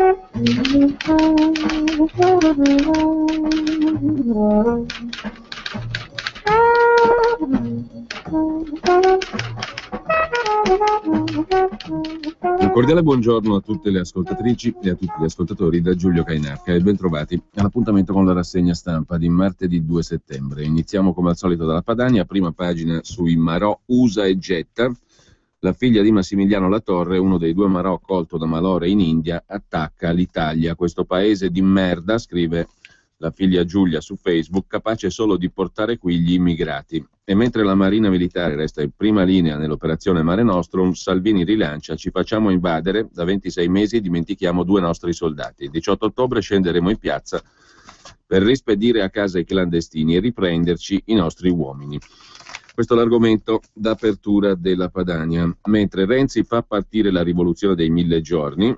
Un cordiale buongiorno a tutte le ascoltatrici e a tutti gli ascoltatori da Giulio Cainarca e bentrovati all'appuntamento con la rassegna stampa di martedì 2 settembre. Iniziamo come al solito dalla Padania, prima pagina sui Marò usa e getta. La figlia di Massimiliano Latorre, uno dei due Marò colto da malore in India, attacca l'Italia. Questo paese di merda, scrive la figlia Giulia su Facebook, capace solo di portare qui gli immigrati. E mentre la Marina Militare resta in prima linea nell'operazione Mare Nostrum, Salvini rilancia: ci facciamo invadere, da 26 mesi dimentichiamo 2 nostri soldati. Il 18 ottobre scenderemo in piazza per rispedire a casa i clandestini e riprenderci i nostri uomini. Questo è l'argomento d'apertura della Padania. Mentre Renzi fa partire la rivoluzione dei 1000 giorni,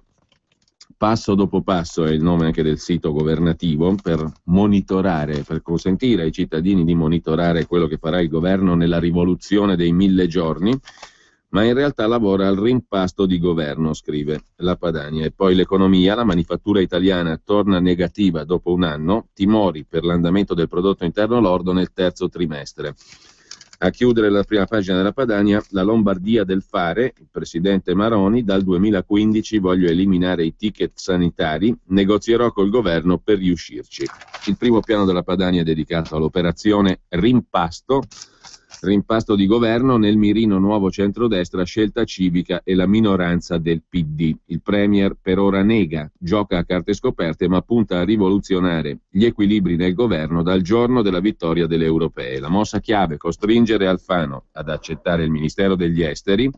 passo dopo passo è il nome anche del sito governativo, per monitorare, per consentire ai cittadini di monitorare quello che farà il governo nella rivoluzione dei 1000 giorni, ma in realtà lavora al rimpasto di governo, scrive la Padania. E poi l'economia, la manifattura italiana torna negativa dopo un anno, timori per l'andamento del prodotto interno lordo nel terzo trimestre. A chiudere la prima pagina della Padania, la Lombardia del fare, il presidente Maroni: dal 2015 voglio eliminare i ticket sanitari, negozierò col governo per riuscirci. Il primo piano della Padania è dedicato all'operazione rimpasto di governo, nel mirino nuovo centrodestra, Scelta Civica e la minoranza del PD. Il premier per ora nega, gioca a carte scoperte, ma punta a rivoluzionare gli equilibri nel governo dal giorno della vittoria delle europee. La mossa chiave: costringere Alfano ad accettare il Ministero degli Esteri,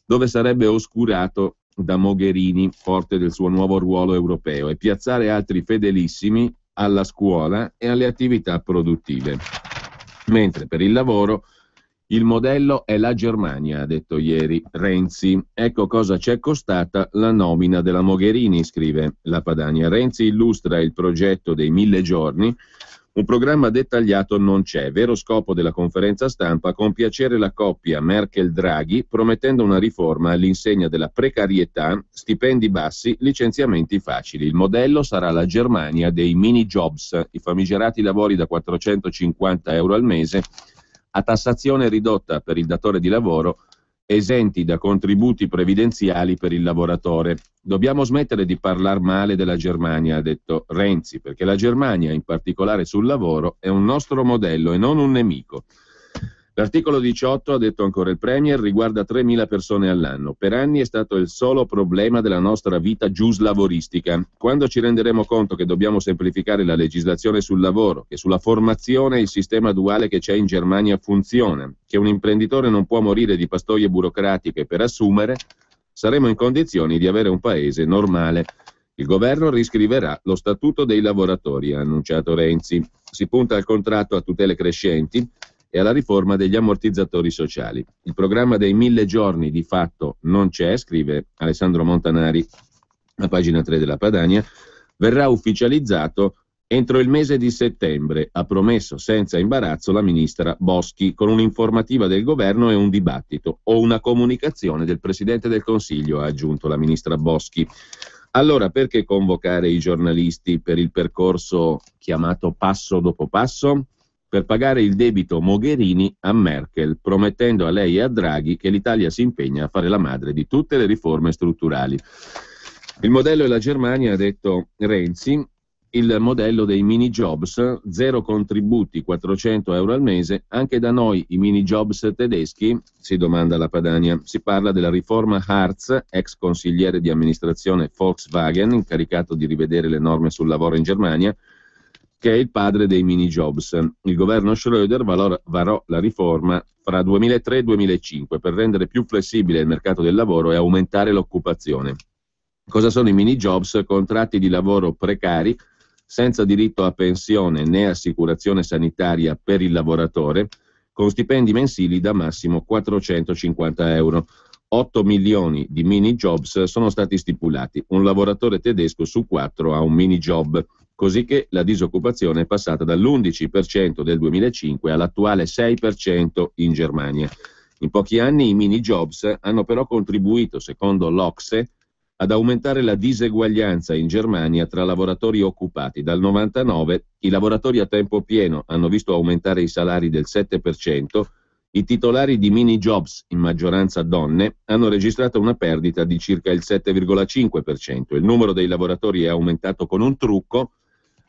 dove sarebbe oscurato da Mogherini, forte del suo nuovo ruolo europeo, e piazzare altri fedelissimi alla scuola e alle attività produttive. Mentre per il lavoro il modello è la Germania, ha detto ieri Renzi. Ecco cosa ci è costata la nomina della Mogherini, scrive la Padania. Renzi illustra il progetto dei 1000 giorni, un programma dettagliato non c'è. Vero scopo della conferenza stampa: compiacere la coppia Merkel-Draghi, promettendo una riforma all'insegna della precarietà, stipendi bassi, licenziamenti facili. Il modello sarà la Germania dei mini jobs, i famigerati lavori da 450 euro al mese, a tassazione ridotta per il datore di lavoro, esenti da contributi previdenziali per il lavoratore. Dobbiamo smettere di parlare male della Germania, ha detto Renzi, perché la Germania, in particolare sul lavoro, è un nostro modello e non un nemico. L'articolo 18, ha detto ancora il Premier, riguarda 3.000 persone all'anno. Per anni è stato il solo problema della nostra vita giuslavoristica. Quando ci renderemo conto che dobbiamo semplificare la legislazione sul lavoro, che sulla formazione il sistema duale che c'è in Germania funziona, che un imprenditore non può morire di pastoie burocratiche per assumere, saremo in condizioni di avere un paese normale. Il governo riscriverà lo statuto dei lavoratori, ha annunciato Renzi. Si punta al contratto a tutele crescenti e alla riforma degli ammortizzatori sociali. Il programma dei 1000 giorni di fatto non c'è, scrive Alessandro Montanari, a pagina 3 della Padania. Verrà ufficializzato entro il mese di settembre, ha promesso senza imbarazzo la ministra Boschi, con un'informativa del governo e un dibattito, o una comunicazione del Presidente del Consiglio, ha aggiunto la ministra Boschi. Allora perché convocare i giornalisti per il percorso chiamato passo dopo passo? Per pagare il debito Mogherini a Merkel, promettendo a lei e a Draghi che l'Italia si impegna a fare la madre di tutte le riforme strutturali. Il modello è la Germania, ha detto Renzi, il modello dei mini jobs, 0 contributi, 400 euro al mese. Anche da noi i mini jobs tedeschi, si domanda la Padania. Si parla della riforma Hartz, ex consigliere di amministrazione Volkswagen, incaricato di rivedere le norme sul lavoro in Germania, che è il padre dei mini jobs. Il governo Schröder varò la riforma fra 2003 e 2005 per rendere più flessibile il mercato del lavoro e aumentare l'occupazione. Cosa sono i mini jobs? Contratti di lavoro precari, senza diritto a pensione né assicurazione sanitaria per il lavoratore, con stipendi mensili da massimo 450 euro. 8 milioni di mini jobs sono stati stipulati. Un lavoratore tedesco su 4 ha un mini job, così che la disoccupazione è passata dall'11% del 2005 all'attuale 6% in Germania. In pochi anni i mini jobs hanno però contribuito, secondo l'OCSE, ad aumentare la diseguaglianza in Germania tra lavoratori occupati. Dal 99 i lavoratori a tempo pieno hanno visto aumentare i salari del 7%, i titolari di mini jobs, in maggioranza donne, hanno registrato una perdita di circa il 7,5%. Il numero dei lavoratori è aumentato con un trucco,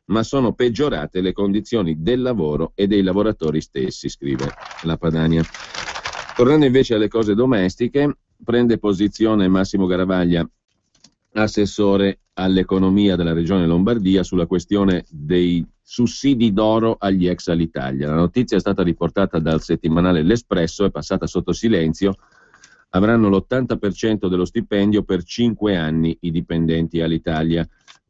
ma sono peggiorate le condizioni del lavoro e dei lavoratori stessi, scrive la Padania. Tornando invece alle cose domestiche, prende posizione Massimo Garavaglia, assessore all'economia della regione Lombardia, sulla questione dei sussidi d'oro agli ex Alitalia. La notizia è stata riportata dal settimanale L'Espresso, è passata sotto silenzio. Avranno l'80% dello stipendio per 5 anni i dipendenti Alitalia.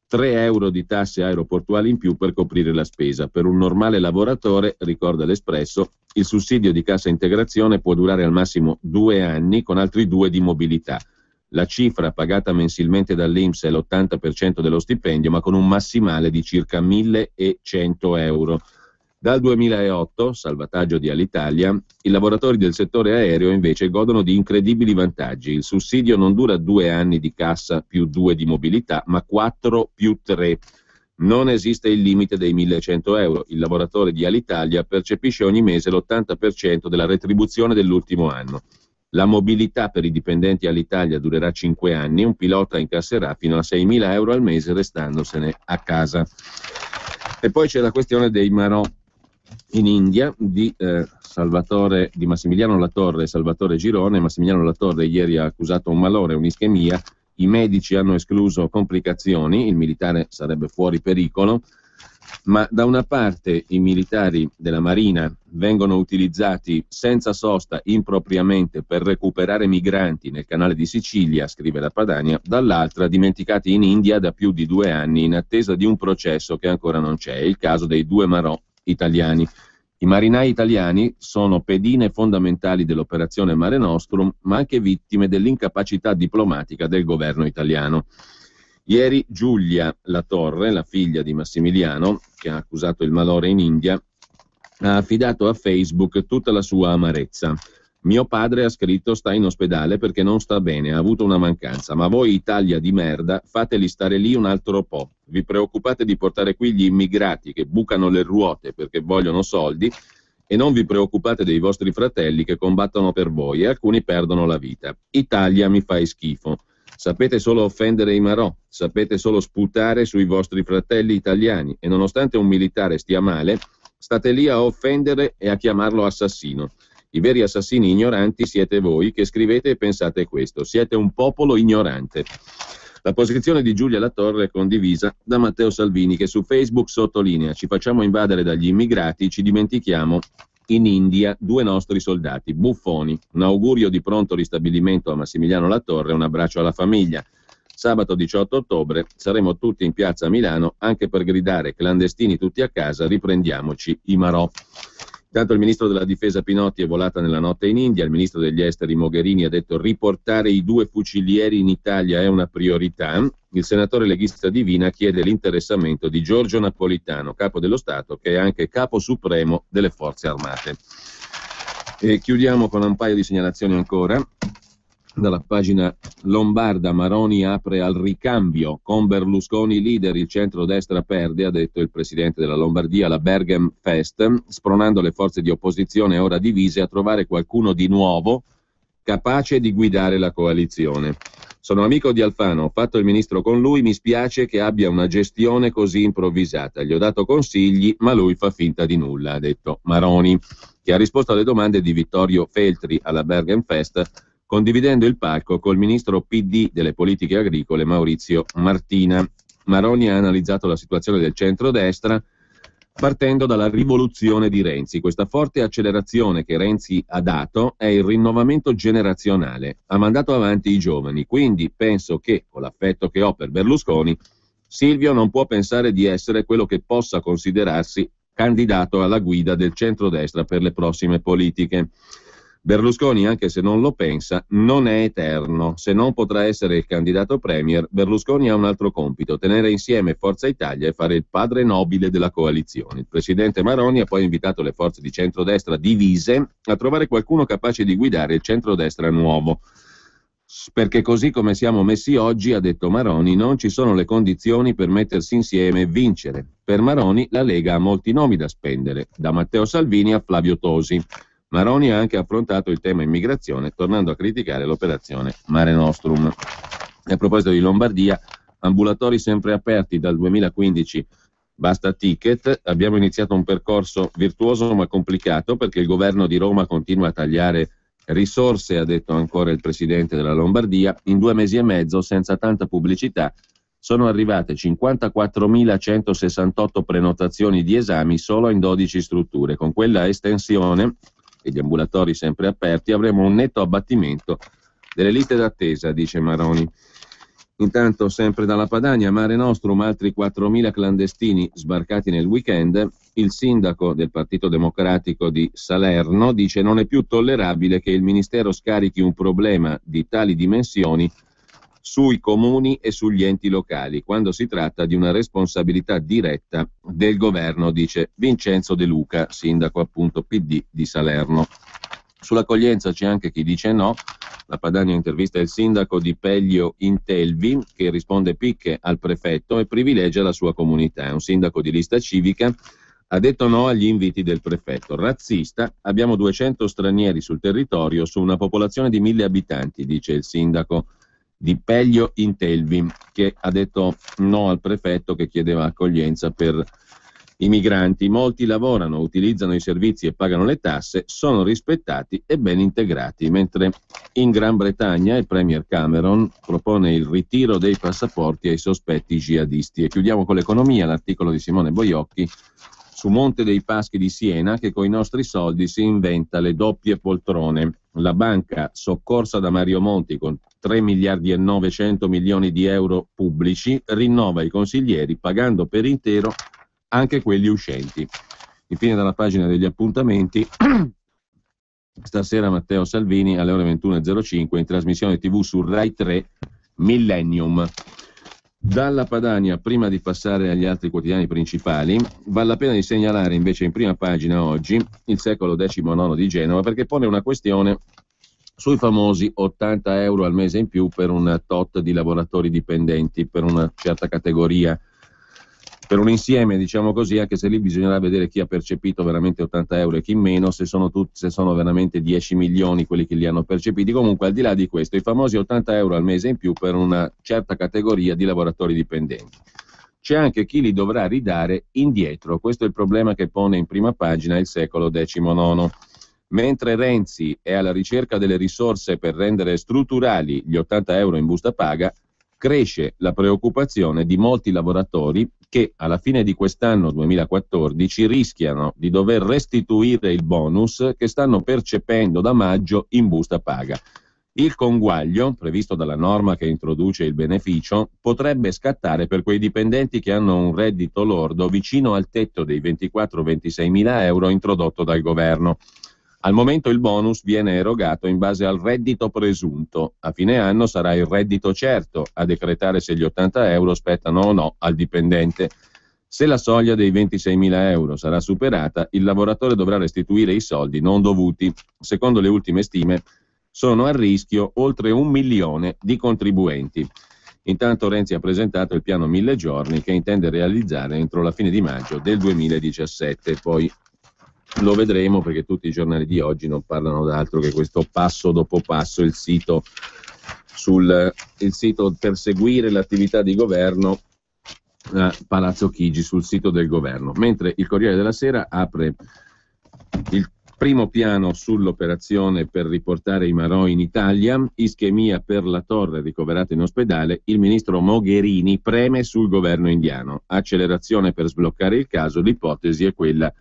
3 euro di tasse aeroportuali in più per coprire la spesa. Per un normale lavoratore, ricorda L'Espresso, il sussidio di cassa integrazione può durare al massimo 2 anni con altri 2 di mobilità. La cifra pagata mensilmente dall'INPS è l'80% dello stipendio, ma con un massimale di circa 1.100 euro. Dal 2008, salvataggio di Alitalia, i lavoratori del settore aereo invece godono di incredibili vantaggi. Il sussidio non dura 2 anni di cassa più 2 di mobilità, ma 4 più 3. Non esiste il limite dei 1.100 euro. Il lavoratore di Alitalia percepisce ogni mese l'80% della retribuzione dell'ultimo anno. La mobilità per i dipendenti Alitalia durerà 5 anni, un pilota incasserà fino a 6.000 euro al mese restandosene a casa. E poi c'è la questione dei marò in India di Massimiliano Latorre e Salvatore Girone. Massimiliano Latorre ieri ha accusato un malore, un'ischemia, i medici hanno escluso complicazioni, il militare sarebbe fuori pericolo, ma da una parte i militari della Marina vengono utilizzati senza sosta impropriamente per recuperare migranti nel canale di Sicilia, scrive la Padania, dall'altra dimenticati in India da più di 2 anni in attesa di un processo che ancora non c'è, il caso dei 2 marò italiani. I marinai italiani sono pedine fondamentali dell'operazione Mare Nostrum, ma anche vittime dell'incapacità diplomatica del governo italiano. Ieri Giulia Latorre, la figlia di Massimiliano, che ha accusato il malore in India, ha affidato a Facebook tutta la sua amarezza. Mio padre, ha scritto, sta in ospedale perché non sta bene, ha avuto una mancanza, ma voi Italia di merda fateli stare lì un altro po'. Vi preoccupate di portare qui gli immigrati che bucano le ruote perché vogliono soldi e non vi preoccupate dei vostri fratelli che combattono per voi e alcuni perdono la vita. Italia, mi fai schifo. Sapete solo offendere i marò, sapete solo sputare sui vostri fratelli italiani e nonostante un militare stia male, state lì a offendere e a chiamarlo assassino. I veri assassini ignoranti siete voi che scrivete e pensate questo. Siete un popolo ignorante. La posizione di Giulia Latorre è condivisa da Matteo Salvini, che su Facebook sottolinea: ci facciamo invadere dagli immigrati, ci dimentichiamo in India 2 nostri soldati, buffoni. Un augurio di pronto ristabilimento a Massimiliano Latorre, un abbraccio alla famiglia. Sabato 18 ottobre saremo tutti in piazza a Milano anche per gridare clandestini tutti a casa, riprendiamoci i marò. Intanto il ministro della difesa Pinotti è volata nella notte in India, il ministro degli esteri Mogherini ha detto riportare i 2 fucilieri in Italia è una priorità. Il senatore leghista Divina chiede l'interessamento di Giorgio Napolitano, capo dello Stato, che è anche capo supremo delle forze armate. E chiudiamo con un paio di segnalazioni ancora. Dalla pagina lombarda, Maroni apre al ricambio, con Berlusconi leader il centrodestra perde, ha detto il presidente della Lombardia, la Berghem Fest, spronando le forze di opposizione ora divise a trovare qualcuno di nuovo capace di guidare la coalizione. Sono amico di Alfano, ho fatto il ministro con lui, mi spiace che abbia una gestione così improvvisata, gli ho dato consigli ma lui fa finta di nulla, ha detto Maroni, che ha risposto alle domande di Vittorio Feltri alla Berghem Fest, condividendo il palco col ministro PD delle politiche agricole Maurizio Martina. Maroni ha analizzato la situazione del centrodestra partendo dalla rivoluzione di Renzi. Questa forte accelerazione che Renzi ha dato è il rinnovamento generazionale, ha mandato avanti i giovani, quindi penso che, con l'affetto che ho per Berlusconi, Silvio non può pensare di essere quello che possa considerarsi candidato alla guida del centrodestra per le prossime politiche. Berlusconi, anche se non lo pensa, non è eterno. Se non potrà essere il candidato premier, Berlusconi ha un altro compito: tenere insieme Forza Italia e fare il padre nobile della coalizione. Il presidente Maroni ha poi invitato le forze di centrodestra divise a trovare qualcuno capace di guidare il centrodestra nuovo. Perché così come siamo messi oggi, ha detto Maroni, non ci sono le condizioni per mettersi insieme e vincere. Per Maroni la Lega ha molti nomi da spendere, da Matteo Salvini a Flavio Tosi. Maroni ha anche affrontato il tema immigrazione, tornando a criticare l'operazione Mare Nostrum. E a proposito di Lombardia, ambulatori sempre aperti dal 2015, basta ticket. Abbiamo iniziato un percorso virtuoso ma complicato perché il governo di Roma continua a tagliare risorse, ha detto ancora il presidente della Lombardia. In 2 mesi e mezzo, senza tanta pubblicità, sono arrivate 54.168 prenotazioni di esami solo in 12 strutture. Con quella estensione e gli ambulatori sempre aperti avremo un netto abbattimento delle liste d'attesa, dice Maroni. Intanto, sempre dalla Padania, Mare Nostrum, altri 4.000 clandestini sbarcati nel weekend. Il sindaco del Partito Democratico di Salerno dice: non è più tollerabile che il Ministero scarichi un problema di tali dimensioni sui comuni e sugli enti locali, quando si tratta di una responsabilità diretta del governo, dice Vincenzo De Luca, sindaco appunto PD di Salerno. Sull'accoglienza c'è anche chi dice no. La Padania intervista il sindaco di Peglio Intelvi, che risponde picche al prefetto e privilegia la sua comunità. È un sindaco di lista civica, ha detto no agli inviti del prefetto. Razzista, abbiamo 200 stranieri sul territorio su una popolazione di 1.000 abitanti, dice il sindaco di Peglio Intelvi, che ha detto no al prefetto che chiedeva accoglienza per i migranti. Molti lavorano, utilizzano i servizi e pagano le tasse, sono rispettati e ben integrati, mentre in Gran Bretagna il premier Cameron propone il ritiro dei passaporti ai sospetti jihadisti. E chiudiamo con l'economia, l'articolo di Simone Boiocchi su Monte dei Paschi di Siena, che con i nostri soldi si inventa le doppie poltrone. La banca, soccorsa da Mario Monti con 3 miliardi e 900 milioni di euro pubblici, rinnova i consiglieri pagando per intero anche quelli uscenti. Infine, dalla pagina degli appuntamenti, stasera Matteo Salvini alle ore 21.05 in trasmissione TV su Rai 3 Millennium. Dalla Padania, prima di passare agli altri quotidiani principali, vale la pena di segnalare invece in prima pagina oggi il Secolo XIX di Genova, perché pone una questione sui famosi 80 euro al mese in più per un tot di lavoratori dipendenti, per una certa categoria, per un insieme, diciamo così, anche se lì bisognerà vedere chi ha percepito veramente 80 euro e chi meno, se sono veramente 10 milioni quelli che li hanno percepiti. Comunque, al di là di questo, i famosi 80 euro al mese in più per una certa categoria di lavoratori dipendenti. C'è anche chi li dovrà ridare indietro. Questo è il problema che pone in prima pagina il Secolo XIX. Mentre Renzi è alla ricerca delle risorse per rendere strutturali gli 80 euro in busta paga, cresce la preoccupazione di molti lavoratori che alla fine di quest'anno 2014 rischiano di dover restituire il bonus che stanno percependo da maggio in busta paga. Il conguaglio, previsto dalla norma che introduce il beneficio, potrebbe scattare per quei dipendenti che hanno un reddito lordo vicino al tetto dei 24-26 mila euro introdotto dal governo. Al momento il bonus viene erogato in base al reddito presunto. A fine anno sarà il reddito certo a decretare se gli 80 euro spettano o no al dipendente. Se la soglia dei 26.000 euro sarà superata, il lavoratore dovrà restituire i soldi non dovuti. Secondo le ultime stime, sono a rischio oltre 1 milione di contribuenti. Intanto Renzi ha presentato il piano 1000 giorni che intende realizzare entro la fine di maggio del 2017. Poi lo vedremo, perché tutti i giornali di oggi non parlano d'altro che questo passo dopo passo, il sito per seguire l'attività di governo a Palazzo Chigi, sul sito del governo. Mentre il Corriere della Sera apre il primo piano sull'operazione per riportare i marò in Italia, ischemia per la Torre ricoverata in ospedale, il ministro Mogherini preme sul governo indiano, accelerazione per sbloccare il caso, l'ipotesi è quella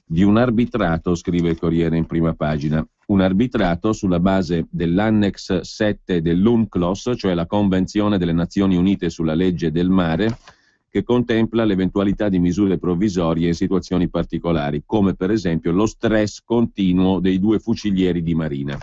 di un arbitrato, scrive il Corriere in prima pagina. Un arbitrato sulla base dell'Annex 7 dell'UNCLOS, cioè la Convenzione delle Nazioni Unite sulla legge del mare, che contempla l'eventualità di misure provvisorie in situazioni particolari, come per esempio lo stress continuo dei 2 fucilieri di Marina.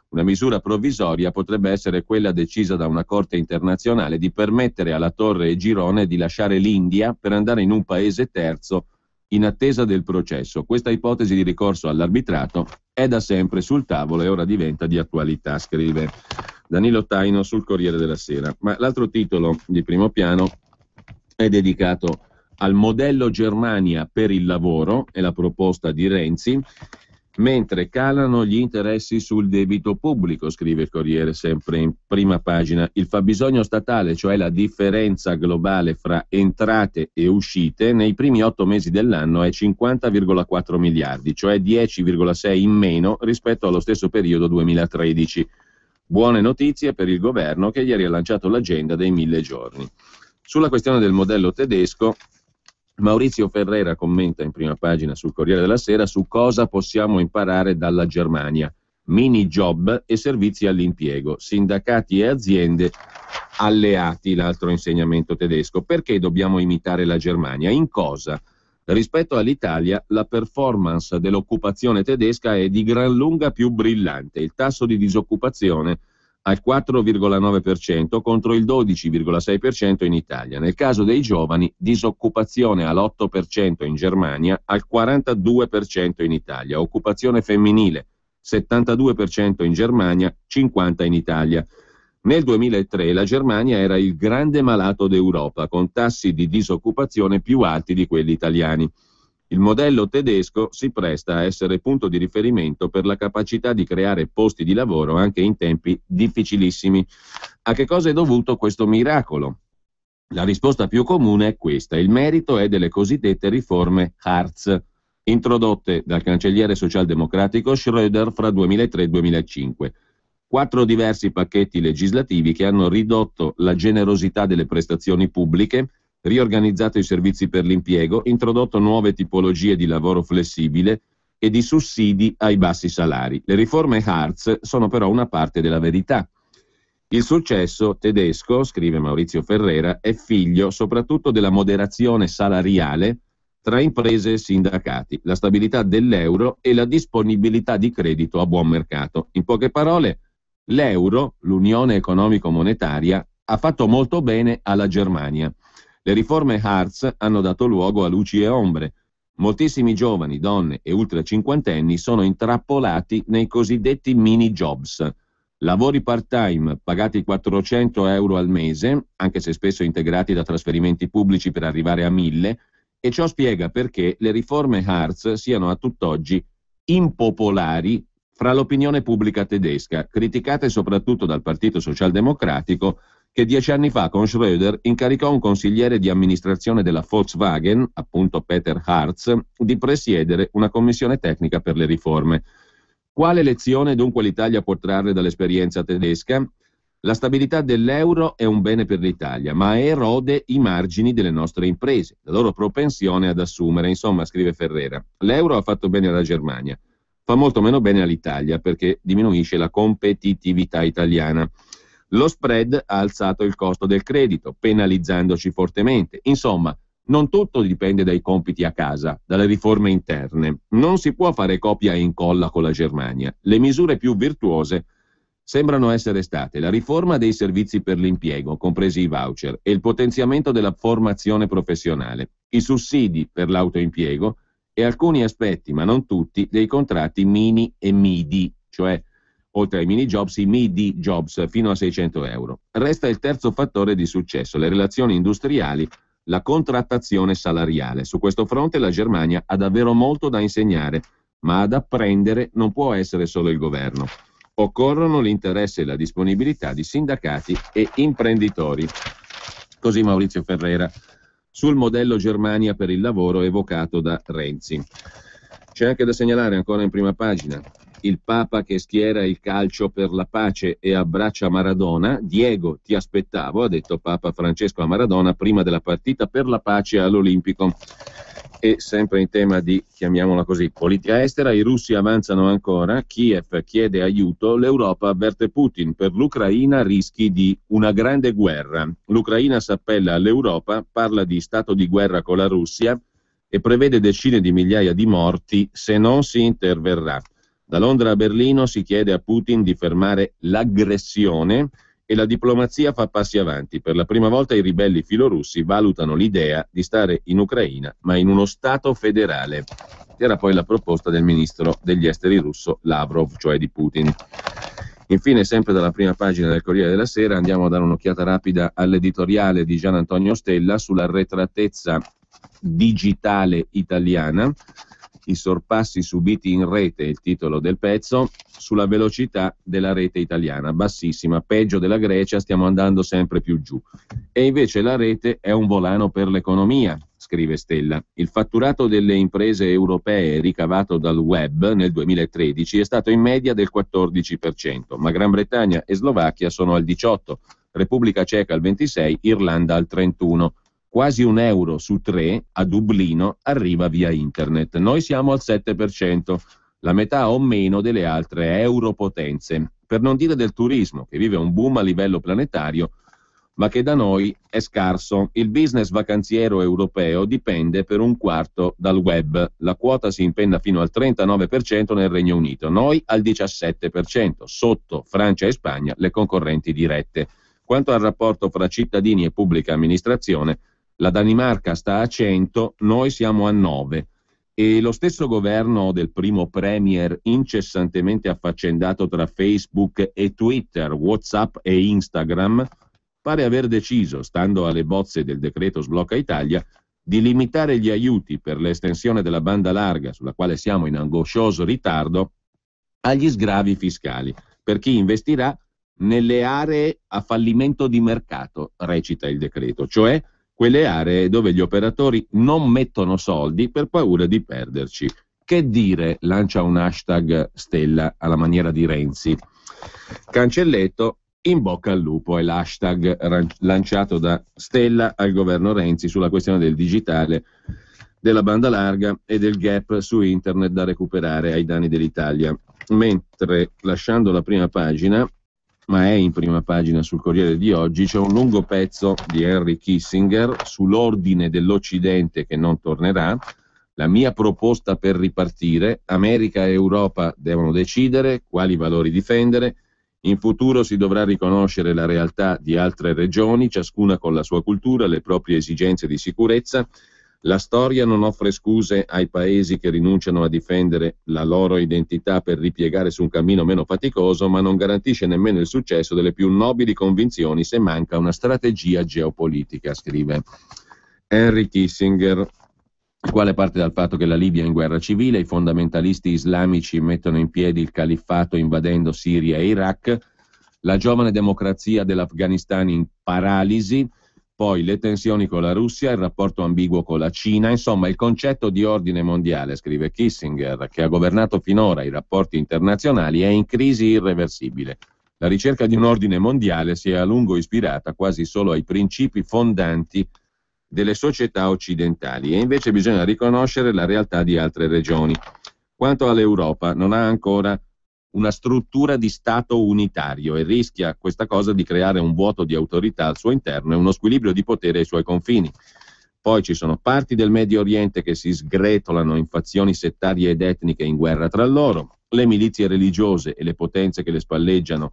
Una misura provvisoria potrebbe essere quella decisa da una corte internazionale di permettere alla Torre e Girone di lasciare l'India per andare in un paese terzo in attesa del processo. Questa ipotesi di ricorso all'arbitrato è da sempre sul tavolo e ora diventa di attualità, scrive Danilo Taino sul Corriere della Sera. Ma l'altro titolo di primo piano è dedicato al modello Germania per il lavoro e la proposta di Renzi, mentre calano gli interessi sul debito pubblico, scrive il Corriere sempre in prima pagina. Il fabbisogno statale, cioè la differenza globale fra entrate e uscite, nei primi 8 mesi dell'anno è 50,4 miliardi, cioè 10,6 in meno rispetto allo stesso periodo 2013. Buone notizie per il governo che ieri ha lanciato l'agenda dei 1000 giorni. Sulla questione del modello tedesco, Maurizio Ferrera commenta in prima pagina sul Corriere della Sera su cosa possiamo imparare dalla Germania. Mini job e servizi all'impiego, sindacati e aziende alleati, l'altro insegnamento tedesco. Perché dobbiamo imitare la Germania? In cosa? Rispetto all'Italia, la performance dell'occupazione tedesca è di gran lunga più brillante. Il tasso di disoccupazione al 4,9% contro il 12,6% in Italia. Nel caso dei giovani, disoccupazione all'8% in Germania, al 42% in Italia. Occupazione femminile, 72% in Germania, 50% in Italia. Nel 2003 la Germania era il grande malato d'Europa, con tassi di disoccupazione più alti di quelli italiani. Il modello tedesco si presta a essere punto di riferimento per la capacità di creare posti di lavoro anche in tempi difficilissimi. A che cosa è dovuto questo miracolo? La risposta più comune è questa: il merito è delle cosiddette riforme Hartz, introdotte dal cancelliere socialdemocratico Schröder fra 2003 e 2005. 4 diversi pacchetti legislativi che hanno ridotto la generosità delle prestazioni pubbliche, riorganizzato i servizi per l'impiego, introdotto nuove tipologie di lavoro flessibile e di sussidi ai bassi salari. Le riforme Hartz sono però una parte della verità. Il successo tedesco, scrive Maurizio Ferrera, è figlio soprattutto della moderazione salariale tra imprese e sindacati, la stabilità dell'euro e la disponibilità di credito a buon mercato. In poche parole, l'euro, l'unione economico-monetaria, ha fatto molto bene alla Germania. Le riforme Hartz hanno dato luogo a luci e ombre. Moltissimi giovani, donne e ultra cinquantenni sono intrappolati nei cosiddetti mini jobs, lavori part-time pagati 400 euro al mese, anche se spesso integrati da trasferimenti pubblici per arrivare a 1000, e ciò spiega perché le riforme Hartz siano a tutt'oggi impopolari fra l'opinione pubblica tedesca, criticate soprattutto dal Partito Socialdemocratico, che 10 anni fa con Schröder incaricò un consigliere di amministrazione della Volkswagen, appunto Peter Hartz, di presiedere una commissione tecnica per le riforme. Quale lezione dunque l'Italia può trarre dall'esperienza tedesca? La stabilità dell'euro è un bene per l'Italia, ma erode i margini delle nostre imprese, la loro propensione ad assumere. Insomma, scrive Ferrera, l'euro ha fatto bene alla Germania, fa molto meno bene all'Italia perché diminuisce la competitività italiana. Lo spread ha alzato il costo del credito, penalizzandoci fortemente. Insomma, non tutto dipende dai compiti a casa, dalle riforme interne. Non si può fare copia e incolla con la Germania. Le misure più virtuose sembrano essere state la riforma dei servizi per l'impiego, compresi i voucher, e il potenziamento della formazione professionale, i sussidi per l'autoimpiego e alcuni aspetti, ma non tutti, dei contratti mini e midi, cioè oltre ai mini jobs, i midi jobs fino a 600 euro. Resta il terzo fattore di successo, le relazioni industriali, la contrattazione salariale. Su questo fronte la Germania ha davvero molto da insegnare, ma ad apprendere non può essere solo il governo. Occorrono l'interesse e la disponibilità di sindacati e imprenditori. Così Maurizio Ferrera sul modello Germania per il lavoro evocato da Renzi. C'è anche da segnalare ancora in prima pagina il Papa che schiera il calcio per la pace e abbraccia Maradona. Diego, ti aspettavo, ha detto Papa Francesco a Maradona prima della partita per la pace all'Olimpico. E sempre in tema di, chiamiamola così, politica estera, i russi avanzano ancora, Kiev chiede aiuto, l'Europa avverte Putin, per l'Ucraina rischi di una grande guerra. L'Ucraina s'appella all'Europa, parla di stato di guerra con la Russia e prevede decine di migliaia di morti se non si interverrà. Da Londra a Berlino si chiede a Putin di fermare l'aggressione e la diplomazia fa passi avanti. Per la prima volta i ribelli filorussi valutano l'idea di stare in Ucraina, ma in uno Stato federale. Era poi la proposta del ministro degli esteri russo Lavrov, cioè di Putin. Infine, sempre dalla prima pagina del Corriere della Sera, andiamo a dare un'occhiata rapida all'editoriale di Gian Antonio Stella sull'arretratezza digitale italiana, i sorpassi subiti in rete, il titolo del pezzo, sulla velocità della rete italiana, bassissima, peggio della Grecia, stiamo andando sempre più giù. E invece la rete è un volano per l'economia, scrive Stella. Il fatturato delle imprese europee ricavato dal web nel 2013 è stato in media del 14%, ma Gran Bretagna e Slovacchia sono al 18%, Repubblica Ceca al 26%, Irlanda al 31%. Quasi €1 su 3 a Dublino arriva via internet. Noi siamo al 7%, la metà o meno delle altre europotenze. Per non dire del turismo, che vive un boom a livello planetario, ma che da noi è scarso. Il business vacanziero europeo dipende per un quarto dal web. La quota si impenna fino al 39% nel Regno Unito, noi al 17%, sotto Francia e Spagna, le concorrenti dirette. Quanto al rapporto fra cittadini e pubblica amministrazione, la Danimarca sta a 100, noi siamo a 9. E lo stesso governo del primo premier incessantemente affaccendato tra Facebook e Twitter, WhatsApp e Instagram, pare aver deciso, stando alle bozze del decreto Sblocca Italia, di limitare gli aiuti per l'estensione della banda larga, sulla quale siamo in angoscioso ritardo, agli sgravi fiscali, per chi investirà nelle aree a fallimento di mercato, recita il decreto, cioè quelle aree dove gli operatori non mettono soldi per paura di perderci. Che dire, lancia un hashtag Stella alla maniera di Renzi. Cancelletto, in bocca al lupo, è l'hashtag lanciato da Stella al governo Renzi sulla questione del digitale, della banda larga e del gap su internet da recuperare ai danni dell'Italia. Mentre, lasciando la prima pagina, ma è in prima pagina sul Corriere di oggi, c'è un lungo pezzo di Henry Kissinger sull'ordine dell'Occidente che non tornerà, la mia proposta per ripartire, America e Europa devono decidere quali valori difendere, in futuro si dovrà riconoscere la realtà di altre regioni, ciascuna con la sua cultura, le proprie esigenze di sicurezza. La storia non offre scuse ai paesi che rinunciano a difendere la loro identità per ripiegare su un cammino meno faticoso, ma non garantisce nemmeno il successo delle più nobili convinzioni se manca una strategia geopolitica, scrive Henry Kissinger, il quale parte dal fatto che la Libia è in guerra civile, i fondamentalisti islamici mettono in piedi il califfato invadendo Siria e Iraq, la giovane democrazia dell'Afghanistan in paralisi, poi le tensioni con la Russia, il rapporto ambiguo con la Cina, insomma il concetto di ordine mondiale, scrive Kissinger, che ha governato finora i rapporti internazionali, è in crisi irreversibile. La ricerca di un ordine mondiale si è a lungo ispirata quasi solo ai principi fondanti delle società occidentali e invece bisogna riconoscere la realtà di altre regioni. Quanto all'Europa, non ha ancora una struttura di Stato unitario e rischia questa cosa di creare un vuoto di autorità al suo interno e uno squilibrio di potere ai suoi confini. Poi ci sono parti del Medio Oriente che si sgretolano in fazioni settarie ed etniche in guerra tra loro, le milizie religiose e le potenze che le spalleggiano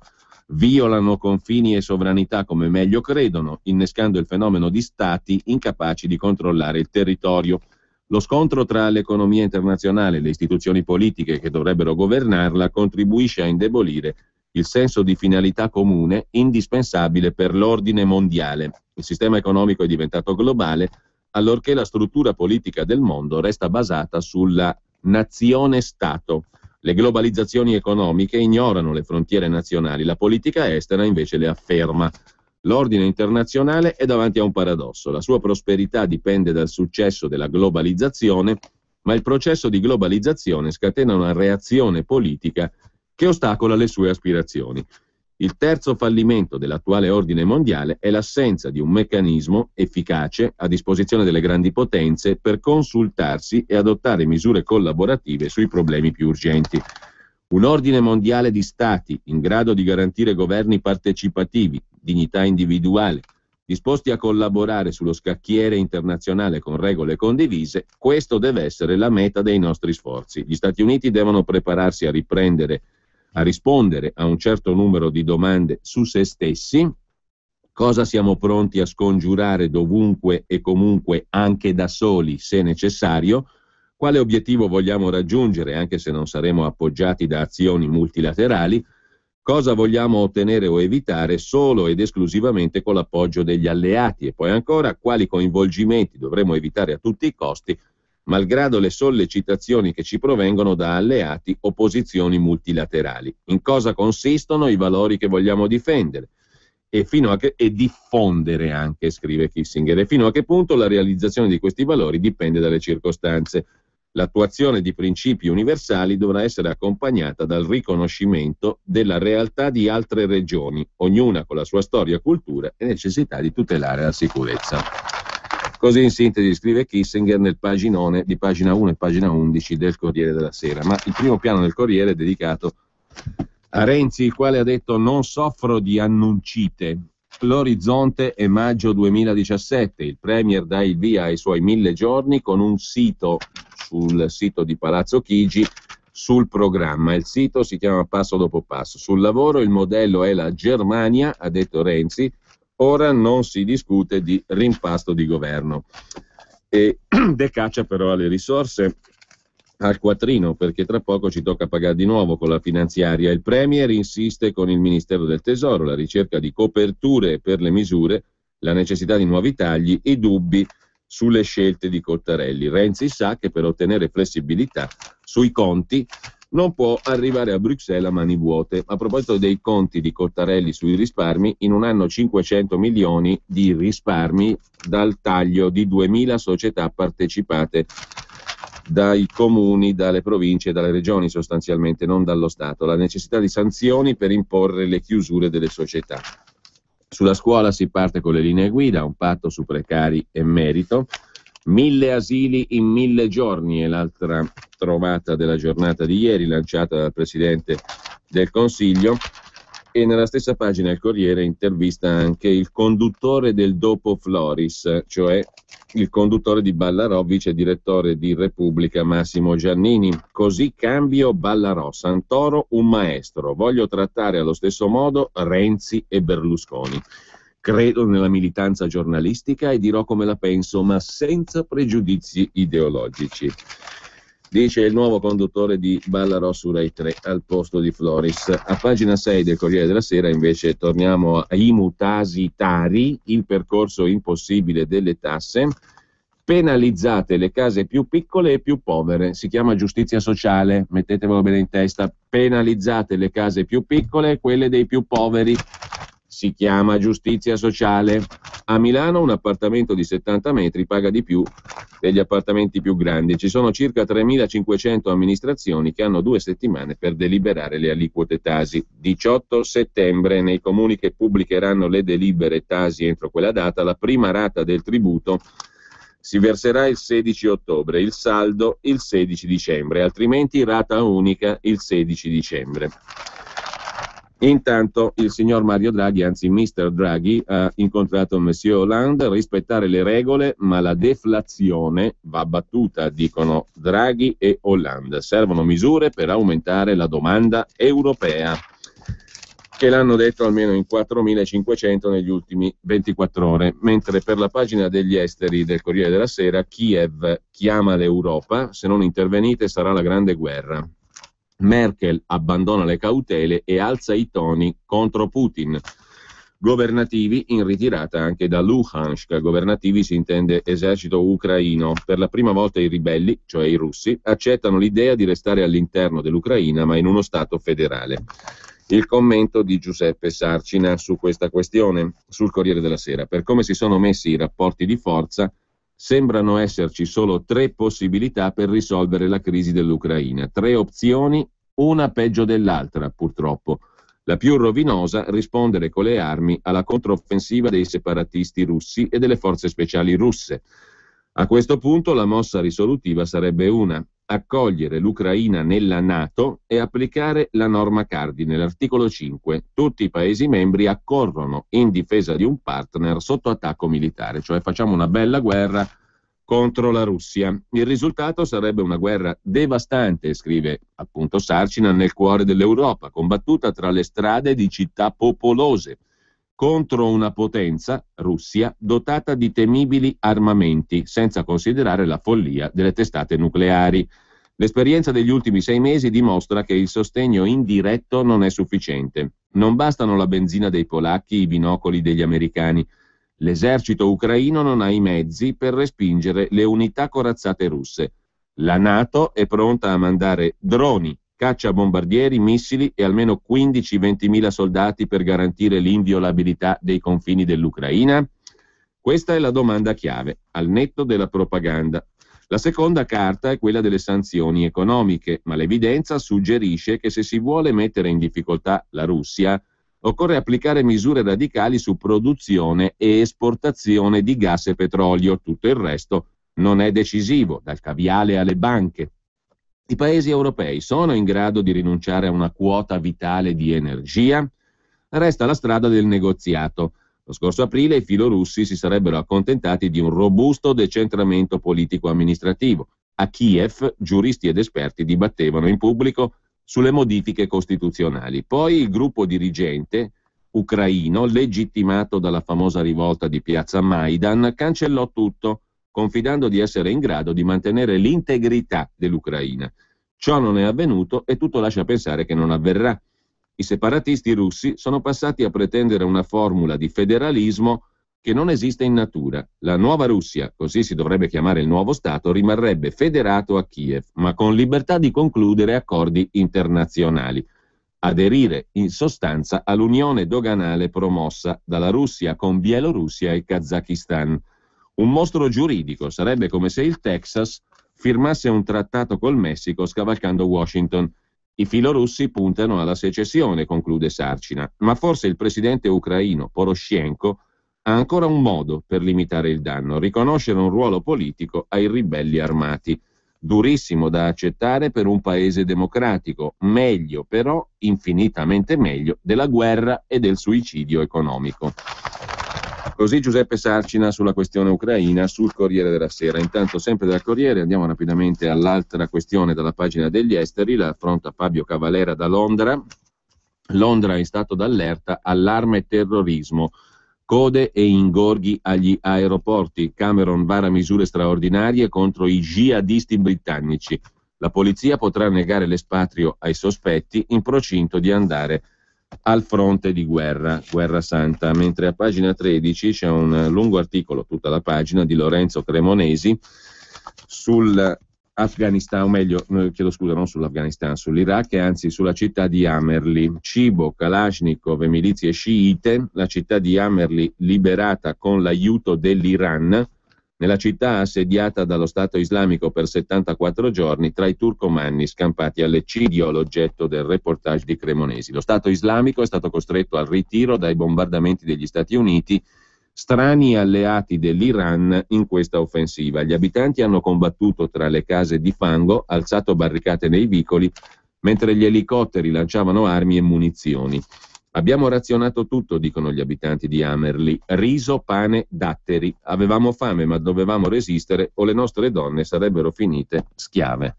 violano confini e sovranità come meglio credono, innescando il fenomeno di stati incapaci di controllare il territorio. Lo scontro tra l'economia internazionale e le istituzioni politiche che dovrebbero governarla contribuisce a indebolire il senso di finalità comune indispensabile per l'ordine mondiale. Il sistema economico è diventato globale, allorché la struttura politica del mondo resta basata sulla nazione-stato. Le globalizzazioni economiche ignorano le frontiere nazionali, la politica estera invece le afferma. L'ordine internazionale è davanti a un paradosso. La sua prosperità dipende dal successo della globalizzazione, ma il processo di globalizzazione scatena una reazione politica che ostacola le sue aspirazioni. Il terzo fallimento dell'attuale ordine mondiale è l'assenza di un meccanismo efficace a disposizione delle grandi potenze per consultarsi e adottare misure collaborative sui problemi più urgenti. Un ordine mondiale di stati in grado di garantire governi partecipativi, dignità individuale, disposti a collaborare sullo scacchiere internazionale con regole condivise, questo deve essere la meta dei nostri sforzi. Gli Stati Uniti devono prepararsi a rispondere a un certo numero di domande su se stessi, cosa siamo pronti a scongiurare dovunque e comunque anche da soli se necessario, quale obiettivo vogliamo raggiungere anche se non saremo appoggiati da azioni multilaterali, Cosa vogliamo ottenere o evitare solo ed esclusivamente con l'appoggio degli alleati? E poi ancora, quali coinvolgimenti dovremo evitare a tutti i costi, malgrado le sollecitazioni che ci provengono da alleati o posizioni multilaterali? In cosa consistono i valori che vogliamo difendere? E diffondere anche, scrive Kissinger, e fino a che punto la realizzazione di questi valori dipende dalle circostanze. L'attuazione di principi universali dovrà essere accompagnata dal riconoscimento della realtà di altre regioni, ognuna con la sua storia, cultura e necessità di tutelare la sicurezza. Così in sintesi scrive Kissinger nel paginone di pagina 1 e pagina 11 del Corriere della Sera. Ma il primo piano del Corriere è dedicato a Renzi, il quale ha detto: non soffro di annuncite. L'orizzonte è maggio 2017, il Premier dà il via ai suoi 1000 giorni con un sito sul sito di Palazzo Chigi sul programma. Il sito si chiama Passo dopo Passo. Sul lavoro il modello è la Germania, ha detto Renzi, ora non si discute di rimpasto di governo. E decaccia però alle risorse al quattrino, perché tra poco ci tocca pagare di nuovo con la finanziaria. Il Premier insiste con il Ministero del Tesoro, la ricerca di coperture per le misure, la necessità di nuovi tagli, i dubbi sulle scelte di Cottarelli. Renzi sa che per ottenere flessibilità sui conti non può arrivare a Bruxelles a mani vuote. A proposito dei conti di Cottarelli sui risparmi, in un anno 500 milioni di risparmi dal taglio di 2000 società partecipate dai comuni, dalle province e dalle regioni sostanzialmente, non dallo Stato. La necessità di sanzioni per imporre le chiusure delle società. Sulla scuola si parte con le linee guida, un patto su precari e merito. 1000 asili in 1000 giorni è l'altra trovata della giornata di ieri, lanciata dal Presidente del Consiglio. E nella stessa pagina il Corriere intervista anche il conduttore del dopo Floris, cioè il conduttore di Ballarò, vice direttore di Repubblica Massimo Giannini. Così cambio Ballarò, Santoro un maestro, voglio trattare allo stesso modo Renzi e Berlusconi. Credo nella militanza giornalistica e dirò come la penso, ma senza pregiudizi ideologici. Dice il nuovo conduttore di Ballarò su Rai 3 al posto di Floris. A pagina 6 del Corriere della Sera invece torniamo ai mutasi tari, il percorso impossibile delle tasse. Penalizzate le case più piccole e più povere, si chiama giustizia sociale, mettetevelo bene in testa. Penalizzate le case più piccole e quelle dei più poveri, si chiama giustizia sociale. A Milano un appartamento di 70 metri paga di più degli appartamenti più grandi. Ci sono circa 3.500 amministrazioni che hanno 2 settimane per deliberare le aliquote Tasi. 18 settembre, nei comuni che pubblicheranno le delibere Tasi entro quella data, la prima rata del tributo si verserà il 16 ottobre, il saldo il 16 dicembre, altrimenti rata unica il 16 dicembre. Intanto il signor Mario Draghi, anzi Mr. Draghi, ha incontrato Monsieur Hollande. Rispettare le regole, ma la deflazione va battuta, dicono Draghi e Hollande. Servono misure per aumentare la domanda europea, che l'hanno detto almeno in 4.500 negli ultimi 24 ore. Mentre per la pagina degli esteri del Corriere della Sera, Kiev chiama l'Europa, se non intervenite sarà la grande guerra. Merkel abbandona le cautele e alza i toni contro Putin. Governativi in ritirata anche da Luhansk. Governativi si intende esercito ucraino. Per la prima volta i ribelli, cioè i russi, accettano l'idea di restare all'interno dell'Ucraina ma in uno Stato federale. Il commento di Giuseppe Sarcina su questa questione sul Corriere della Sera. Per come si sono messi i rapporti di forza, sembrano esserci solo 3 possibilità per risolvere la crisi dell'Ucraina. 3 opzioni, una peggio dell'altra, purtroppo. La più rovinosa, rispondere con le armi alla controffensiva dei separatisti russi e delle forze speciali russe. A questo punto la mossa risolutiva sarebbe una: accogliere l'Ucraina nella NATO e applicare la norma cardine, l'articolo 5. Tutti i Paesi membri accorrono in difesa di un partner sotto attacco militare, cioè facciamo una bella guerra contro la Russia. Il risultato sarebbe una guerra devastante, scrive appunto Sarcina, nel cuore dell'Europa, combattuta tra le strade di città popolose, contro una potenza, Russia, dotata di temibili armamenti, senza considerare la follia delle testate nucleari. L'esperienza degli ultimi 6 mesi dimostra che il sostegno indiretto non è sufficiente. Non bastano la benzina dei polacchi, i binocoli degli americani. L'esercito ucraino non ha i mezzi per respingere le unità corazzate russe. La NATO è pronta a mandare droni, cacciabombardieri, missili e almeno 15-20 mila soldati per garantire l'inviolabilità dei confini dell'Ucraina? Questa è la domanda chiave, al netto della propaganda. La seconda carta è quella delle sanzioni economiche, ma l'evidenza suggerisce che se si vuole mettere in difficoltà la Russia, occorre applicare misure radicali su produzione e esportazione di gas e petrolio. Tutto il resto non è decisivo, dal caviale alle banche. I paesi europei sono in grado di rinunciare a una quota vitale di energia? Resta la strada del negoziato. Lo scorso aprile i filorussi si sarebbero accontentati di un robusto decentramento politico-amministrativo. A Kiev giuristi ed esperti dibattevano in pubblico sulle modifiche costituzionali. Poi il gruppo dirigente ucraino, legittimato dalla famosa rivolta di piazza Maidan, cancellò tutto, confidando di essere in grado di mantenere l'integrità dell'Ucraina. Ciò non è avvenuto e tutto lascia pensare che non avverrà. I separatisti russi sono passati a pretendere una formula di federalismo che non esiste in natura. La nuova Russia, così si dovrebbe chiamare il nuovo Stato, rimarrebbe federato a Kiev, ma con libertà di concludere accordi internazionali. Aderire in sostanza all'unione doganale promossa dalla Russia con Bielorussia e Kazakistan. Un mostro giuridico, sarebbe come se il Texas firmasse un trattato col Messico scavalcando Washington. I filorussi puntano alla secessione, conclude Sarcina, ma forse il presidente ucraino Poroshenko ha ancora un modo per limitare il danno: riconoscere un ruolo politico ai ribelli armati. Durissimo da accettare per un paese democratico, meglio però, infinitamente meglio, della guerra e del suicidio economico. Così Giuseppe Sarcina sulla questione ucraina sul Corriere della Sera. Intanto, sempre dal Corriere, andiamo rapidamente all'altra questione dalla pagina degli esteri, la affronta Fabio Cavalera da Londra. Londra è in stato d'allerta, allarme terrorismo, code e ingorghi agli aeroporti. Cameron vara misure straordinarie contro i jihadisti britannici. La polizia potrà negare l'espatrio ai sospetti in procinto di andare al fronte di guerra santa, mentre a pagina 13 c'è un lungo articolo, tutta la pagina, di Lorenzo Cremonesi sull'Afghanistan, o meglio, chiedo scusa, non sull'Afghanistan, sull'Iraq, e anzi sulla città di Amerli. Cibo, Kalashnikov e milizie sciite, la città di Amerli liberata con l'aiuto dell'Iran. Nella città assediata dallo Stato islamico per 74 giorni, tra i turcomanni scampati all'eccidio, l'oggetto del reportage di Cremonesi. Lo Stato islamico è stato costretto al ritiro dai bombardamenti degli Stati Uniti, strani alleati dell'Iran in questa offensiva. Gli abitanti hanno combattuto tra le case di fango, alzato barricate nei vicoli, mentre gli elicotteri lanciavano armi e munizioni. Abbiamo razionato tutto, dicono gli abitanti di Amerli: riso, pane, datteri. Avevamo fame, ma dovevamo resistere o le nostre donne sarebbero finite schiave.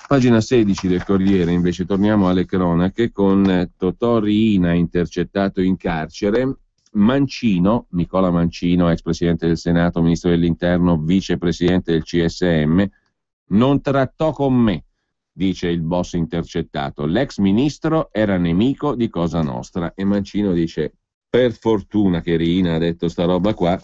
Pagina 16 del Corriere, invece, torniamo alle cronache con Totò Riina intercettato in carcere. Mancino, Nicola Mancino, ex presidente del Senato, ministro dell'Interno, vicepresidente del CSM, non trattò con me, dice il boss intercettato. L'ex ministro era nemico di Cosa Nostra. E Mancino dice: per fortuna che Riina ha detto sta roba qua,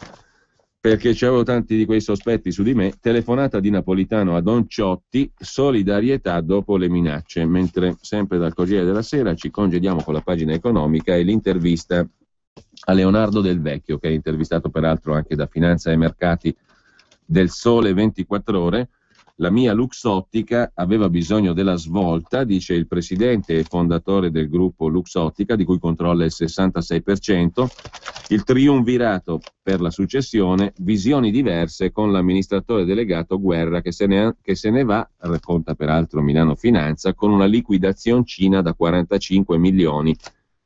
perché c'avevo tanti di quei sospetti su di me. Telefonata di Napolitano a Don Ciotti, solidarietà dopo le minacce. Mentre sempre dal Corriere della Sera ci congediamo con la pagina economica e l'intervista a Leonardo Del Vecchio, che è intervistato peraltro anche da Finanza e Mercati del Sole 24 Ore. La mia Luxottica aveva bisogno della svolta, dice il presidente e fondatore del gruppo Luxottica, di cui controlla il 66%, il triumvirato per la successione, visioni diverse con l'amministratore delegato Guerra che se ne va, racconta peraltro Milano Finanza, con una liquidazioncina da 45 milioni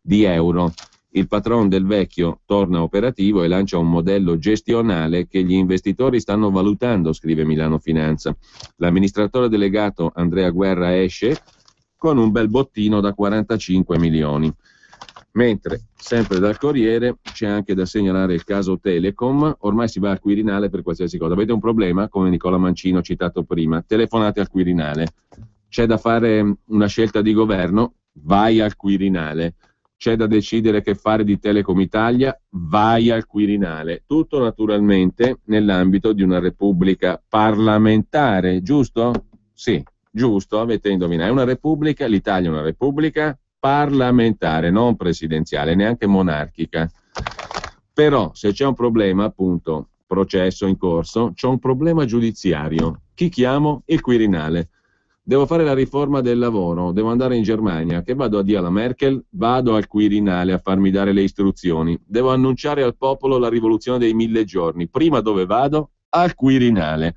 di euro. Il patron Del Vecchio torna operativo e lancia un modello gestionale che gli investitori stanno valutando, scrive Milano Finanza. L'amministratore delegato Andrea Guerra esce con un bel bottino da 45 milioni. Mentre, sempre dal Corriere, c'è anche da segnalare il caso Telecom. Ormai si va al Quirinale per qualsiasi cosa. Avete un problema, come Nicola Mancino citato prima, telefonate al Quirinale. C'è da fare una scelta di governo, vai al Quirinale. c'è da decidere che fare di Telecom Italia, vai al Quirinale. Tutto naturalmente nell'ambito di una repubblica parlamentare, giusto? Sì, giusto, avete indovinato. È una repubblica, l'Italia è una repubblica parlamentare, non presidenziale, neanche monarchica. Però se c'è un problema, appunto, processo in corso, c'è un problema giudiziario. Chi chiamo? Il Quirinale. Devo fare la riforma del lavoro, devo andare in Germania, che vado a dire alla Merkel? Vado al Quirinale a farmi dare le istruzioni. Devo annunciare al popolo la rivoluzione dei 1000 giorni. Prima dove vado? Al Quirinale.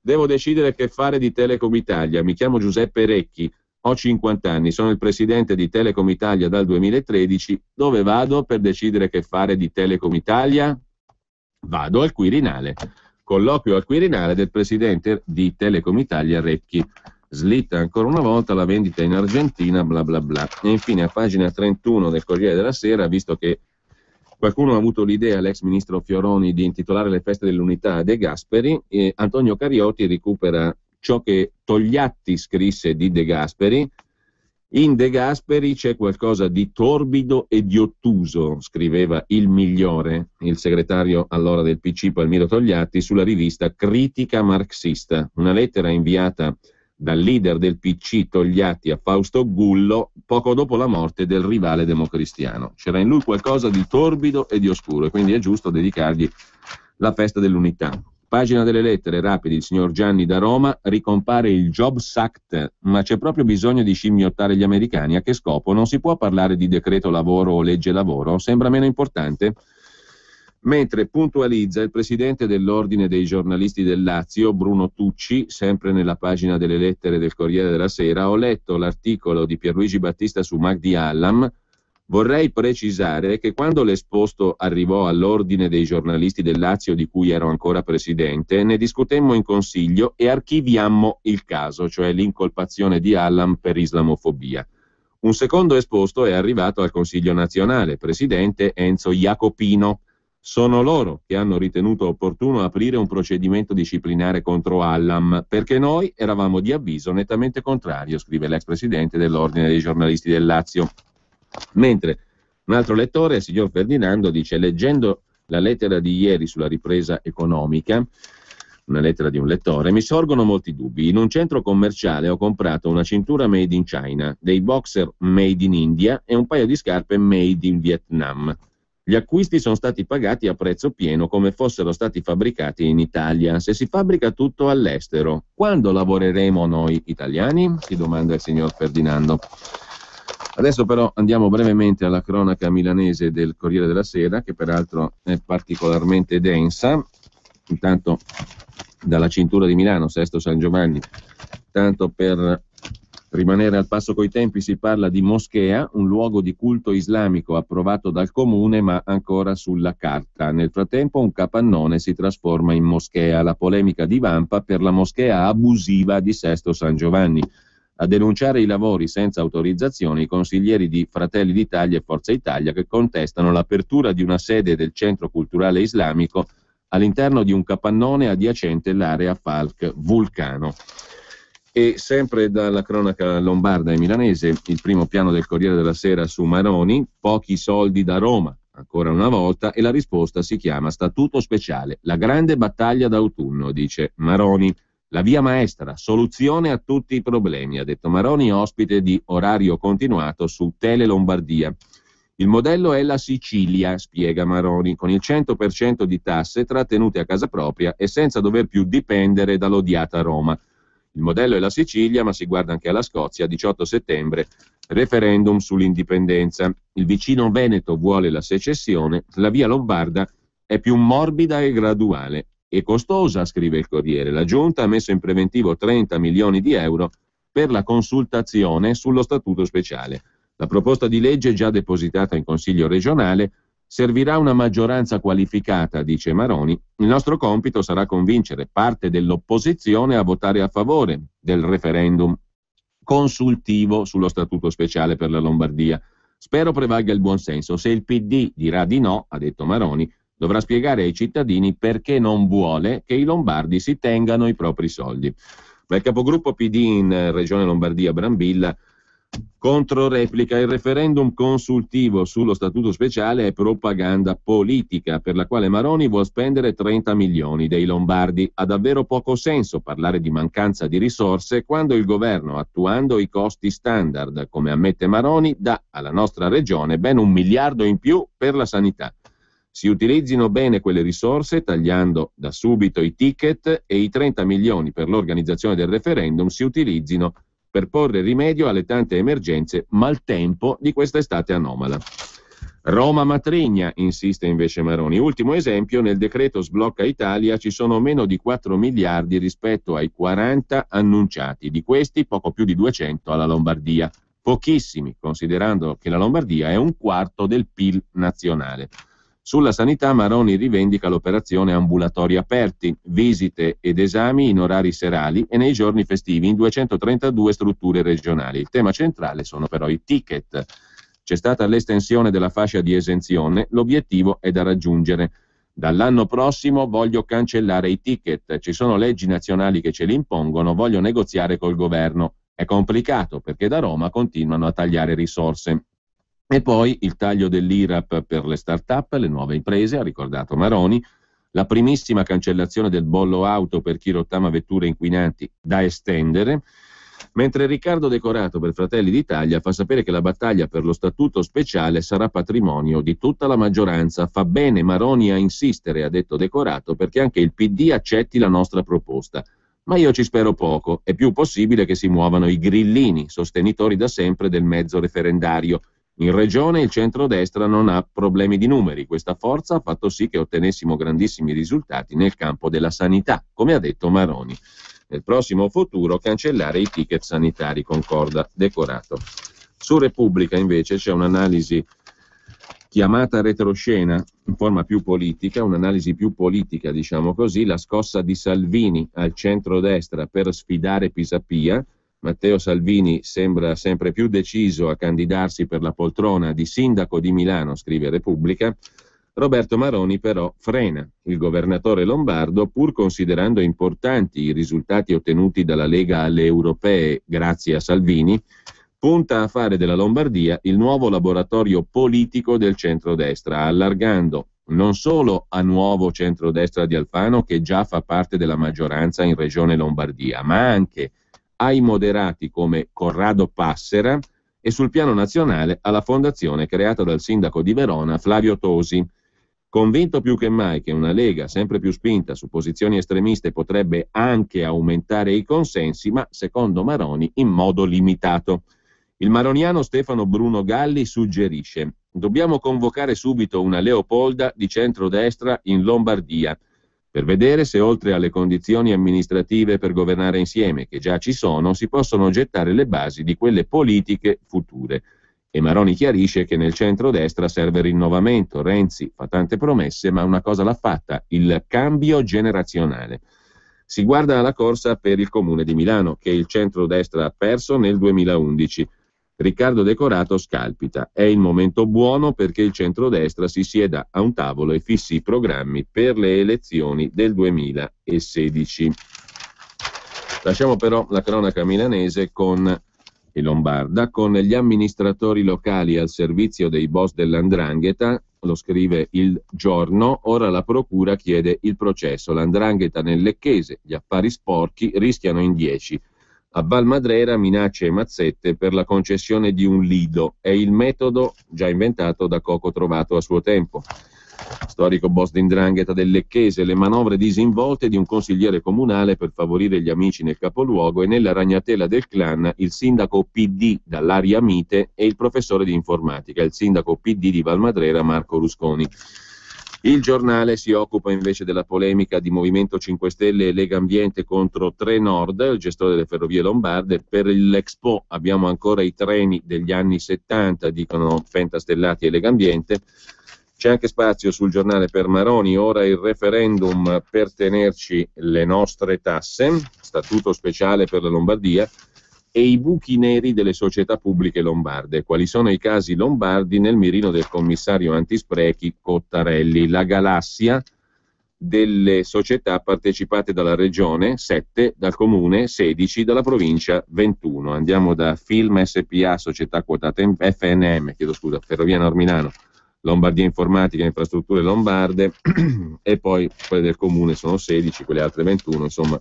Devo decidere che fare di Telecom Italia. Mi chiamo Giuseppe Recchi, ho 50 anni, sono il presidente di Telecom Italia dal 2013. Dove vado per decidere che fare di Telecom Italia? Vado al Quirinale. Colloquio al Quirinale del presidente di Telecom Italia Recchi. Slitta ancora una volta la vendita in Argentina, bla bla bla. E infine a pagina 31 del Corriere della Sera, visto che qualcuno ha avuto l'idea, l'ex ministro Fioroni, di intitolare le feste dell'unità a De Gasperi, Antonio Cariotti recupera ciò che Togliatti scrisse di De Gasperi. In De Gasperi c'è qualcosa di torbido e di ottuso, scriveva il migliore, il segretario allora del PC Palmiro Togliatti, sulla rivista Critica Marxista, una lettera inviata dal leader del PC Togliatti a Fausto Gullo poco dopo la morte del rivale democristiano. C'era in lui qualcosa di torbido e di oscuro e quindi è giusto dedicargli la festa dell'unità. Pagina delle lettere rapidi, il signor Gianni da Roma, ricompare il Jobs Act, ma c'è proprio bisogno di scimmiottare gli americani. A che scopo? Non si può parlare di decreto lavoro o legge lavoro? Sembra meno importante? Mentre puntualizza il presidente dell'Ordine dei giornalisti del Lazio, Bruno Tucci, sempre nella pagina delle lettere del Corriere della Sera, ho letto l'articolo di Pierluigi Battista su Magdi Allam. Vorrei precisare che quando l'esposto arrivò all'Ordine dei giornalisti del Lazio, di cui ero ancora presidente, ne discutemmo in consiglio e archiviammo il caso, cioè l'incolpazione di Allam per islamofobia. Un secondo esposto è arrivato al Consiglio nazionale, presidente Enzo Jacopino. Sono loro che hanno ritenuto opportuno aprire un procedimento disciplinare contro Allam, perché noi eravamo di avviso nettamente contrario, scrive l'ex presidente dell'Ordine dei giornalisti del Lazio. Mentre un altro lettore, il signor Ferdinando, dice: leggendo la lettera di ieri sulla ripresa economica, una lettera di un lettore, mi sorgono molti dubbi. In un centro commerciale ho comprato una cintura made in China, dei boxer made in India e un paio di scarpe made in Vietnam. Gli acquisti sono stati pagati a prezzo pieno come fossero stati fabbricati in Italia. Se si fabbrica tutto all'estero, quando lavoreremo noi italiani? Si domanda il signor Ferdinando. Adesso però andiamo brevemente alla cronaca milanese del Corriere della Sera, che peraltro è particolarmente densa. Intanto dalla cintura di Milano, Sesto San Giovanni, tanto per rimanere al passo coi tempi, si parla di moschea, un luogo di culto islamico approvato dal comune ma ancora sulla carta. Nel frattempo un capannone si trasforma in moschea. La polemica divampa per la moschea abusiva di Sesto San Giovanni. A denunciare i lavori senza autorizzazione i consiglieri di Fratelli d'Italia e Forza Italia, che contestano l'apertura di una sede del Centro Culturale Islamico all'interno di un capannone adiacente l'area Falk Vulcano. E sempre dalla cronaca lombarda e milanese, il primo piano del Corriere della Sera su Maroni, pochi soldi da Roma, ancora una volta, e la risposta si chiama Statuto Speciale, la grande battaglia d'autunno, dice Maroni. La via maestra, soluzione a tutti i problemi, ha detto Maroni, ospite di Orario Continuato su Tele Lombardia. Il modello è la Sicilia, spiega Maroni, con il 100% di tasse trattenute a casa propria e senza dover più dipendere dall'odiata Roma. Il modello è la Sicilia, ma si guarda anche alla Scozia, 18 settembre, referendum sull'indipendenza. Il vicino Veneto vuole la secessione, la via lombarda è più morbida e graduale. E costosa, scrive il Corriere. La Giunta ha messo in preventivo 30 milioni di euro per la consultazione sullo Statuto Speciale. La proposta di legge, già depositata in Consiglio regionale, servirà una maggioranza qualificata, dice Maroni. Il nostro compito sarà convincere parte dell'opposizione a votare a favore del referendum consultivo sullo Statuto Speciale per la Lombardia. Spero prevalga il buonsenso. Se il PD dirà di no, ha detto Maroni, dovrà spiegare ai cittadini perché non vuole che i lombardi si tengano i propri soldi. Ma il capogruppo PD in Regione Lombardia, Brambilla, Controreplica: il referendum consultivo sullo statuto speciale è propaganda politica per la quale Maroni vuol spendere 30 milioni dei lombardi. Ha davvero poco senso parlare di mancanza di risorse quando il governo, attuando i costi standard, come ammette Maroni, dà alla nostra regione ben 1 miliardo in più per la sanità. Si utilizzino bene quelle risorse tagliando da subito i ticket e i 30 milioni per l'organizzazione del referendum si utilizzino per porre rimedio alle tante emergenze maltempo di quest'estate anomala. Roma matrigna, insiste invece Maroni. Ultimo esempio, nel decreto Sblocca Italia ci sono meno di 4 miliardi rispetto ai 40 annunciati, di questi poco più di 200 alla Lombardia. Pochissimi, considerando che la Lombardia è 1/4 del PIL nazionale. Sulla sanità Maroni rivendica l'operazione ambulatori aperti, visite ed esami in orari serali e nei giorni festivi in 232 strutture regionali. Il tema centrale sono però i ticket. C'è stata l'estensione della fascia di esenzione, l'obiettivo è da raggiungere. Dall'anno prossimo voglio cancellare i ticket, ci sono leggi nazionali che ce li impongono, voglio negoziare col governo. È complicato perché da Roma continuano a tagliare risorse. E poi il taglio dell'IRAP per le start-up, le nuove imprese, ha ricordato Maroni, la primissima cancellazione del bollo auto per chi rottama vetture inquinanti da estendere, mentre Riccardo Decorato per Fratelli d'Italia fa sapere che la battaglia per lo statuto speciale sarà patrimonio di tutta la maggioranza. Fa bene Maroni a insistere, ha detto Decorato, perché anche il PD accetti la nostra proposta. Ma io ci spero poco, è più possibile che si muovano i grillini, sostenitori da sempre del mezzo referendario. In regione il centrodestra non ha problemi di numeri, questa forza ha fatto sì che ottenessimo grandissimi risultati nel campo della sanità, come ha detto Maroni. Nel prossimo futuro cancellare i ticket sanitari, concorda Decorato. Su Repubblica invece c'è un'analisi chiamata retroscena in forma più politica, un'analisi più politica diciamo così, la scossa di Salvini al centrodestra per sfidare Pisapia. Matteo Salvini sembra sempre più deciso a candidarsi per la poltrona di sindaco di Milano, scrive Repubblica. Roberto Maroni però frena. Il governatore lombardo, pur considerando importanti i risultati ottenuti dalla Lega alle europee grazie a Salvini, punta a fare della Lombardia il nuovo laboratorio politico del centrodestra, allargando non solo a nuovo centrodestra di Alfano, che già fa parte della maggioranza in Regione Lombardia, ma anche ai moderati come Corrado Passera e sul piano nazionale alla fondazione creata dal sindaco di Verona Flavio Tosi. Convinto più che mai che una Lega sempre più spinta su posizioni estremiste potrebbe anche aumentare i consensi, ma secondo Maroni in modo limitato. Il maroniano Stefano Bruno Galli suggerisce: dobbiamo convocare subito una Leopolda di centrodestra in Lombardia, per vedere se oltre alle condizioni amministrative per governare insieme, che già ci sono, si possono gettare le basi di quelle politiche future. E Maroni chiarisce che nel centrodestra serve rinnovamento. Renzi fa tante promesse, ma una cosa l'ha fatta: il cambio generazionale. Si guarda alla corsa per il Comune di Milano, che il centrodestra ha perso nel 2011. Riccardo Decorato scalpita: è il momento buono perché il centrodestra si sieda a un tavolo e fissi i programmi per le elezioni del 2016. Lasciamo però la cronaca milanese e lombarda con gli amministratori locali al servizio dei boss dell''ndrangheta, lo scrive Il Giorno. Ora la procura chiede il processo, l''ndrangheta nel Lecchese, gli affari sporchi rischiano in 10. A Valmadrera minacce e mazzette per la concessione di un lido. È il metodo già inventato da Coco Trovato a suo tempo. Storico boss di 'ndrangheta del Lecchese, le manovre disinvolte di un consigliere comunale per favorire gli amici nel capoluogo e nella ragnatela del clan il sindaco PD dall'aria mite e il professore di informatica, il sindaco PD di Valmadrera Marco Rusconi. Il Giornale si occupa invece della polemica di Movimento 5 Stelle e Lega Ambiente contro Trenord, il gestore delle ferrovie lombarde. Per l'Expo abbiamo ancora i treni degli anni 70, dicono Pentastellati e Lega Ambiente. C'è anche spazio sul Giornale per Maroni, ora il referendum per tenerci le nostre tasse, statuto speciale per la Lombardia, e i buchi neri delle società pubbliche lombarde. Quali sono i casi lombardi nel mirino del commissario antisprechi Cottarelli? La galassia delle società partecipate dalla regione, 7, dal comune, 16, dalla provincia, 21. Andiamo da Film SPA, società quotata in FNM, Ferrovie Nord Milano, Lombardia Informatica e Infrastrutture Lombarde, e poi quelle del comune sono 16, quelle altre 21, insomma,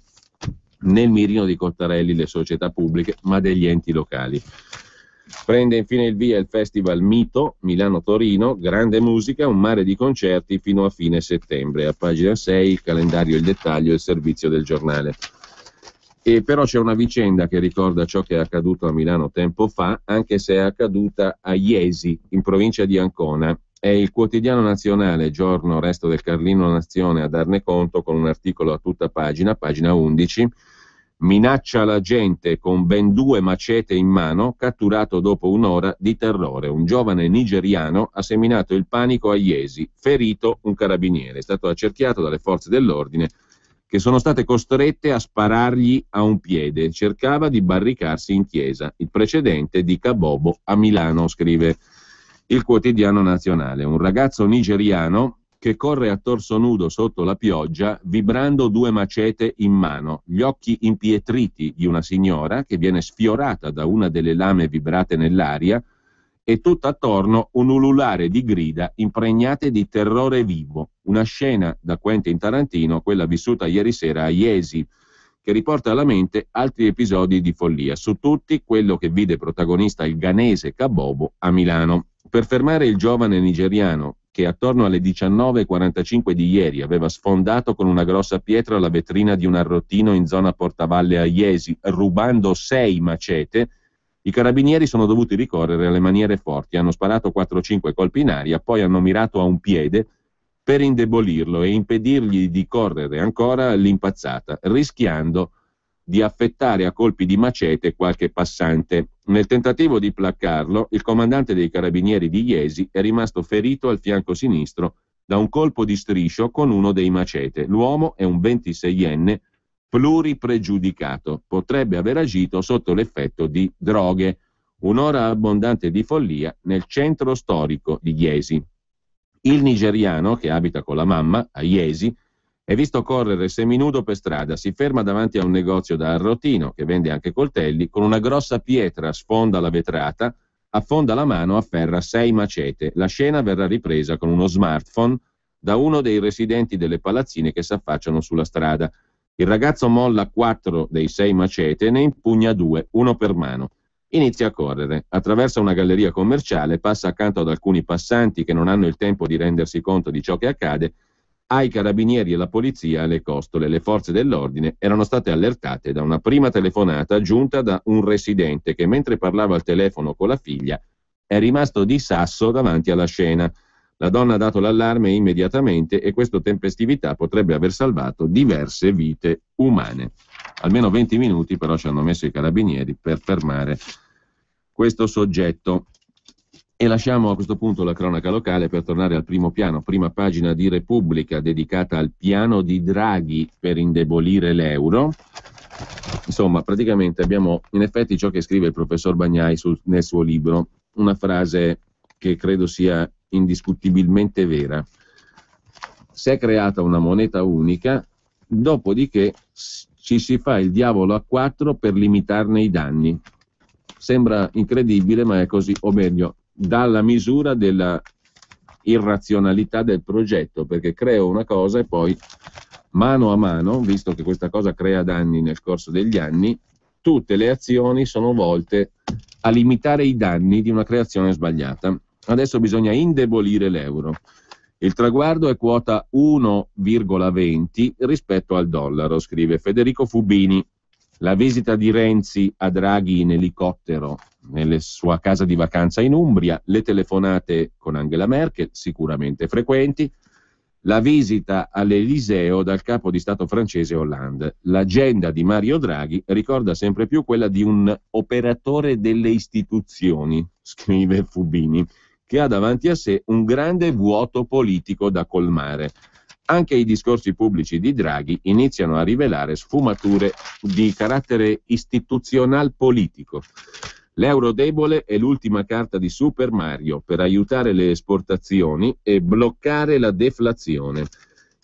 nel mirino di Cottarelli le società pubbliche, ma degli enti locali. Prende infine il via il Festival Mito Milano-Torino, grande musica, un mare di concerti fino a fine settembre. A pagina 6 il calendario, il dettaglio e il servizio del giornale. E però c'è una vicenda che ricorda ciò che è accaduto a Milano tempo fa, anche se è accaduta a Iesi, in provincia di Ancona. È il Quotidiano Nazionale, giorno Resto del Carlino Nazione, a darne conto con un articolo a tutta pagina 11. Minaccia la gente con ben 2 macete in mano, catturato dopo un'ora di terrore. Un giovane nigeriano ha seminato il panico a Iesi, ferito un carabiniere. È stato accerchiato dalle forze dell'ordine che sono state costrette a sparargli a un piede. Cercava di barricarsi in chiesa. Il precedente di Kabobo a Milano, scrive il Quotidiano Nazionale. Un ragazzo nigeriano che corre a torso nudo sotto la pioggia, vibrando 2 macete in mano, gli occhi impietriti di una signora che viene sfiorata da una delle lame vibrate nell'aria e tutto attorno un ululare di grida impregnate di terrore vivo. Una scena da Quentin Tarantino, quella vissuta ieri sera a Iesi, che riporta alla mente altri episodi di follia, su tutti quello che vide protagonista il ghanese Kabobo a Milano. Per fermare il giovane nigeriano, che attorno alle 19:45 di ieri aveva sfondato con una grossa pietra la vetrina di un arrottino in zona Portavalle a Iesi, rubando 6 macete, i carabinieri sono dovuti ricorrere alle maniere forti. Hanno sparato 4-5 colpi in aria, poi hanno mirato a un piede per indebolirlo e impedirgli di correre ancora all'impazzata, rischiando di affettare a colpi di macete qualche passante. Nel tentativo di placcarlo, il comandante dei carabinieri di Iesi è rimasto ferito al fianco sinistro da un colpo di striscio con uno dei macete. L'uomo è un 26enne pluripregiudicato, potrebbe aver agito sotto l'effetto di droghe. Un'ora abbondante di follia nel centro storico di Iesi. Il nigeriano, che abita con la mamma a Iesi, è visto correre seminudo per strada, si ferma davanti a un negozio da arrotino che vende anche coltelli, con una grossa pietra sfonda la vetrata, affonda la mano, afferra 6 macete. La scena verrà ripresa con uno smartphone da uno dei residenti delle palazzine che si affacciano sulla strada. Il ragazzo molla 4 dei 6 macete e ne impugna 2, uno per mano. Inizia a correre, attraversa una galleria commerciale, passa accanto ad alcuni passanti che non hanno il tempo di rendersi conto di ciò che accade. Ai carabinieri e la polizia alle costole. Le forze dell'ordine erano state allertate da una prima telefonata giunta da un residente che, mentre parlava al telefono con la figlia, è rimasto di sasso davanti alla scena. La donna ha dato l'allarme immediatamente e questa tempestività potrebbe aver salvato diverse vite umane. Almeno 20 minuti però ci hanno messo i carabinieri per fermare questo soggetto. E lasciamo a questo punto la cronaca locale per tornare al primo piano, prima pagina di Repubblica dedicata al piano di Draghi per indebolire l'euro. Insomma, praticamente abbiamo in effetti ciò che scrive il professor Bagnai nel suo libro, una frase che credo sia indiscutibilmente vera. Si è creata una moneta unica, dopodiché ci si fa il diavolo a 4 per limitarne i danni. Sembra incredibile, ma è così, o meglio, dalla misura della irrazionalità del progetto, perché creo una cosa e poi mano a mano, visto che questa cosa crea danni nel corso degli anni, tutte le azioni sono volte a limitare i danni di una creazione sbagliata. Adesso bisogna indebolire l'euro. Il traguardo è quota 1,20 rispetto al dollaro, scrive Federico Fubini. La visita di Renzi a Draghi in elicottero nella sua casa di vacanza in Umbria, le telefonate con Angela Merkel, sicuramente frequenti, la visita all'Eliseo dal capo di Stato francese Hollande. L'agenda di Mario Draghi ricorda sempre più quella di un operatore delle istituzioni, scrive Fubini, che ha davanti a sé un grande vuoto politico da colmare. Anche i discorsi pubblici di Draghi iniziano a rivelare sfumature di carattere istituzional politico. L'euro debole è l'ultima carta di Super Mario per aiutare le esportazioni e bloccare la deflazione.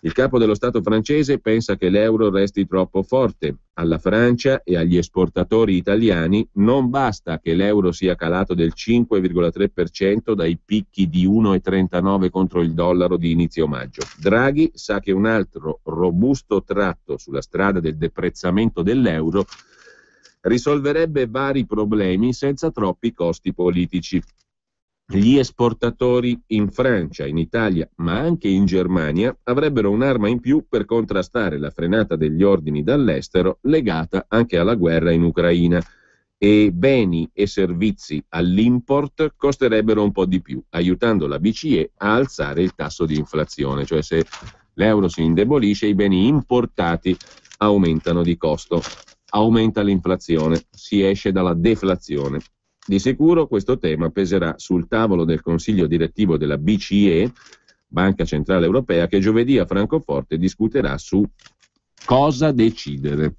Il capo dello Stato francese pensa che l'euro resti troppo forte. Alla Francia e agli esportatori italiani non basta che l'euro sia calato del 5,3% dai picchi di 1,39 contro il dollaro di inizio maggio. Draghi sa che un altro robusto tratto sulla strada del deprezzamento dell'euro risolverebbe vari problemi senza troppi costi politici. Gli esportatori in Francia, in Italia, ma anche in Germania, avrebbero un'arma in più per contrastare la frenata degli ordini dall'estero legata anche alla guerra in Ucraina. E beni e servizi all'import costerebbero un po' di più, aiutando la BCE a alzare il tasso di inflazione. Cioè, se l'euro si indebolisce, i beni importati aumentano di costo, aumenta l'inflazione, si esce dalla deflazione. Di sicuro questo tema peserà sul tavolo del Consiglio direttivo della BCE, Banca Centrale Europea, che giovedì a Francoforte discuterà su cosa decidere.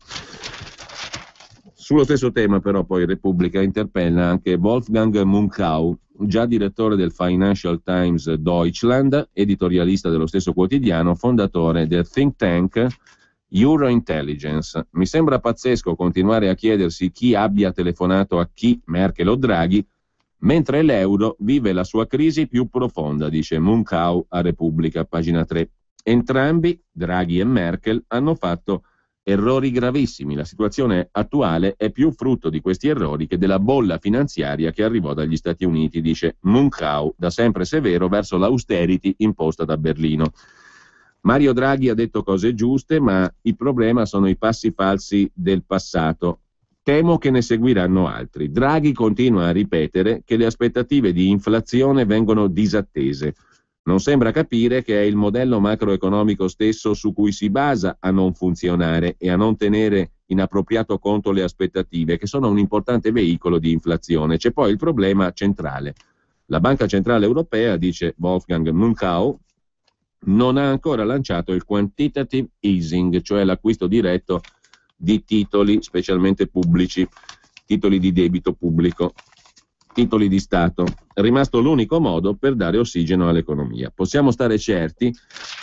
Sullo stesso tema però poi Repubblica interpella anche Wolfgang Munkau, già direttore del Financial Times Deutschland, editorialista dello stesso quotidiano, fondatore del think tank Eurointelligence. Mi sembra pazzesco continuare a chiedersi chi abbia telefonato a chi, Merkel o Draghi, mentre l'euro vive la sua crisi più profonda, dice Munkau a Repubblica, pagina 3. Entrambi, Draghi e Merkel, hanno fatto errori gravissimi. La situazione attuale è più frutto di questi errori che della bolla finanziaria che arrivò dagli Stati Uniti, dice Munkau, da sempre severo verso l'austerity imposta da Berlino. Mario Draghi ha detto cose giuste, ma il problema sono i passi falsi del passato. Temo che ne seguiranno altri. Draghi continua a ripetere che le aspettative di inflazione vengono disattese. Non sembra capire che è il modello macroeconomico stesso su cui si basa a non funzionare e a non tenere in appropriato conto le aspettative, che sono un importante veicolo di inflazione. C'è poi il problema centrale. La Banca Centrale Europea, dice Wolfgang Munkau, non ha ancora lanciato il quantitative easing, cioè l'acquisto diretto di titoli specialmente pubblici, titoli di debito pubblico, titoli di Stato. È rimasto l'unico modo per dare ossigeno all'economia. Possiamo stare certi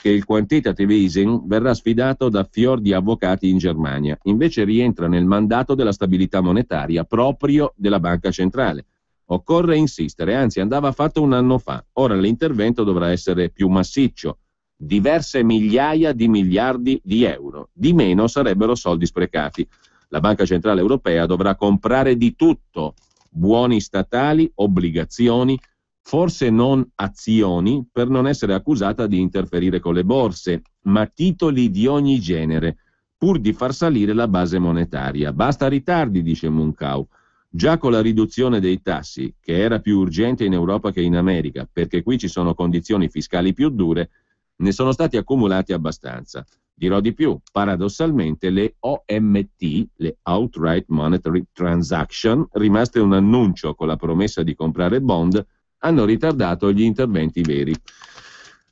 che il quantitative easing verrà sfidato da fior di avvocati in Germania, invece rientra nel mandato della stabilità monetaria proprio della Banca Centrale. Occorre insistere, anzi andava fatto un anno fa. Ora l'intervento dovrà essere più massiccio. Diverse migliaia di miliardi di euro. Di meno sarebbero soldi sprecati. La Banca Centrale Europea dovrà comprare di tutto, buoni statali, obbligazioni, forse non azioni, per non essere accusata di interferire con le borse, ma titoli di ogni genere, pur di far salire la base monetaria. Basta ritardi, dice Munkau. Già con la riduzione dei tassi, che era più urgente in Europa che in America, perché qui ci sono condizioni fiscali più dure, ne sono stati accumulati abbastanza. Dirò di più, paradossalmente le OMT, le Outright Monetary Transaction, rimaste un annuncio con la promessa di comprare bond, hanno ritardato gli interventi veri.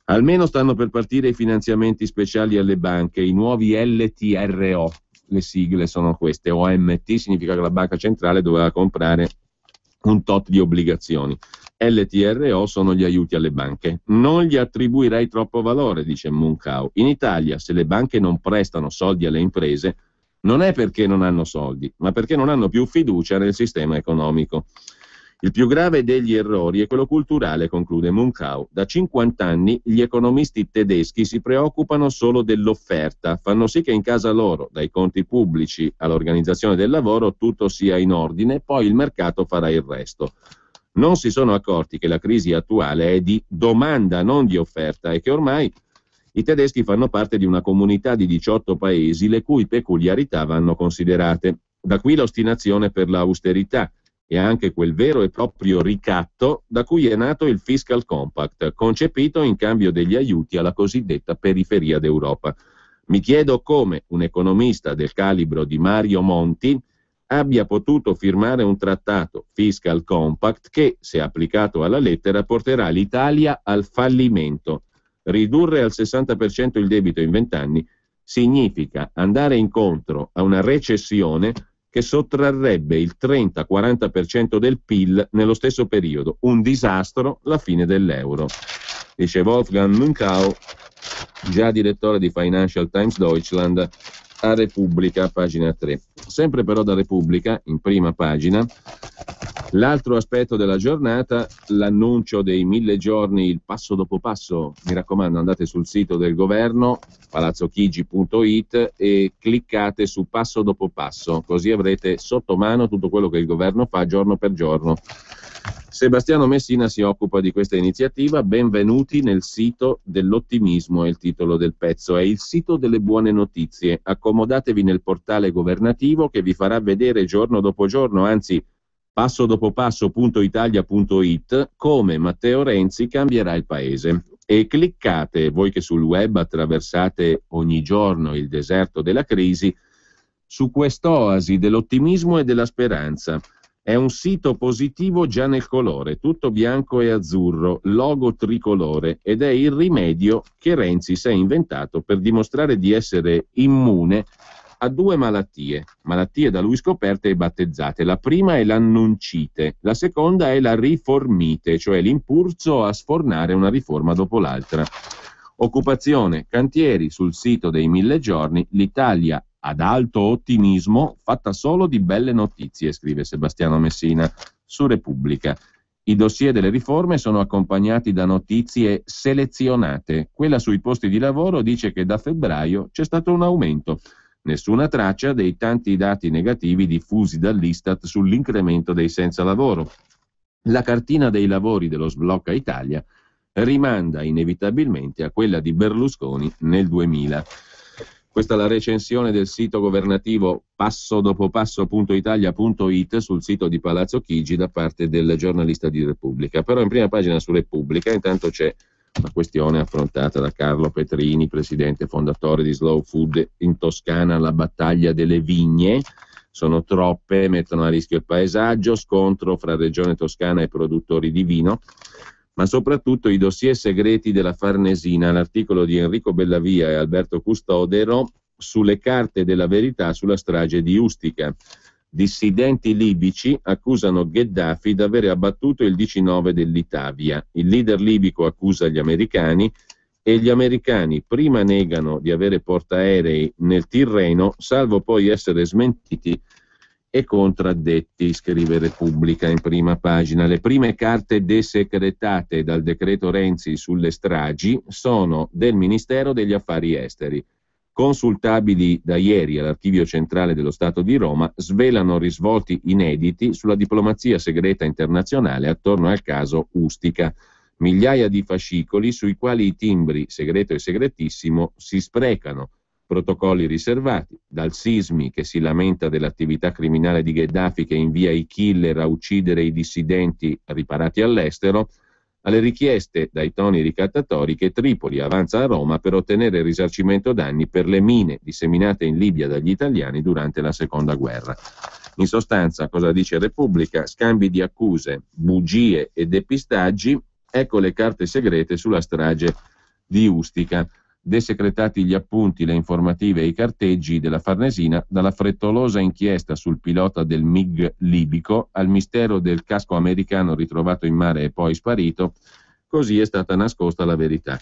Almeno stanno per partire i finanziamenti speciali alle banche, i nuovi LTRO, le sigle sono queste, OMT significa che la banca centrale doveva comprare un tot di obbligazioni. LTRO sono gli aiuti alle banche. Non gli attribuirei troppo valore, dice Munkau. In Italia, se le banche non prestano soldi alle imprese, non è perché non hanno soldi, ma perché non hanno più fiducia nel sistema economico. Il più grave degli errori è quello culturale, conclude Munkau. Da 50 anni gli economisti tedeschi si preoccupano solo dell'offerta, fanno sì che in casa loro, dai conti pubblici all'organizzazione del lavoro, tutto sia in ordine, poi il mercato farà il resto. Non si sono accorti che la crisi attuale è di domanda, non di offerta, e che ormai i tedeschi fanno parte di una comunità di 18 paesi le cui peculiarità vanno considerate. Da qui l'ostinazione per l'austerità e anche quel vero e proprio ricatto da cui è nato il Fiscal Compact, concepito in cambio degli aiuti alla cosiddetta periferia d'Europa. Mi chiedo come un economista del calibro di Mario Monti abbia potuto firmare un trattato Fiscal Compact che, se applicato alla lettera, porterà l'Italia al fallimento. Ridurre al 60% il debito in 20 anni significa andare incontro a una recessione che sottrarrebbe il 30-40% del PIL nello stesso periodo. Un disastro, la fine dell'euro. Dice Wolfgang Munkau già direttore di Financial Times Deutschland, a Repubblica, pagina 3. Sempre però da Repubblica, in prima pagina, l'altro aspetto della giornata, l'annuncio dei 1000 giorni, il passo dopo passo. Mi raccomando, andate sul sito del governo, palazzochigi.it, e cliccate su passo dopo passo, così avrete sotto mano tutto quello che il governo fa giorno per giorno. Sebastiano Messina si occupa di questa iniziativa. Benvenuti nel sito dell'ottimismo, è il titolo del pezzo. È il sito delle buone notizie. Accomodatevi nel portale governativo che vi farà vedere giorno dopo giorno, anzi passo dopo passo.italia.it, come Matteo Renzi cambierà il paese. E cliccate, voi che sul web attraversate ogni giorno il deserto della crisi, su quest'oasi dell'ottimismo e della speranza. È un sito positivo già nel colore, tutto bianco e azzurro, logo tricolore, ed è il rimedio che Renzi si è inventato per dimostrare di essere immune a due malattie da lui scoperte e battezzate. La prima è l'annoncite, la seconda è la riformite, cioè l'impulso a sfornare una riforma dopo l'altra. Occupazione, cantieri, sul sito dei 1000 giorni, l'Italia ad alto ottimismo, fatta solo di belle notizie, scrive Sebastiano Messina su Repubblica. I dossier delle riforme sono accompagnati da notizie selezionate. Quella sui posti di lavoro dice che da febbraio c'è stato un aumento. Nessuna traccia dei tanti dati negativi diffusi dall'Istat sull'incremento dei senza lavoro. La cartina dei lavori dello Sblocca Italia rimanda inevitabilmente a quella di Berlusconi nel 2000. Questa è la recensione del sito governativo passodopopasso.italia.it sul sito di Palazzo Chigi da parte del giornalista di Repubblica. Però in prima pagina su Repubblica intanto c'è la questione affrontata da Carlo Petrini, presidente fondatore di Slow Food in Toscana, la battaglia delle vigne. Sono troppe, mettono a rischio il paesaggio, scontro fra Regione Toscana e produttori di vino, ma soprattutto i dossier segreti della Farnesina, l'articolo di Enrico Bellavia e Alberto Custodero sulle carte della verità sulla strage di Ustica. Dissidenti libici accusano Gheddafi di aver abbattuto il 19 dell'Itavia. Il leader libico accusa gli americani e gli americani prima negano di avere portaerei nel Tirreno, salvo poi essere smentiti e contraddetti, scrive Repubblica in prima pagina. Le prime carte desecretate dal decreto Renzi sulle stragi sono del Ministero degli Affari Esteri. Consultabili da ieri all'Archivio Centrale dello Stato di Roma, svelano risvolti inediti sulla diplomazia segreta internazionale attorno al caso Ustica. Migliaia di fascicoli sui quali i timbri segreto e segretissimo si sprecano. Protocolli riservati, dal Sismi che si lamenta dell'attività criminale di Gheddafi che invia i killer a uccidere i dissidenti riparati all'estero, alle richieste dai toni ricattatori che Tripoli avanza a Roma per ottenere risarcimento danni per le mine disseminate in Libia dagli italiani durante la Seconda Guerra. In sostanza, cosa dice Repubblica? Scambi di accuse, bugie e depistaggi, ecco le carte segrete sulla strage di Ustica. Desecretati gli appunti, le informative e i carteggi della Farnesina, dalla frettolosa inchiesta sul pilota del MiG libico al mistero del casco americano ritrovato in mare e poi sparito, così è stata nascosta la verità.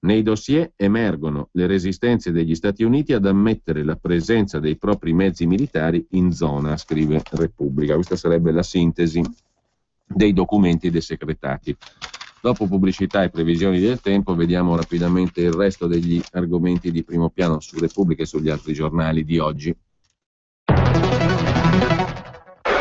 Nei dossier emergono le resistenze degli Stati Uniti ad ammettere la presenza dei propri mezzi militari in zona, scrive Repubblica. Questa sarebbe la sintesi dei documenti desecretati. Dopo pubblicità e previsioni del tempo, vediamo rapidamente il resto degli argomenti di primo piano su Repubblica e sugli altri giornali di oggi.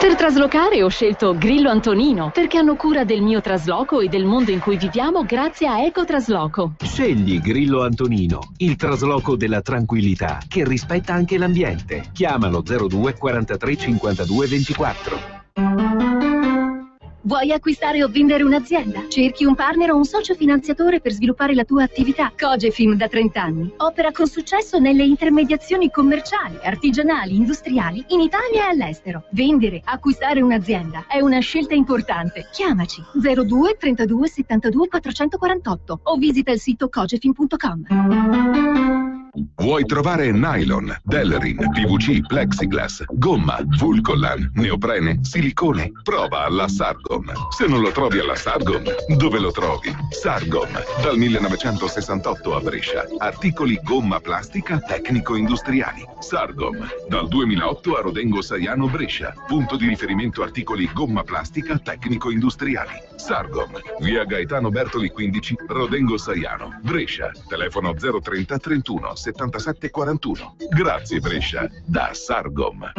Per traslocare ho scelto Grillo Antonino, perché hanno cura del mio trasloco e del mondo in cui viviamo grazie a Ecotrasloco. Scegli Grillo Antonino, il trasloco della tranquillità che rispetta anche l'ambiente. Chiamalo 02 43 52 24. Vuoi acquistare o vendere un'azienda? Cerchi un partner o un socio finanziatore per sviluppare la tua attività? Cogefim da 30 anni opera con successo nelle intermediazioni commerciali, artigianali, industriali in Italia e all'estero. Vendere, acquistare un'azienda è una scelta importante. Chiamaci 02 32 72 448 o visita il sito cogefim.com. Vuoi trovare nylon, Delrin, PVC, plexiglass, gomma, Vulcolan, neoprene, silicone? Prova alla Sargom. Se non lo trovi alla Sargom, dove lo trovi? Sargom, dal 1968 a Brescia. Articoli gomma plastica tecnico-industriali. Sargom, dal 2008 a Rodengo Saiano Brescia. Punto di riferimento articoli gomma plastica tecnico-industriali. Sargom, via Gaetano Bertoli 15, Rodengo Saiano, Brescia. Telefono 030 31 77 41. Grazie Brescia, da Sargom.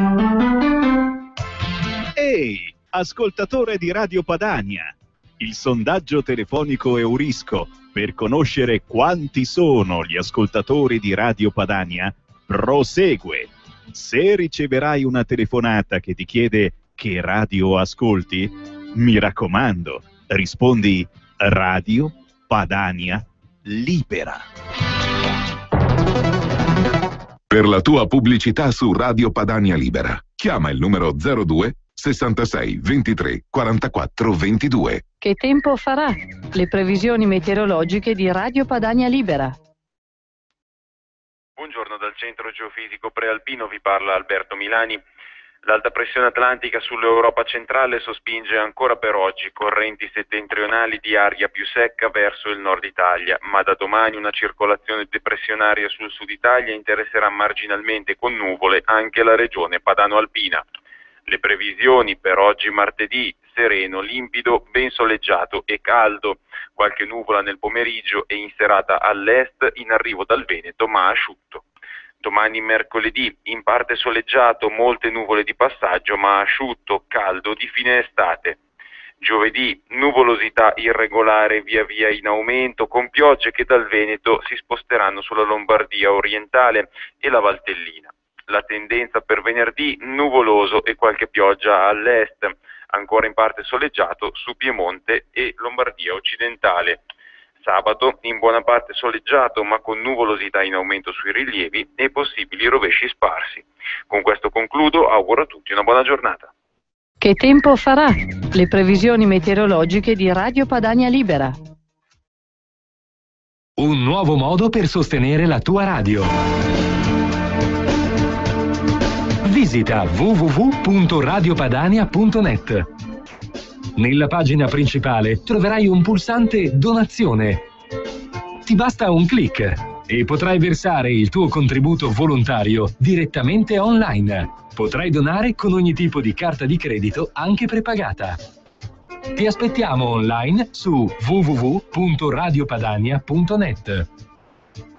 Ehi, ascoltatore di Radio Padania! Il sondaggio telefonico Eurisco per conoscere quanti sono gli ascoltatori di Radio Padania prosegue. Se riceverai una telefonata che ti chiede che radio ascolti, mi raccomando, rispondi Radio Padania Libera. Per la tua pubblicità su Radio Padania Libera, chiama il numero 02 66 23 44 22. Che tempo farà? Le previsioni meteorologiche di Radio Padania Libera. Buongiorno dal centro geofisico prealpino, vi parla Alberto Milani. L'alta pressione atlantica sull'Europa centrale sospinge ancora per oggi correnti settentrionali di aria più secca verso il nord Italia, ma da domani una circolazione depressionaria sul sud Italia interesserà marginalmente con nuvole anche la regione padano-alpina. Le previsioni per oggi martedì: sereno, limpido, ben soleggiato e caldo, qualche nuvola nel pomeriggio e in serata all'est, in arrivo dal Veneto ma asciutto. Domani mercoledì, in parte soleggiato, molte nuvole di passaggio ma asciutto, caldo di fine estate. Giovedì, nuvolosità irregolare via via in aumento, con piogge che dal Veneto si sposteranno sulla Lombardia orientale e la Valtellina. La tendenza per venerdì, nuvoloso e qualche pioggia all'est, ancora in parte soleggiato su Piemonte e Lombardia occidentale. Sabato in buona parte soleggiato ma con nuvolosità in aumento sui rilievi e possibili rovesci sparsi. Con questo concludo, auguro a tutti una buona giornata. Che tempo farà? Le previsioni meteorologiche di Radio Padania Libera. Un nuovo modo per sostenere la tua radio. Visita www.radiopadania.net. Nella pagina principale troverai un pulsante Donazione. Ti basta un clic e potrai versare il tuo contributo volontario direttamente online. Potrai donare con ogni tipo di carta di credito, anche prepagata. Ti aspettiamo online su www.radiopadania.net.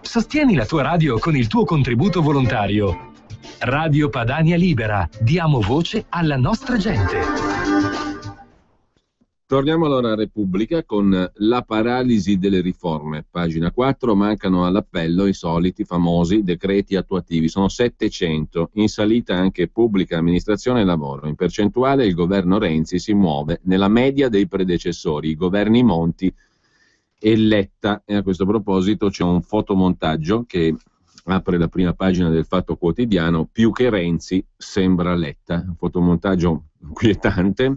Sostieni la tua radio con il tuo contributo volontario. Radio Padania Libera, diamo voce alla nostra gente. Torniamo allora a Repubblica con la paralisi delle riforme. Pagina 4, mancano all'appello i soliti famosi decreti attuativi. Sono 700, in salita anche pubblica amministrazione e lavoro. In percentuale il governo Renzi si muove nella media dei predecessori, i governi Monti e Letta. E a questo proposito c'è un fotomontaggio che apre la prima pagina del Fatto Quotidiano. Più che Renzi sembra Letta. Un fotomontaggio inquietante,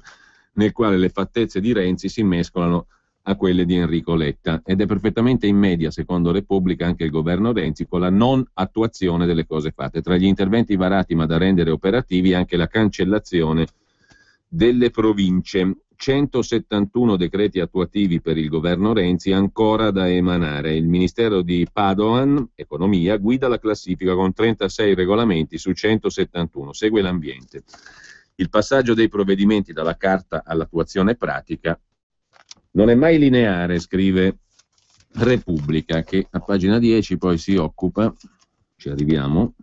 nel quale le fattezze di Renzi si mescolano a quelle di Enrico Letta, ed è perfettamente in media, secondo Repubblica, anche il governo Renzi con la non attuazione delle cose fatte. Tra gli interventi varati ma da rendere operativi anche la cancellazione delle province. 171 decreti attuativi per il governo Renzi ancora da emanare. Il Ministero di Padoan, Economia, guida la classifica con 36 regolamenti su 171, segue l'ambiente. Il passaggio dei provvedimenti dalla carta all'attuazione pratica non è mai lineare, scrive Repubblica, che a pagina 10 poi si occupa, ci arriviamo,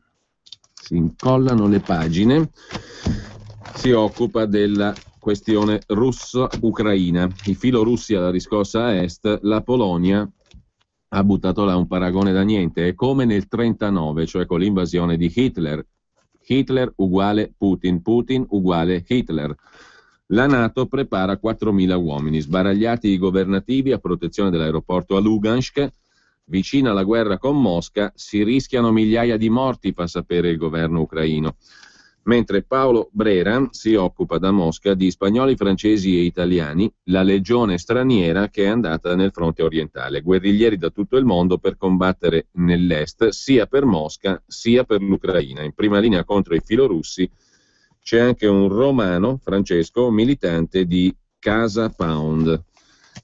si incollano le pagine, si occupa della questione russo-ucraina. Il filo Russia la riscossa a est, la Polonia ha buttato là un paragone da niente, è come nel 1939, cioè con l'invasione di Hitler. Hitler uguale Putin, Putin uguale Hitler. La NATO prepara 4.000 uomini, sbaragliati i governativi a protezione dell'aeroporto a Lugansk. Vicina la guerra con Mosca, si rischiano migliaia di morti, fa sapere il governo ucraino. Mentre Paolo Brera si occupa da Mosca di spagnoli, francesi e italiani, la legione straniera che è andata nel fronte orientale, guerriglieri da tutto il mondo per combattere nell'est, sia per Mosca sia per l'Ucraina. In prima linea contro i filorussi c'è anche un romano, Francesco, militante di Casa Pound,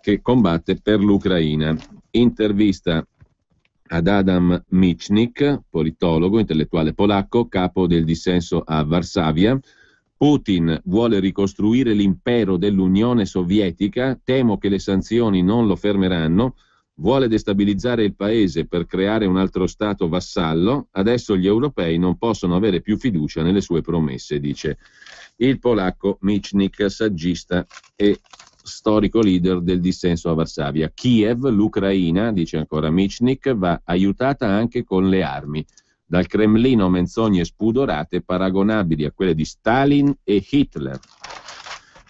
che combatte per l'Ucraina. Intervista ad Adam Michnik, politologo, intellettuale polacco, capo del dissenso a Varsavia. Putin vuole ricostruire l'impero dell'Unione Sovietica, temo che le sanzioni non lo fermeranno, vuole destabilizzare il paese per creare un altro stato vassallo, adesso gli europei non possono avere più fiducia nelle sue promesse, dice il polacco Michnik, saggista e storico leader del dissenso a Varsavia. Kiev, l'Ucraina, dice ancora Michnik, va aiutata anche con le armi. Dal Cremlino menzogne spudorate paragonabili a quelle di Stalin e Hitler.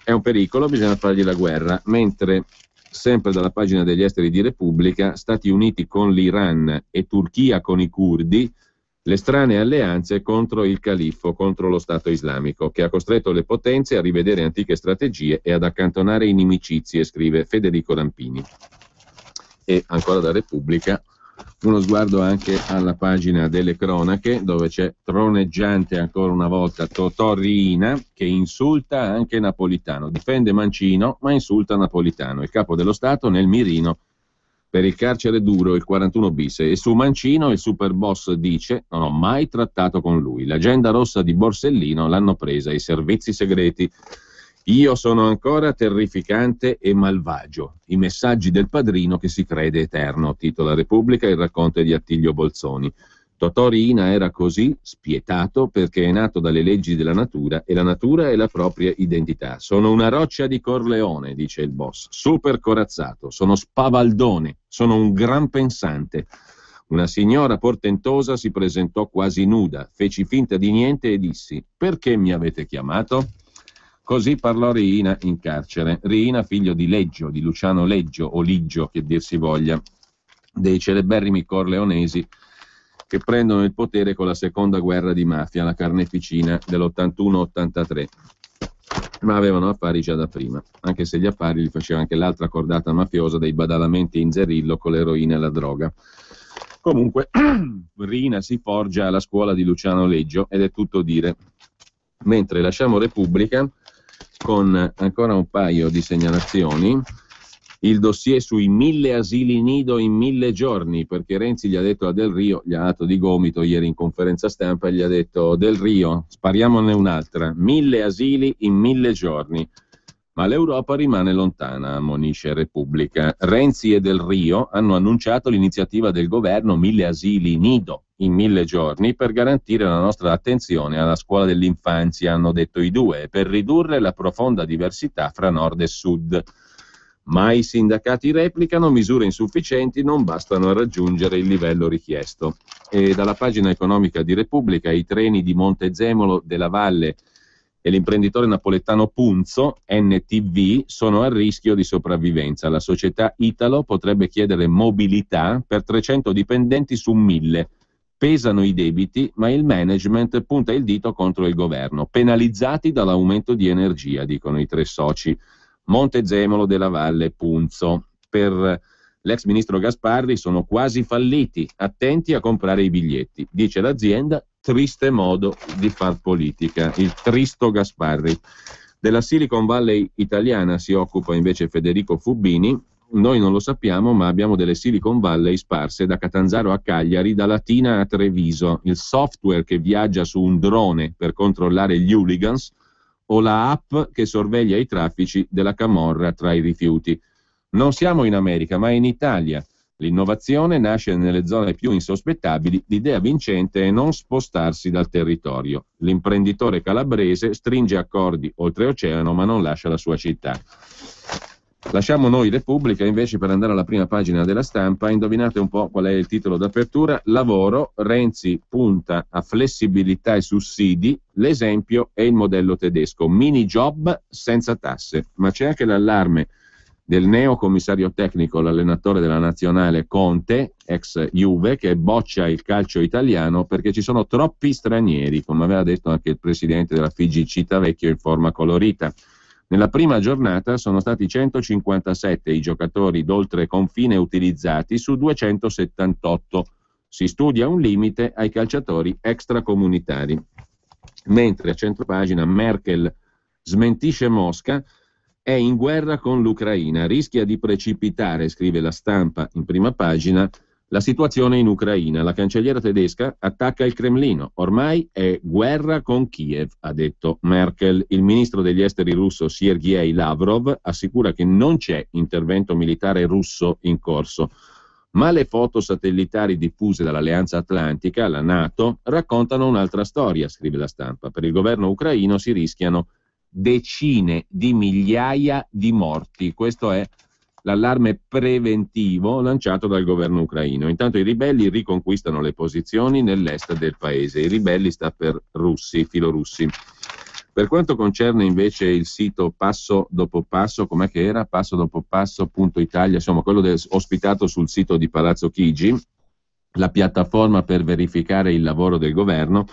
È un pericolo, bisogna fargli la guerra, mentre sempre dalla pagina degli esteri di Repubblica, Stati Uniti con l'Iran e Turchia con i curdi, le strane alleanze contro il califfo, contro lo Stato islamico, che ha costretto le potenze a rivedere antiche strategie e ad accantonare inimicizie, scrive Federico Rampini. E ancora da Repubblica, uno sguardo anche alla pagina delle cronache, dove c'è troneggiante ancora una volta Totò Riina, che insulta anche Napolitano, difende Mancino ma insulta Napolitano, il capo dello Stato nel mirino per il carcere duro, il 41 bis, e su Mancino il superboss dice: non ho mai trattato con lui, l'agenda rossa di Borsellino l'hanno presa i servizi segreti, io sono ancora terrificante e malvagio, i messaggi del padrino che si crede eterno, titola Repubblica il racconto di Attilio Bolzoni. Totò Riina era così spietato perché è nato dalle leggi della natura e la natura è la propria identità. Sono una roccia di Corleone, dice il boss, super corazzato, sono spavaldone, sono un gran pensante. Una signora portentosa si presentò quasi nuda, feci finta di niente e dissi: perché mi avete chiamato? Così parlò Riina in carcere. Riina, figlio di Leggio, di Luciano Leggio, o Liggio che dir si voglia, dei celeberrimi corleonesi che prendono il potere con la seconda guerra di mafia, la carneficina dell'81-83. Ma avevano affari già da prima, anche se gli affari li faceva anche l'altra cordata mafiosa dei badalamenti in Zerillo con l'eroina e la droga. Comunque, Riina si forgia alla scuola di Luciano Leggio ed è tutto dire. Mentre lasciamo Repubblica con ancora un paio di segnalazioni. Il dossier sui 1000 asili nido in 1000 giorni, perché Renzi gli ha detto a Del Rio, gli ha dato di gomito ieri in conferenza stampa, gli ha detto: Del Rio, spariamone un'altra, 1000 asili in 1000 giorni. Ma l'Europa rimane lontana, ammonisce Repubblica. Renzi e Del Rio hanno annunciato l'iniziativa del governo 1000 asili nido in 1000 giorni per garantire la nostra attenzione alla scuola dell'infanzia, hanno detto i due, e per ridurre la profonda diversità fra nord e sud. Ma i sindacati replicano: misure insufficienti non bastano a raggiungere il livello richiesto. E dalla pagina economica di Repubblica, i treni di Montezemolo, della Valle e l'imprenditore napoletano Punzo, NTV, sono a rischio di sopravvivenza. La società Italo potrebbe chiedere mobilità per 300 dipendenti su 1000. Pesano i debiti, ma il management punta il dito contro il governo, penalizzati dall'aumento di energia, dicono i tre soci. Montezemolo, della Valle, Punzo. Per l'ex ministro Gasparri sono quasi falliti, attenti a comprare i biglietti. Dice l'azienda: triste modo di far politica, il tristo Gasparri. Della Silicon Valley italiana si occupa invece Federico Fubini. Noi non lo sappiamo, ma abbiamo delle Silicon Valley sparse da Catanzaro a Cagliari, da Latina a Treviso. Il software che viaggia su un drone per controllare gli hooligans, o la app che sorveglia i traffici della camorra tra i rifiuti. Non siamo in America, ma in Italia. L'innovazione nasce nelle zone più insospettabili, l'idea vincente è non spostarsi dal territorio. L'imprenditore calabrese stringe accordi oltreoceano, ma non lascia la sua città. Lasciamo noi Repubblica invece per andare alla prima pagina della Stampa. Indovinate un po' qual è il titolo d'apertura: lavoro, Renzi punta a flessibilità e sussidi, l'esempio è il modello tedesco, mini job senza tasse. Ma c'è anche l'allarme del neo commissario tecnico, l'allenatore della nazionale Conte, ex Juve, che boccia il calcio italiano perché ci sono troppi stranieri, come aveva detto anche il presidente della FIGC Civitavecchio in forma colorita. Nella prima giornata sono stati 157 i giocatori d'oltre confine utilizzati su 278. Si studia un limite ai calciatori extracomunitari. Mentre a centropagina Merkel smentisce Mosca, è in guerra con l'Ucraina, rischia di precipitare, scrive La Stampa in prima pagina, la situazione in Ucraina. La cancelliera tedesca attacca il Cremlino. Ormai è guerra con Kiev, ha detto Merkel. Il ministro degli esteri russo Sergei Lavrov assicura che non c'è intervento militare russo in corso. Ma le foto satellitari diffuse dall'Alleanza Atlantica, la NATO, raccontano un'altra storia, scrive La Stampa. Per il governo ucraino si rischiano decine di migliaia di morti. Questo è l'allarme preventivo lanciato dal governo ucraino. Intanto i ribelli riconquistano le posizioni nell'est del paese. I ribelli sta per russi, filorussi. Per quanto concerne invece il sito Passo Dopo Passo, com'è che era? passodopopasso.italia, insomma quello ospitato sul sito di Palazzo Chigi, la piattaforma per verificare il lavoro del governo.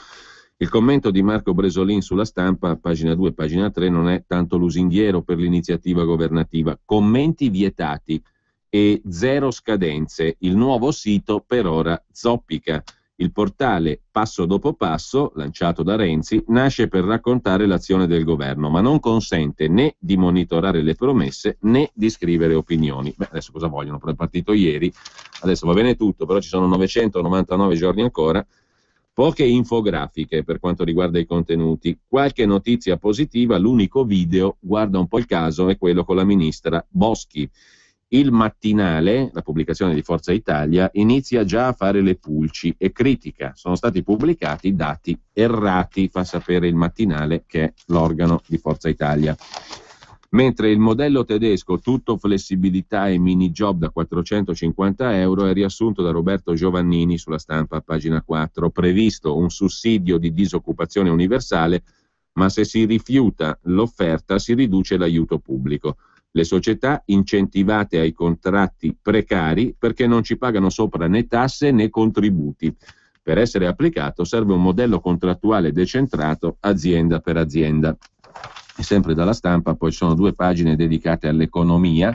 Il commento di Marco Bresolin sulla Stampa, pagina 2 e pagina 3, non è tanto lusinghiero per l'iniziativa governativa. Commenti vietati e zero scadenze. Il nuovo sito per ora zoppica. Il portale Passo Dopo Passo, lanciato da Renzi, nasce per raccontare l'azione del governo, ma non consente né di monitorare le promesse né di scrivere opinioni. Beh, adesso cosa vogliono? È partito ieri, adesso va bene tutto, però ci sono 999 giorni ancora. Poche infografiche per quanto riguarda i contenuti, qualche notizia positiva, l'unico video, guarda un po' il caso, è quello con la ministra Boschi. Il Mattinale, la pubblicazione di Forza Italia, inizia già a fare le pulci e critica. Sono stati pubblicati dati errati, fa sapere il Mattinale, che è l'organo di Forza Italia. Mentre il modello tedesco, tutto flessibilità e mini job da 450 euro, è riassunto da Roberto Giovannini sulla Stampa, pagina 4. Previsto un sussidio di disoccupazione universale, ma se si rifiuta l'offerta si riduce l'aiuto pubblico. Le società incentivate ai contratti precari perché non ci pagano sopra né tasse né contributi. Per essere applicato serve un modello contrattuale decentrato azienda per azienda. E sempre dalla Stampa poi ci sono 2 pagine dedicate all'economia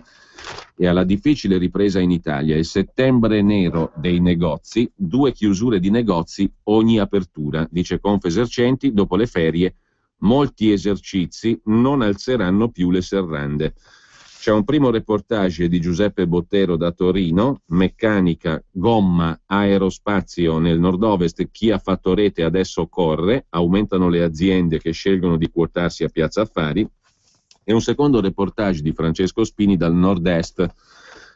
e alla difficile ripresa in Italia. Il settembre nero dei negozi, 2 chiusure di negozi ogni apertura, dice Confesercenti. Dopo le ferie molti esercizi non alzeranno più le serrande. C'è un primo reportage di Giuseppe Bottero da Torino, meccanica, gomma, aerospazio nel nord-ovest, chi ha fatto rete adesso corre, aumentano le aziende che scelgono di quotarsi a Piazza Affari, e un secondo reportage di Francesco Spini dal nord-est.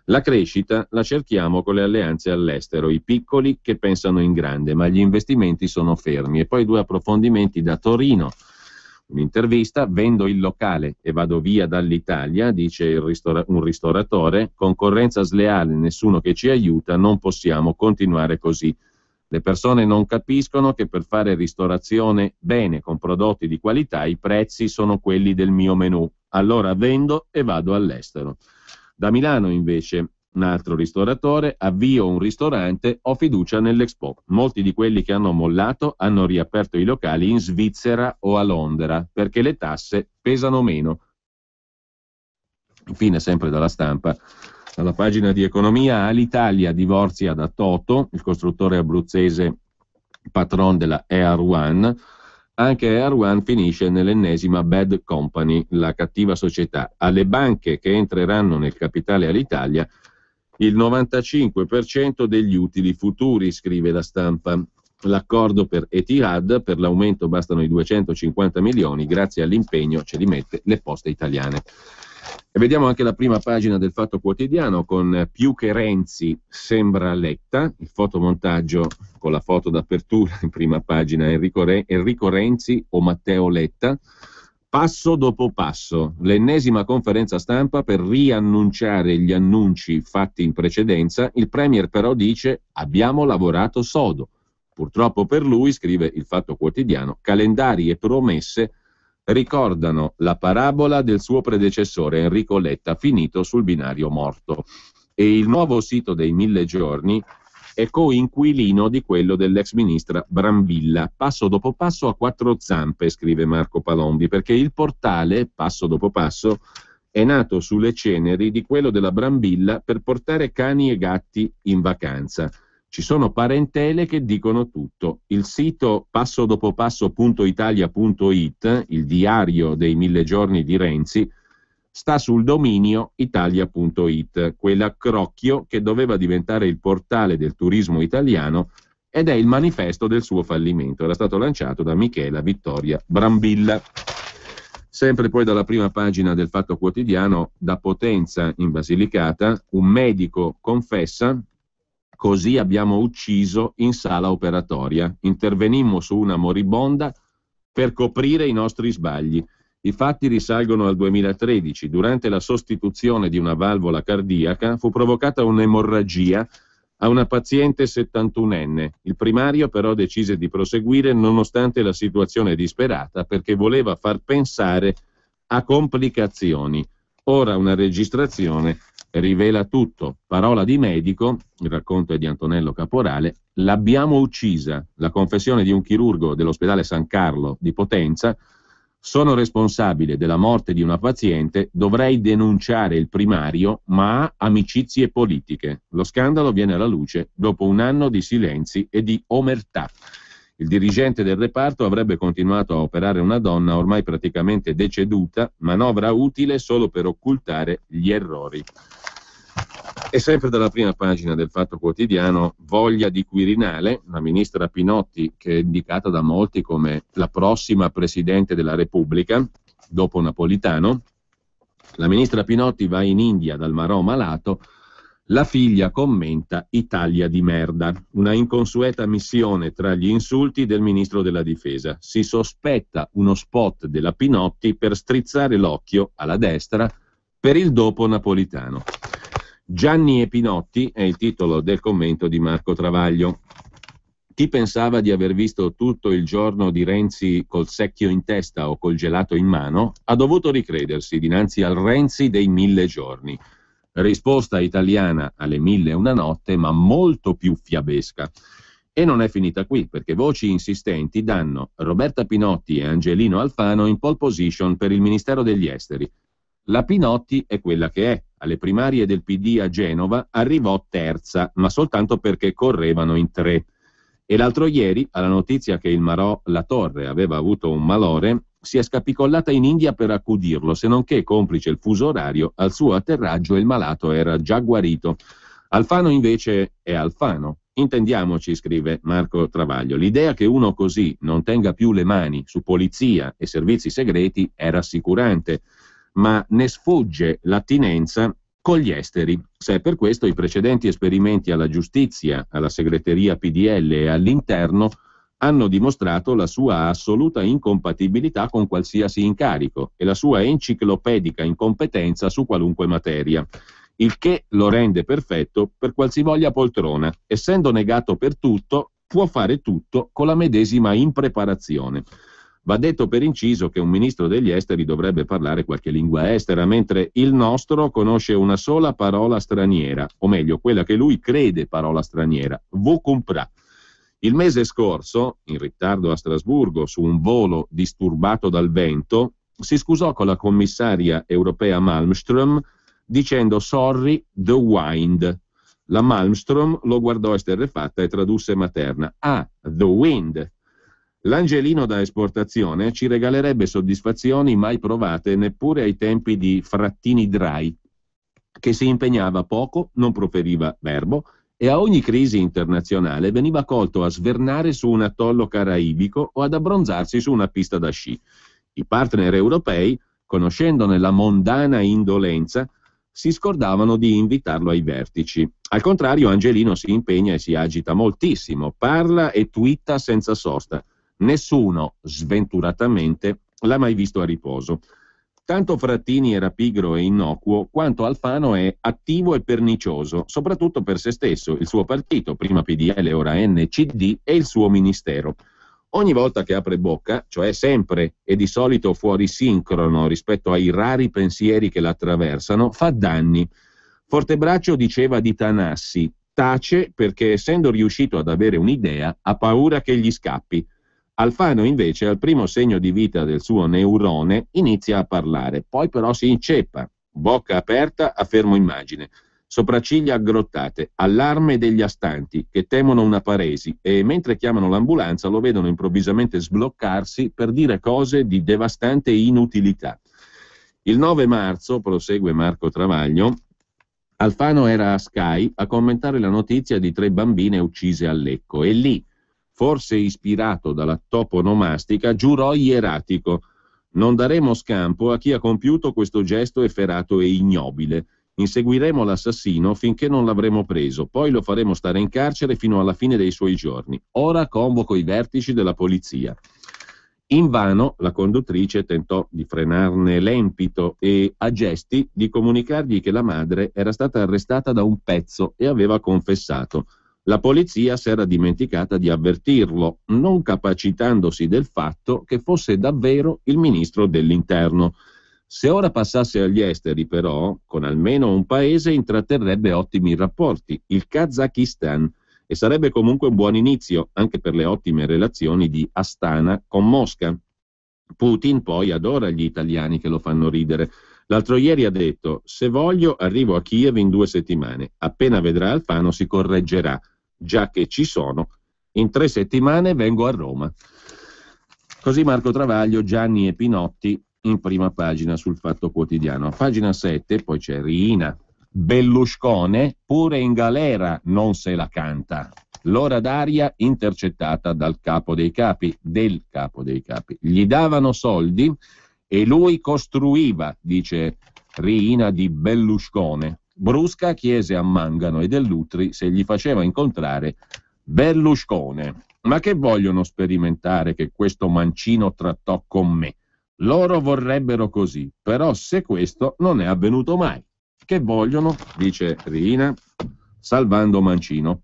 La crescita la cerchiamo con le alleanze all'estero, i piccoli che pensano in grande, ma gli investimenti sono fermi. E poi 2 approfondimenti da Torino. Un'intervista, vendo il locale e vado via dall'Italia, dice un ristoratore, concorrenza sleale, nessuno che ci aiuta, non possiamo continuare così. Le persone non capiscono che per fare ristorazione bene, con prodotti di qualità, i prezzi sono quelli del mio menù, allora vendo e vado all'estero. Da Milano invece un altro ristoratore, avvio un ristorante, ho fiducia nell'Expo. Molti di quelli che hanno mollato hanno riaperto i locali in Svizzera o a Londra, perché le tasse pesano meno. Infine, sempre dalla Stampa, alla pagina di economia, Alitalia divorzia da Toto, il costruttore abruzzese patron della Air One. Anche Air One finisce nell'ennesima bad company, la cattiva società. Alle banche che entreranno nel capitale Alitalia il 95% degli utili futuri, scrive la Stampa. L'accordo per Etihad, per l'aumento bastano i 250 milioni, grazie all'impegno, ce li mette, le poste italiane. E vediamo anche la prima pagina del Fatto Quotidiano con più che Renzi sembra Letta, il fotomontaggio con la foto d'apertura in prima pagina, Enrico Renzi o Matteo Letta. Passo dopo passo, l'ennesima conferenza stampa per riannunciare gli annunci fatti in precedenza. Il Premier però dice abbiamo lavorato sodo. Purtroppo per lui, scrive il Fatto Quotidiano, calendari e promesse ricordano la parabola del suo predecessore Enrico Letta, finito sul binario morto. E il nuovo sito dei 1000 giorni è coinquilino di quello dell'ex ministra Brambilla, passo dopo passo a quattro zampe, scrive Marco Palombi, perché il portale, passo dopo passo, è nato sulle ceneri di quello della Brambilla per portare cani e gatti in vacanza. Ci sono parentele che dicono tutto. Il sito passodopopasso.italia.it, il diario dei 1000 giorni di Renzi, sta sul dominio italia.it, quell'accrocchio che doveva diventare il portale del turismo italiano ed è il manifesto del suo fallimento. Era stato lanciato da Michela Vittoria Brambilla. Sempre poi dalla prima pagina del Fatto Quotidiano, da Potenza in Basilicata, un medico confessa: così abbiamo ucciso in sala operatoria. Intervenimmo su una moribonda per coprire i nostri sbagli. I fatti risalgono al 2013. Durante la sostituzione di una valvola cardiaca fu provocata un'emorragia a una paziente 71enne. Il primario però decise di proseguire nonostante la situazione disperata, perché voleva far pensare a complicazioni. Ora una registrazione rivela tutto. Parola di medico, il racconto è di Antonello Caporale: l'abbiamo uccisa. La confessione di un chirurgo dell'ospedale San Carlo di Potenza: sono responsabile della morte di una paziente, dovrei denunciare il primario, ma ha amicizie politiche. Lo scandalo viene alla luce dopo un anno di silenzi e di omertà. Il dirigente del reparto avrebbe continuato a operare una donna ormai praticamente deceduta, manovra utile solo per occultare gli errori. E sempre dalla prima pagina del Fatto Quotidiano, voglia di Quirinale, la ministra Pinotti, che è indicata da molti come la prossima Presidente della Repubblica, dopo Napolitano. La ministra Pinotti va in India dal Marò malato, la figlia commenta Italia di merda, una inconsueta missione tra gli insulti del ministro della Difesa. Si sospetta uno spot della Pinotti per strizzare l'occhio alla destra per il dopo Napolitano. Gianni e Pinotti è il titolo del commento di Marco Travaglio. Chi pensava di aver visto tutto il giorno di Renzi col secchio in testa o col gelato in mano ha dovuto ricredersi dinanzi al Renzi dei 1000 giorni. Risposta italiana alle 1001 notte, ma molto più fiabesca. E non è finita qui, perché voci insistenti danno Roberta Pinotti e Angelino Alfano in pole position per il Ministero degli Esteri. La Pinotti è quella che è. Alle primarie del PD a Genova arrivò terza, ma soltanto perché correvano in 3. E l'altro ieri, alla notizia che il Marò La Torre aveva avuto un malore, si è scapicollata in India per accudirlo, se non che, complice il fuso orario, al suo atterraggio il malato era già guarito. Alfano invece è Alfano. Intendiamoci, scrive Marco Travaglio, l'idea che uno così non tenga più le mani su polizia e servizi segreti è rassicurante, ma ne sfugge l'attinenza con gli esteri. Se è per questo, i precedenti esperimenti alla giustizia, alla segreteria PDL e all'interno hanno dimostrato la sua assoluta incompatibilità con qualsiasi incarico e la sua enciclopedica incompetenza su qualunque materia, il che lo rende perfetto per qualsivoglia poltrona. Essendo negato per tutto, può fare tutto con la medesima impreparazione. Va detto per inciso che un ministro degli esteri dovrebbe parlare qualche lingua estera, mentre il nostro conosce una sola parola straniera, o meglio, quella che lui crede parola straniera, vous comprends. Il mese scorso, in ritardo a Strasburgo su un volo disturbato dal vento, si scusò con la commissaria europea Malmström dicendo sorry, the wind. La Malmström lo guardò esterrefatta e tradusse materna. Ah, the wind. L'Angelino da esportazione ci regalerebbe soddisfazioni mai provate neppure ai tempi di Frattini Drai, che si impegnava poco, non proferiva verbo e a ogni crisi internazionale veniva colto a svernare su un atollo caraibico o ad abbronzarsi su una pista da sci. I partner europei, conoscendone la mondana indolenza, si scordavano di invitarlo ai vertici. Al contrario, Angelino si impegna e si agita moltissimo, parla e twitta senza sosta. Nessuno, sventuratamente, l'ha mai visto a riposo. Tanto Frattini era pigro e innocuo, quanto Alfano è attivo e pernicioso, soprattutto per se stesso, il suo partito, prima PDL, ora NCD, e il suo ministero. Ogni volta che apre bocca, cioè sempre e di solito fuori sincrono rispetto ai rari pensieri che la attraversano, fa danni. Fortebraccio diceva di Tanassi: tace perché, essendo riuscito ad avere un'idea, ha paura che gli scappi. Alfano invece, al primo segno di vita del suo neurone, inizia a parlare, poi però si inceppa, bocca aperta a fermo immagine, sopracciglia aggrottate, allarme degli astanti che temono una paresi e mentre chiamano l'ambulanza lo vedono improvvisamente sbloccarsi per dire cose di devastante inutilità. Il 9 marzo, prosegue Marco Travaglio, Alfano era a Sky a commentare la notizia di 3 bambine uccise a Lecco e lì, forse ispirato dalla toponomastica, giurò ieratico: non daremo scampo a chi ha compiuto questo gesto efferato e ignobile. Inseguiremo l'assassino finché non l'avremo preso, poi lo faremo stare in carcere fino alla fine dei suoi giorni. Ora convoco i vertici della polizia. Invano la conduttrice tentò di frenarne l'empito e a gesti di comunicargli che la madre era stata arrestata da un pezzo e aveva confessato. La polizia si era dimenticata di avvertirlo, non capacitandosi del fatto che fosse davvero il ministro dell'Interno. Se ora passasse agli esteri, però, con almeno un paese intratterrebbe ottimi rapporti, il Kazakistan, e sarebbe comunque un buon inizio, anche per le ottime relazioni di Astana con Mosca. Putin poi adora gli italiani che lo fanno ridere. L'altro ieri ha detto: se voglio arrivo a Kiev in 2 settimane, appena vedrà Alfano si correggerà, già che ci sono, in 3 settimane vengo a Roma. Così Marco Travaglio, Gianni e Pinotti in prima pagina sul Fatto Quotidiano. A pagina 7 poi c'è Riina: Belluscone pure in galera non se la canta. L'ora d'aria intercettata dal capo dei capi, del capo dei capi. Gli davano soldi e lui costruiva, dice Riina di Belluscone. Brusca chiese a Mangano e Dell'Utri se gli faceva incontrare Belluscone. Ma che vogliono sperimentare che questo mancino trattò con me? Loro vorrebbero così, però se questo non è avvenuto mai. Che vogliono, dice Riina, salvando Mancino.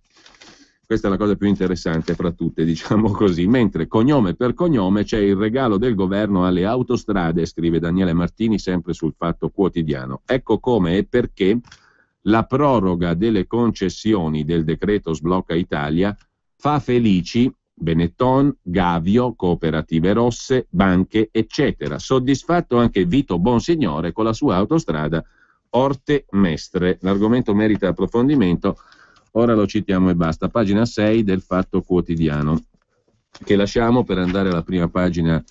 Questa è la cosa più interessante fra tutte, diciamo così. Mentre cognome per cognome c'è il regalo del governo alle autostrade, scrive Daniele Martini sempre sul Fatto Quotidiano. Ecco come e perché la proroga delle concessioni del decreto Sblocca Italia fa felici Benetton, Gavio, cooperative rosse, banche, eccetera. Soddisfatto anche Vito Bonsignore con la sua autostrada Orte Mestre. L'argomento merita approfondimento, ora lo citiamo e basta. Pagina 6 del Fatto Quotidiano, che lasciamo per andare alla prima pagina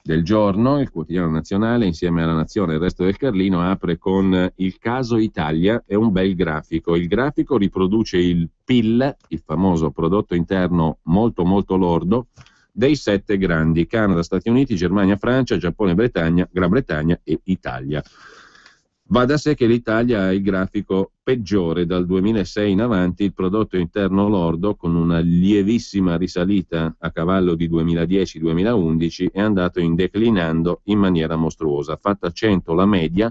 del giorno. Il quotidiano nazionale, insieme alla Nazione e il resto del Carlino, apre con il caso Italia. È un bel grafico. Il grafico riproduce il PIL, il famoso prodotto interno molto molto lordo, dei 7 grandi: Canada, Stati Uniti, Germania, Francia, Giappone, Gran Bretagna e Italia. Va da sé che l'Italia ha il grafico peggiore dal 2006 in avanti. Il prodotto interno lordo, con una lievissima risalita a cavallo di 2010-2011, è andato declinando in maniera mostruosa. Fatta 100 la media,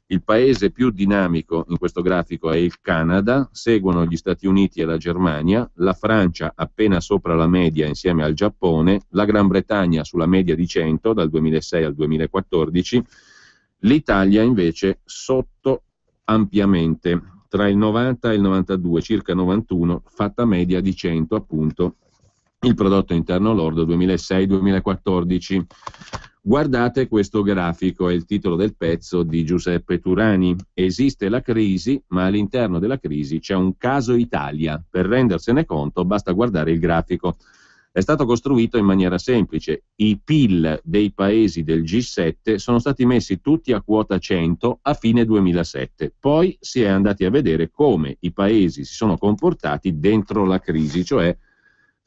il paese più dinamico in questo grafico è il Canada, seguono gli Stati Uniti e la Germania, la Francia appena sopra la media insieme al Giappone, la Gran Bretagna sulla media di 100 dal 2006 al 2014, l'Italia invece sotto ampiamente, tra il 90 e il 92, circa 91, fatta media di 100 appunto, il prodotto interno lordo 2006-2014. Guardate questo grafico, è il titolo del pezzo di Giuseppe Turani. Esiste la crisi, ma all'interno della crisi c'è un caso Italia. Per rendersene conto basta guardare il grafico. È stato costruito in maniera semplice. I PIL dei paesi del G7 sono stati messi tutti a quota 100 a fine 2007. Poi si è andati a vedere come i paesi si sono comportati dentro la crisi, cioè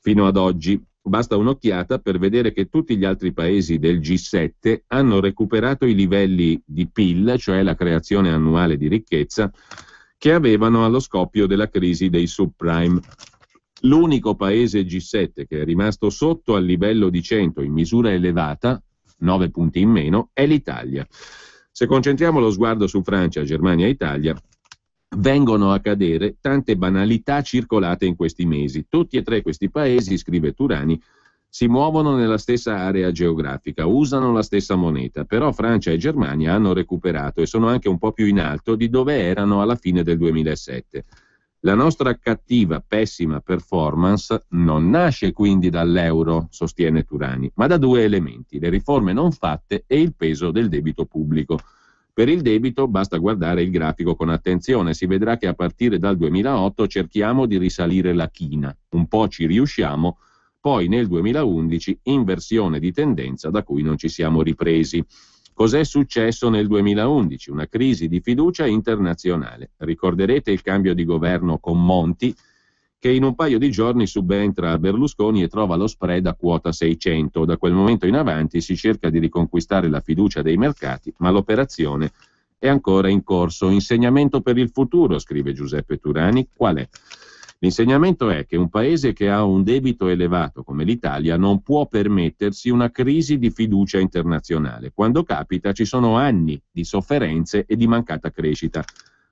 fino ad oggi. Basta un'occhiata per vedere che tutti gli altri paesi del G7 hanno recuperato i livelli di PIL, cioè la creazione annuale di ricchezza, che avevano allo scoppio della crisi dei subprime. L'unico paese G7 che è rimasto sotto al livello di 100 in misura elevata, 9 punti in meno, è l'Italia. Se concentriamo lo sguardo su Francia, Germania e Italia, vengono a cadere tante banalità circolate in questi mesi. Tutti e 3 questi paesi, scrive Turani, Si muovono nella stessa area geografica, usano la stessa moneta, però Francia e Germania hanno recuperato e sono anche un po' più in alto di dove erano alla fine del 2007. La nostra cattiva, pessima performance non nasce quindi dall'euro, sostiene Turani, ma da due elementi: le riforme non fatte e il peso del debito pubblico. Per il debito basta guardare il grafico con attenzione, si vedrà che a partire dal 2008 cerchiamo di risalire la china, un po' ci riusciamo, poi nel 2011 inversione di tendenza da cui non ci siamo ripresi. Cos'è successo nel 2011? Una crisi di fiducia internazionale. Ricorderete il cambio di governo con Monti, che in un paio di giorni subentra a Berlusconi e trova lo spread a quota 600. Da quel momento in avanti si cerca di riconquistare la fiducia dei mercati, ma l'operazione è ancora in corso. Insegnamento per il futuro, scrive Giuseppe Turani. Qual è? L'insegnamento è che un paese che ha un debito elevato come l'Italia non può permettersi una crisi di fiducia internazionale. Quando capita ci sono anni di sofferenze e di mancata crescita.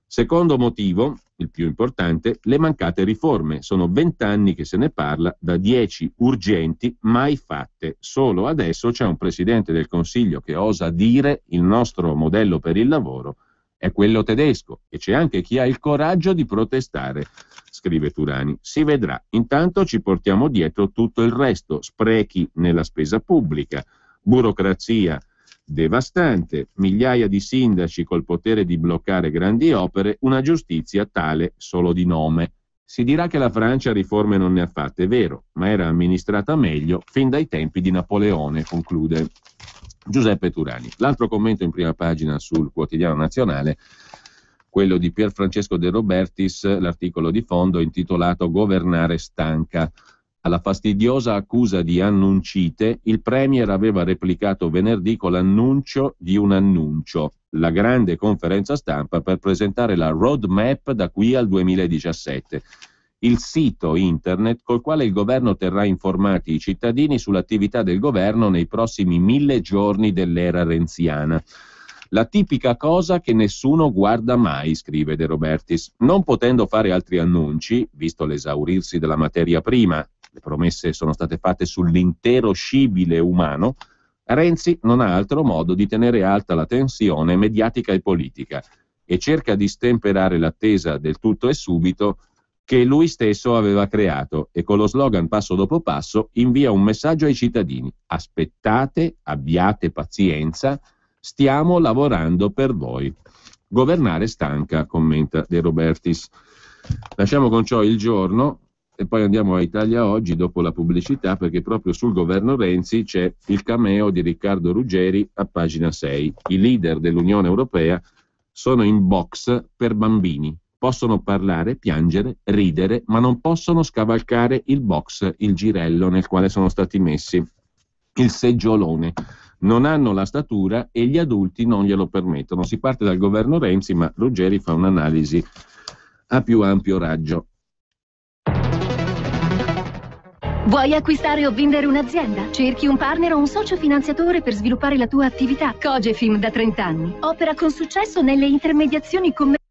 Secondo motivo, il più importante, le mancate riforme. Sono 20 anni che se ne parla, da 10 urgenti mai fatte. Solo adesso c'è un Presidente del Consiglio che osa dire il nostro modello per il lavoro è quello tedesco e c'è anche chi ha il coraggio di protestare, scrive Turani. Si vedrà. Intanto ci portiamo dietro tutto il resto: sprechi nella spesa pubblica, burocrazia devastante, migliaia di sindaci col potere di bloccare grandi opere, una giustizia tale solo di nome. Si dirà che la Francia riforme non ne ha fatte, è vero, ma era amministrata meglio fin dai tempi di Napoleone, conclude Giuseppe Turani. L'altro commento in prima pagina sul Quotidiano Nazionale, quello di Pier Francesco De Robertis, l'articolo di fondo intitolato Governare stanca. Alla fastidiosa accusa di annuncite, il Premier aveva replicato venerdì con l'annuncio di un annuncio, la grande conferenza stampa per presentare la roadmap da qui al 2017, il sito internet col quale il governo terrà informati i cittadini sull'attività del governo nei prossimi 1000 giorni dell'era renziana. La tipica cosa che nessuno guarda mai, scrive De Robertis. Non potendo fare altri annunci, visto l'esaurirsi della materia prima, le promesse sono state fatte sull'intero scibile umano, Renzi non ha altro modo di tenere alta la tensione mediatica e politica e cerca di stemperare l'attesa del tutto e subito che lui stesso aveva creato e con lo slogan passo dopo passo invia un messaggio ai cittadini: aspettate, abbiate pazienza, stiamo lavorando per voi. Governare stanca, commenta De Robertis. Lasciamo con ciò Il Giorno e poi andiamo a Italia Oggi dopo la pubblicità, perché proprio sul governo Renzi c'è il cameo di Riccardo Ruggeri a pagina 6. I leader dell'Unione Europea sono in box per bambini. Possono parlare, piangere, ridere, ma non possono scavalcare il box, il girello nel quale sono stati messi, il seggiolone. Non hanno la statura e gli adulti non glielo permettono. Si parte dal governo Renzi, ma Ruggeri fa un'analisi a più ampio raggio. Vuoi acquistare o vendere un'azienda? Cerchi un partner o un socio finanziatore per sviluppare la tua attività? Cogefim da 30 anni opera con successo nelle intermediazioni commerciali.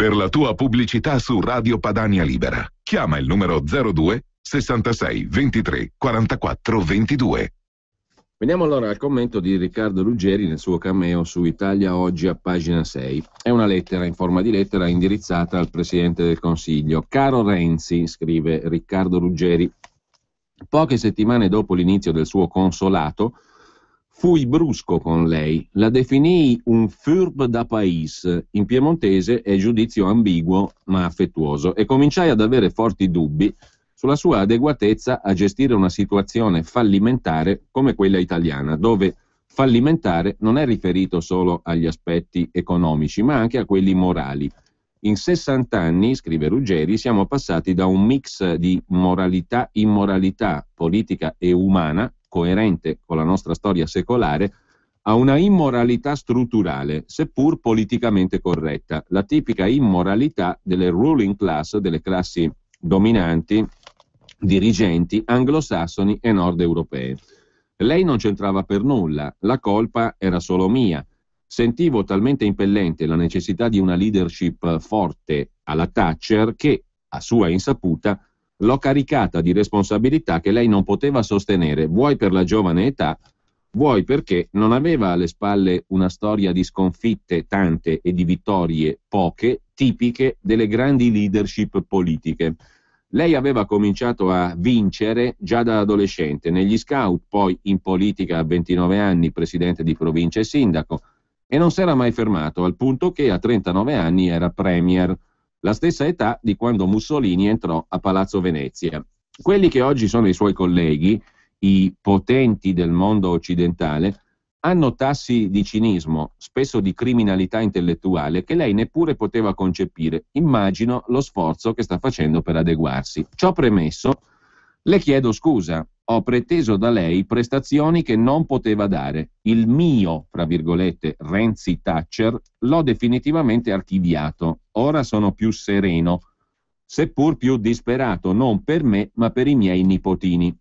Per la tua pubblicità su Radio Padania Libera, chiama il numero 02 66 23 44 22. Veniamo allora al commento di Riccardo Ruggeri nel suo cameo su Italia Oggi a pagina 6. È una lettera in forma di lettera indirizzata al Presidente del Consiglio. Caro Renzi, scrive Riccardo Ruggeri, poche settimane dopo l'inizio del suo consolato fui brusco con lei, la definii un furb da pais, in piemontese è giudizio ambiguo ma affettuoso, e cominciai ad avere forti dubbi sulla sua adeguatezza a gestire una situazione fallimentare come quella italiana, dove fallimentare non è riferito solo agli aspetti economici, ma anche a quelli morali. In 60 anni, scrive Ruggeri, siamo passati da un mix di moralità-immoralità politica e umana, coerente con la nostra storia secolare, a una immoralità strutturale, seppur politicamente corretta, la tipica immoralità delle ruling class, delle classi dominanti, dirigenti anglosassoni e nord europee. Lei non c'entrava per nulla, la colpa era solo mia. Sentivo talmente impellente la necessità di una leadership forte alla Thatcher che, a sua insaputa, l'ho caricata di responsabilità che lei non poteva sostenere, vuoi per la giovane età, vuoi perché non aveva alle spalle una storia di sconfitte tante e di vittorie poche, tipiche delle grandi leadership politiche. Lei aveva cominciato a vincere già da adolescente, negli scout, poi in politica a 29 anni, presidente di provincia e sindaco, e non si era mai fermato, al punto che a 39 anni era premier, la stessa età di quando Mussolini entrò a Palazzo Venezia. Quelli che oggi sono i suoi colleghi, i potenti del mondo occidentale, hanno tassi di cinismo, spesso di criminalità intellettuale, che lei neppure poteva concepire. Immagino lo sforzo che sta facendo per adeguarsi. Ciò premesso, le chiedo scusa, ho preteso da lei prestazioni che non poteva dare. Il mio, fra virgolette, Renzi Thatcher, l'ho definitivamente archiviato. Ora sono più sereno, seppur più disperato, non per me, ma per i miei nipotini.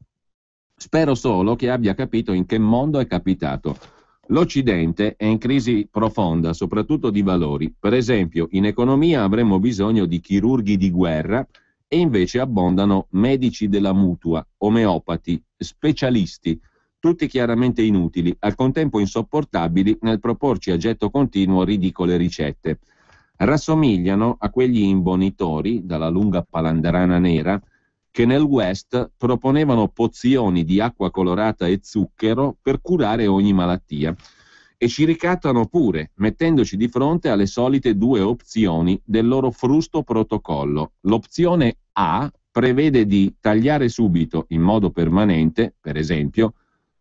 Spero solo che abbia capito in che mondo è capitato. L'Occidente è in crisi profonda, soprattutto di valori. Per esempio, in economia avremmo bisogno di chirurghi di guerra e invece abbondano medici della mutua, omeopati, specialisti, tutti chiaramente inutili, al contempo insopportabili nel proporci a getto continuo ridicole ricette. Rassomigliano a quegli imbonitori, dalla lunga palandrana nera, che nel West proponevano pozioni di acqua colorata e zucchero per curare ogni malattia. E ci ricattano pure, mettendoci di fronte alle solite due opzioni del loro frusto protocollo. L'opzione A prevede di tagliare subito, in modo permanente, per esempio,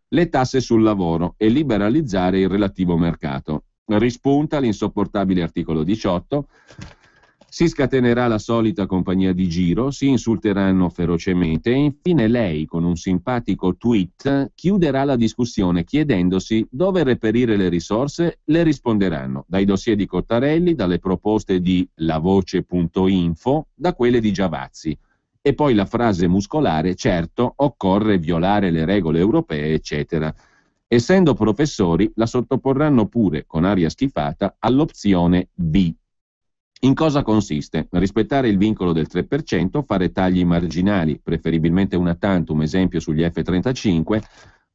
le tasse sul lavoro e liberalizzare il relativo mercato. Rispunta l'insopportabile articolo 18, si scatenerà la solita compagnia di giro, si insulteranno ferocemente e infine lei, con un simpatico tweet, chiuderà la discussione chiedendosi dove reperire le risorse. Le risponderanno dai dossier di Cottarelli, dalle proposte di lavoce.info, da quelle di Giavazzi. E poi la frase muscolare, certo, occorre violare le regole europee, eccetera. Essendo professori, la sottoporranno pure, con aria schifata, all'opzione B. In cosa consiste? Rispettare il vincolo del 3%, fare tagli marginali, preferibilmente una tantum, esempio sugli F-35,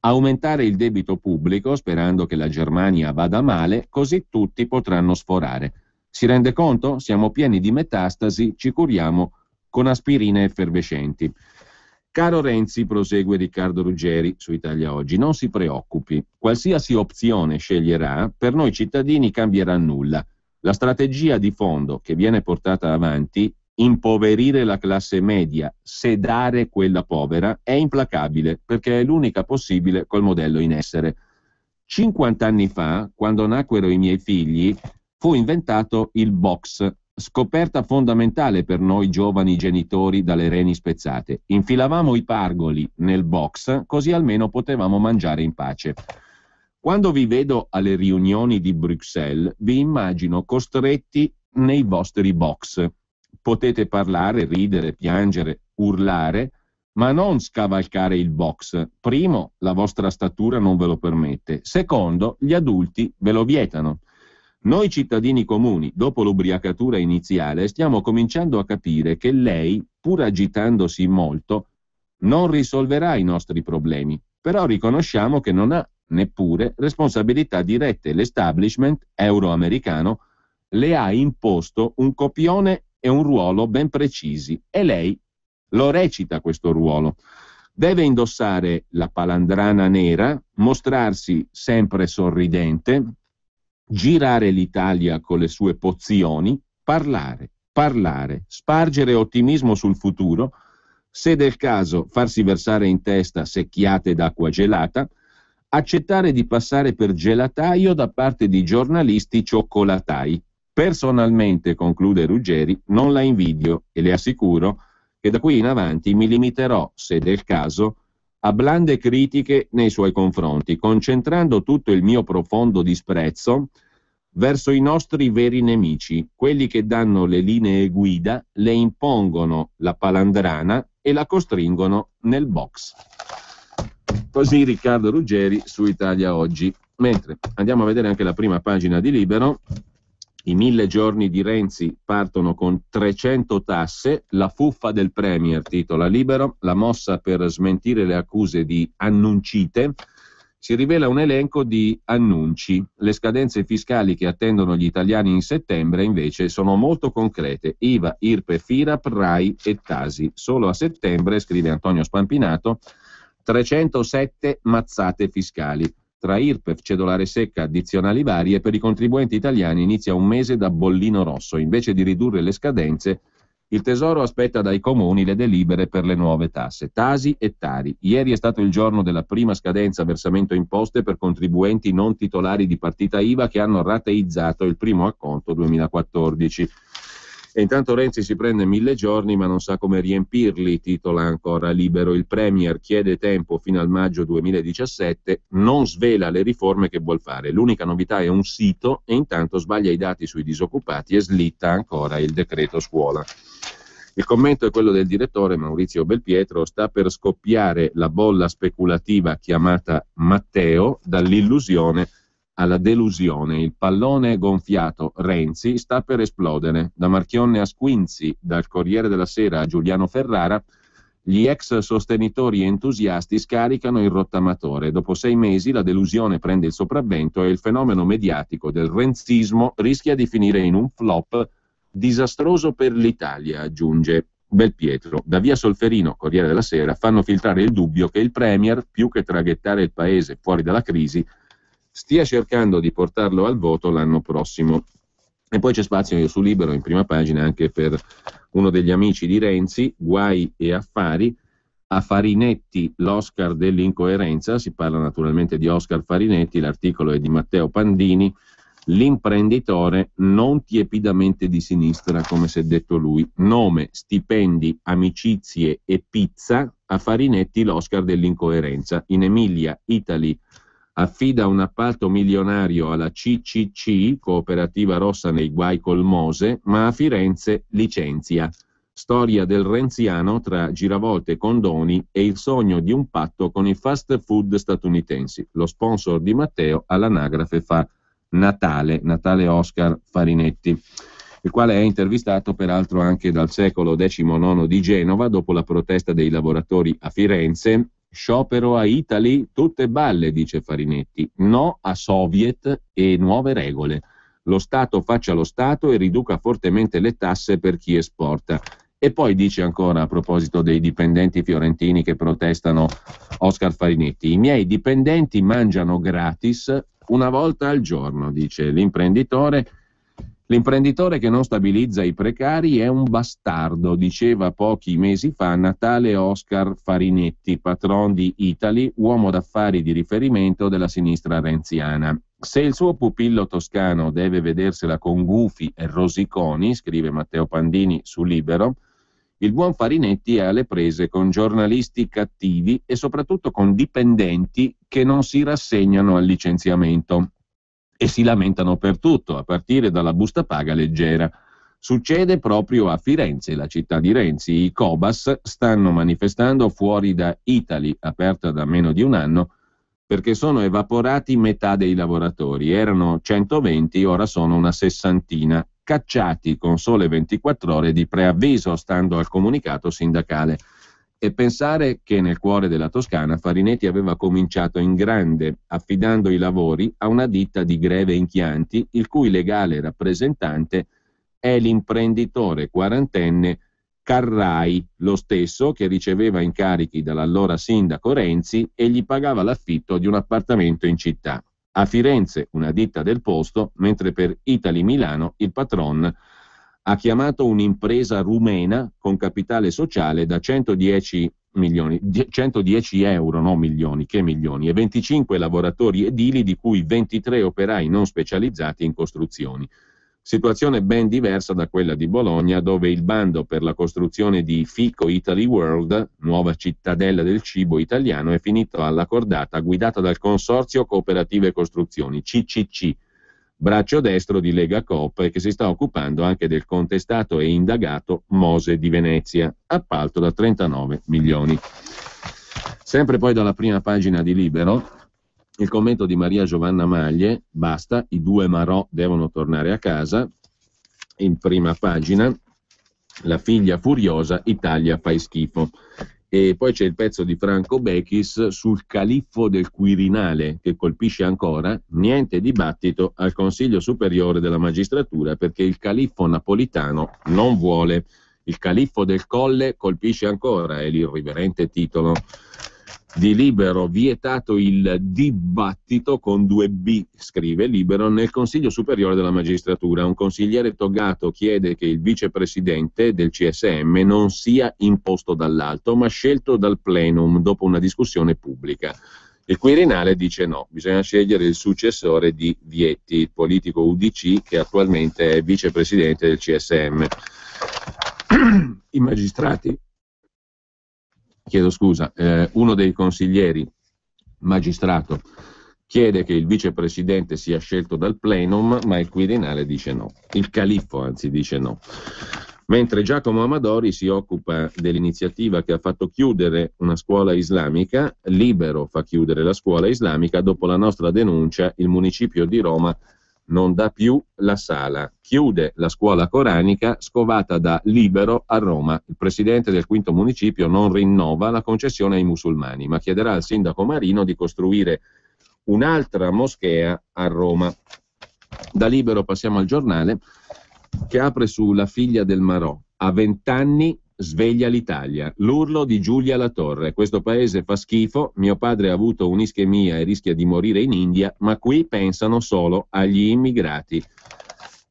aumentare il debito pubblico sperando che la Germania vada male, così tutti potranno sforare. Si rende conto? Siamo pieni di metastasi, ci curiamo con aspirine effervescenti. Caro Renzi, prosegue Riccardo Ruggeri su Italia Oggi, non si preoccupi, qualsiasi opzione sceglierà, per noi cittadini cambierà nulla. La strategia di fondo che viene portata avanti, impoverire la classe media, sedare quella povera, è implacabile perché è l'unica possibile col modello in essere. 50 anni fa, quando nacquero i miei figli, fu inventato il box, scoperta fondamentale per noi giovani genitori dalle reni spezzate. Infilavamo i pargoli nel box, così almeno potevamo mangiare in pace. Quando vi vedo alle riunioni di Bruxelles, vi immagino costretti nei vostri box. Potete parlare, ridere, piangere, urlare, ma non scavalcare il box. Primo, la vostra statura non ve lo permette. Secondo, gli adulti ve lo vietano. Noi cittadini comuni, dopo l'ubriacatura iniziale, stiamo cominciando a capire che lei, pur agitandosi molto, non risolverà i nostri problemi, però riconosciamo che non ha neppure responsabilità dirette. L'establishment euroamericano le ha imposto un copione e un ruolo ben precisi e lei lo recita questo ruolo. Deve indossare la palandrana nera, mostrarsi sempre sorridente, girare l'Italia con le sue pozioni, parlare, spargere ottimismo sul futuro, se del caso farsi versare in testa secchiate d'acqua gelata, accettare di passare per gelataio da parte di giornalisti cioccolatai. Personalmente, conclude Ruggeri, non la invidio e le assicuro che da qui in avanti mi limiterò, se del caso, a blande critiche nei suoi confronti, concentrando tutto il mio profondo disprezzo verso i nostri veri nemici, quelli che danno le linee guida, le impongono la palandrana e la costringono nel box. Così Riccardo Ruggeri su Italia Oggi. Mentre andiamo a vedere anche la prima pagina di Libero. I 1000 giorni di Renzi partono con 300 tasse, la fuffa del Premier, titola Libero, la mossa per smentire le accuse di annuncite. Si rivela un elenco di annunci. Le scadenze fiscali che attendono gli italiani in settembre invece sono molto concrete. IVA, IRPEF, IRAP, RAI e Tasi. Solo a settembre, scrive Antonio Spampinato, 307 mazzate fiscali. Tra IRPEF, cedolare secca, addizionali varie, per i contribuenti italiani inizia un mese da bollino rosso. Invece di ridurre le scadenze, il Tesoro aspetta dai comuni le delibere per le nuove tasse, Tasi e Tari. Ieri è stato il giorno della prima scadenza versamento imposte per contribuenti non titolari di partita IVA che hanno rateizzato il primo acconto 2014. E intanto Renzi si prende 1000 giorni ma non sa come riempirli, titola ancora Libero. Il Premier chiede tempo fino al maggio 2017, non svela le riforme che vuol fare. L'unica novità è un sito e intanto sbaglia i dati sui disoccupati e slitta ancora il decreto scuola. Il commento è quello del direttore Maurizio Belpietro: sta per scoppiare la bolla speculativa chiamata Matteo, dall'illusione alla delusione. Il pallone gonfiato Renzi sta per esplodere. Da Marchionne a Squinzi, dal Corriere della Sera a Giuliano Ferrara, gli ex sostenitori entusiasti scaricano il rottamatore. Dopo 6 mesi la delusione prende il sopravvento e il fenomeno mediatico del renzismo rischia di finire in un flop disastroso per l'Italia, aggiunge Belpietro. Da via Solferino, Corriere della Sera, fanno filtrare il dubbio che il Premier, più che traghettare il paese fuori dalla crisi, stia cercando di portarlo al voto l'anno prossimo. E poi c'è spazio su Libero in prima pagina anche per uno degli amici di Renzi, Guai e Affari. A Farinetti l'Oscar dell'incoerenza, si parla naturalmente di Oscar Farinetti, l'articolo è di Matteo Pandini. L'imprenditore non tiepidamente di sinistra, come si è detto lui. Nome, stipendi, amicizie e pizza, a Farinetti l'Oscar dell'incoerenza. In Emilia, Italy affida un appalto milionario alla CCC, Cooperativa Rossa nei guai col Mose, ma a Firenze licenzia. Storia del renziano tra giravolte, condoni e il sogno di un patto con i fast food statunitensi. Lo sponsor di Matteo all'anagrafe fa Natale Oscar Farinetti, il quale è intervistato peraltro anche dal Secolo XIX di Genova dopo la protesta dei lavoratori a Firenze. Sciopero a Italy, tutte balle, dice Farinetti, no a Soviet e nuove regole. Lo Stato faccia lo Stato e riduca fortemente le tasse per chi esporta. E poi dice ancora, a proposito dei dipendenti fiorentini che protestano, Oscar Farinetti: i miei dipendenti mangiano gratis una volta al giorno, dice l'imprenditore. L'imprenditore che non stabilizza i precari è un bastardo, diceva pochi mesi fa Natale Oscar Farinetti, patron di Italy, uomo d'affari di riferimento della sinistra renziana. Se il suo pupillo toscano deve vedersela con gufi e rosiconi, scrive Matteo Pandini su Libero, il buon Farinetti è alle prese con giornalisti cattivi e soprattutto con dipendenti che non si rassegnano al licenziamento e si lamentano per tutto, a partire dalla busta paga leggera. Succede proprio a Firenze, la città di Renzi. I Cobas stanno manifestando fuori da Italy, aperta da meno di un anno, perché sono evaporati metà dei lavoratori, erano 120, ora sono una sessantina, cacciati con sole 24 ore di preavviso, stando al comunicato sindacale. E pensare che nel cuore della Toscana Farinetti aveva cominciato in grande, affidando i lavori a una ditta di Greve Impianti, il cui legale rappresentante è l'imprenditore quarantenne Carrai, lo stesso che riceveva incarichi dall'allora sindaco Renzi e gli pagava l'affitto di un appartamento in città. A Firenze una ditta del posto, mentre per Italy Milano il patron ha chiamato un'impresa rumena con capitale sociale da 110 euro, no milioni, che milioni, e 25 lavoratori edili, di cui 23 operai non specializzati in costruzioni. Situazione ben diversa da quella di Bologna, dove il bando per la costruzione di Fico Italy World, nuova cittadella del cibo italiano, è finito alla cordata guidata dal Consorzio Cooperative Costruzioni, CCC, braccio destro di Lega Coop, e che si sta occupando anche del contestato e indagato Mose di Venezia, appalto da 39 milioni. Sempre poi dalla prima pagina di Libero, il commento di Maria Giovanna Maglie, basta, i due Marò devono tornare a casa. In prima pagina, la figlia furiosa, Italia fai schifo. E poi c'è il pezzo di Franco Bechis sul califfo del Quirinale, che colpisce ancora, niente dibattito al Consiglio Superiore della Magistratura, perché il califfo napolitano non vuole. Il califfo del Colle colpisce ancora, è l'irriverente titolo di Libero, vietato il dibattito con 2B, scrive Libero, nel Consiglio Superiore della Magistratura. Un consigliere togato chiede che il vicepresidente del CSM non sia imposto dall'alto, ma scelto dal plenum dopo una discussione pubblica. Il Quirinale dice no, bisogna scegliere il successore di Vietti, il politico UDC che attualmente è vicepresidente del CSM. I magistrati, uno dei consiglieri magistrato chiede che il vicepresidente sia scelto dal plenum, ma il Quirinale dice no, il califfo anzi dice no. Mentre Giacomo Amadori si occupa dell'iniziativa che ha fatto chiudere una scuola islamica, Libero fa chiudere la scuola islamica, dopo la nostra denuncia il municipio di Roma non dà più la sala, chiude la scuola coranica scovata da Libero a Roma. Il presidente del quinto municipio non rinnova la concessione ai musulmani, ma chiederà al sindaco Marino di costruire un'altra moschea a Roma. Da Libero passiamo al Giornale, che apre sulla figlia del Marò. A 20 anni sveglia l'Italia. L'urlo di Giulia Latorre. Questo paese fa schifo, mio padre ha avuto un'ischemia e rischia di morire in India, ma qui pensano solo agli immigrati.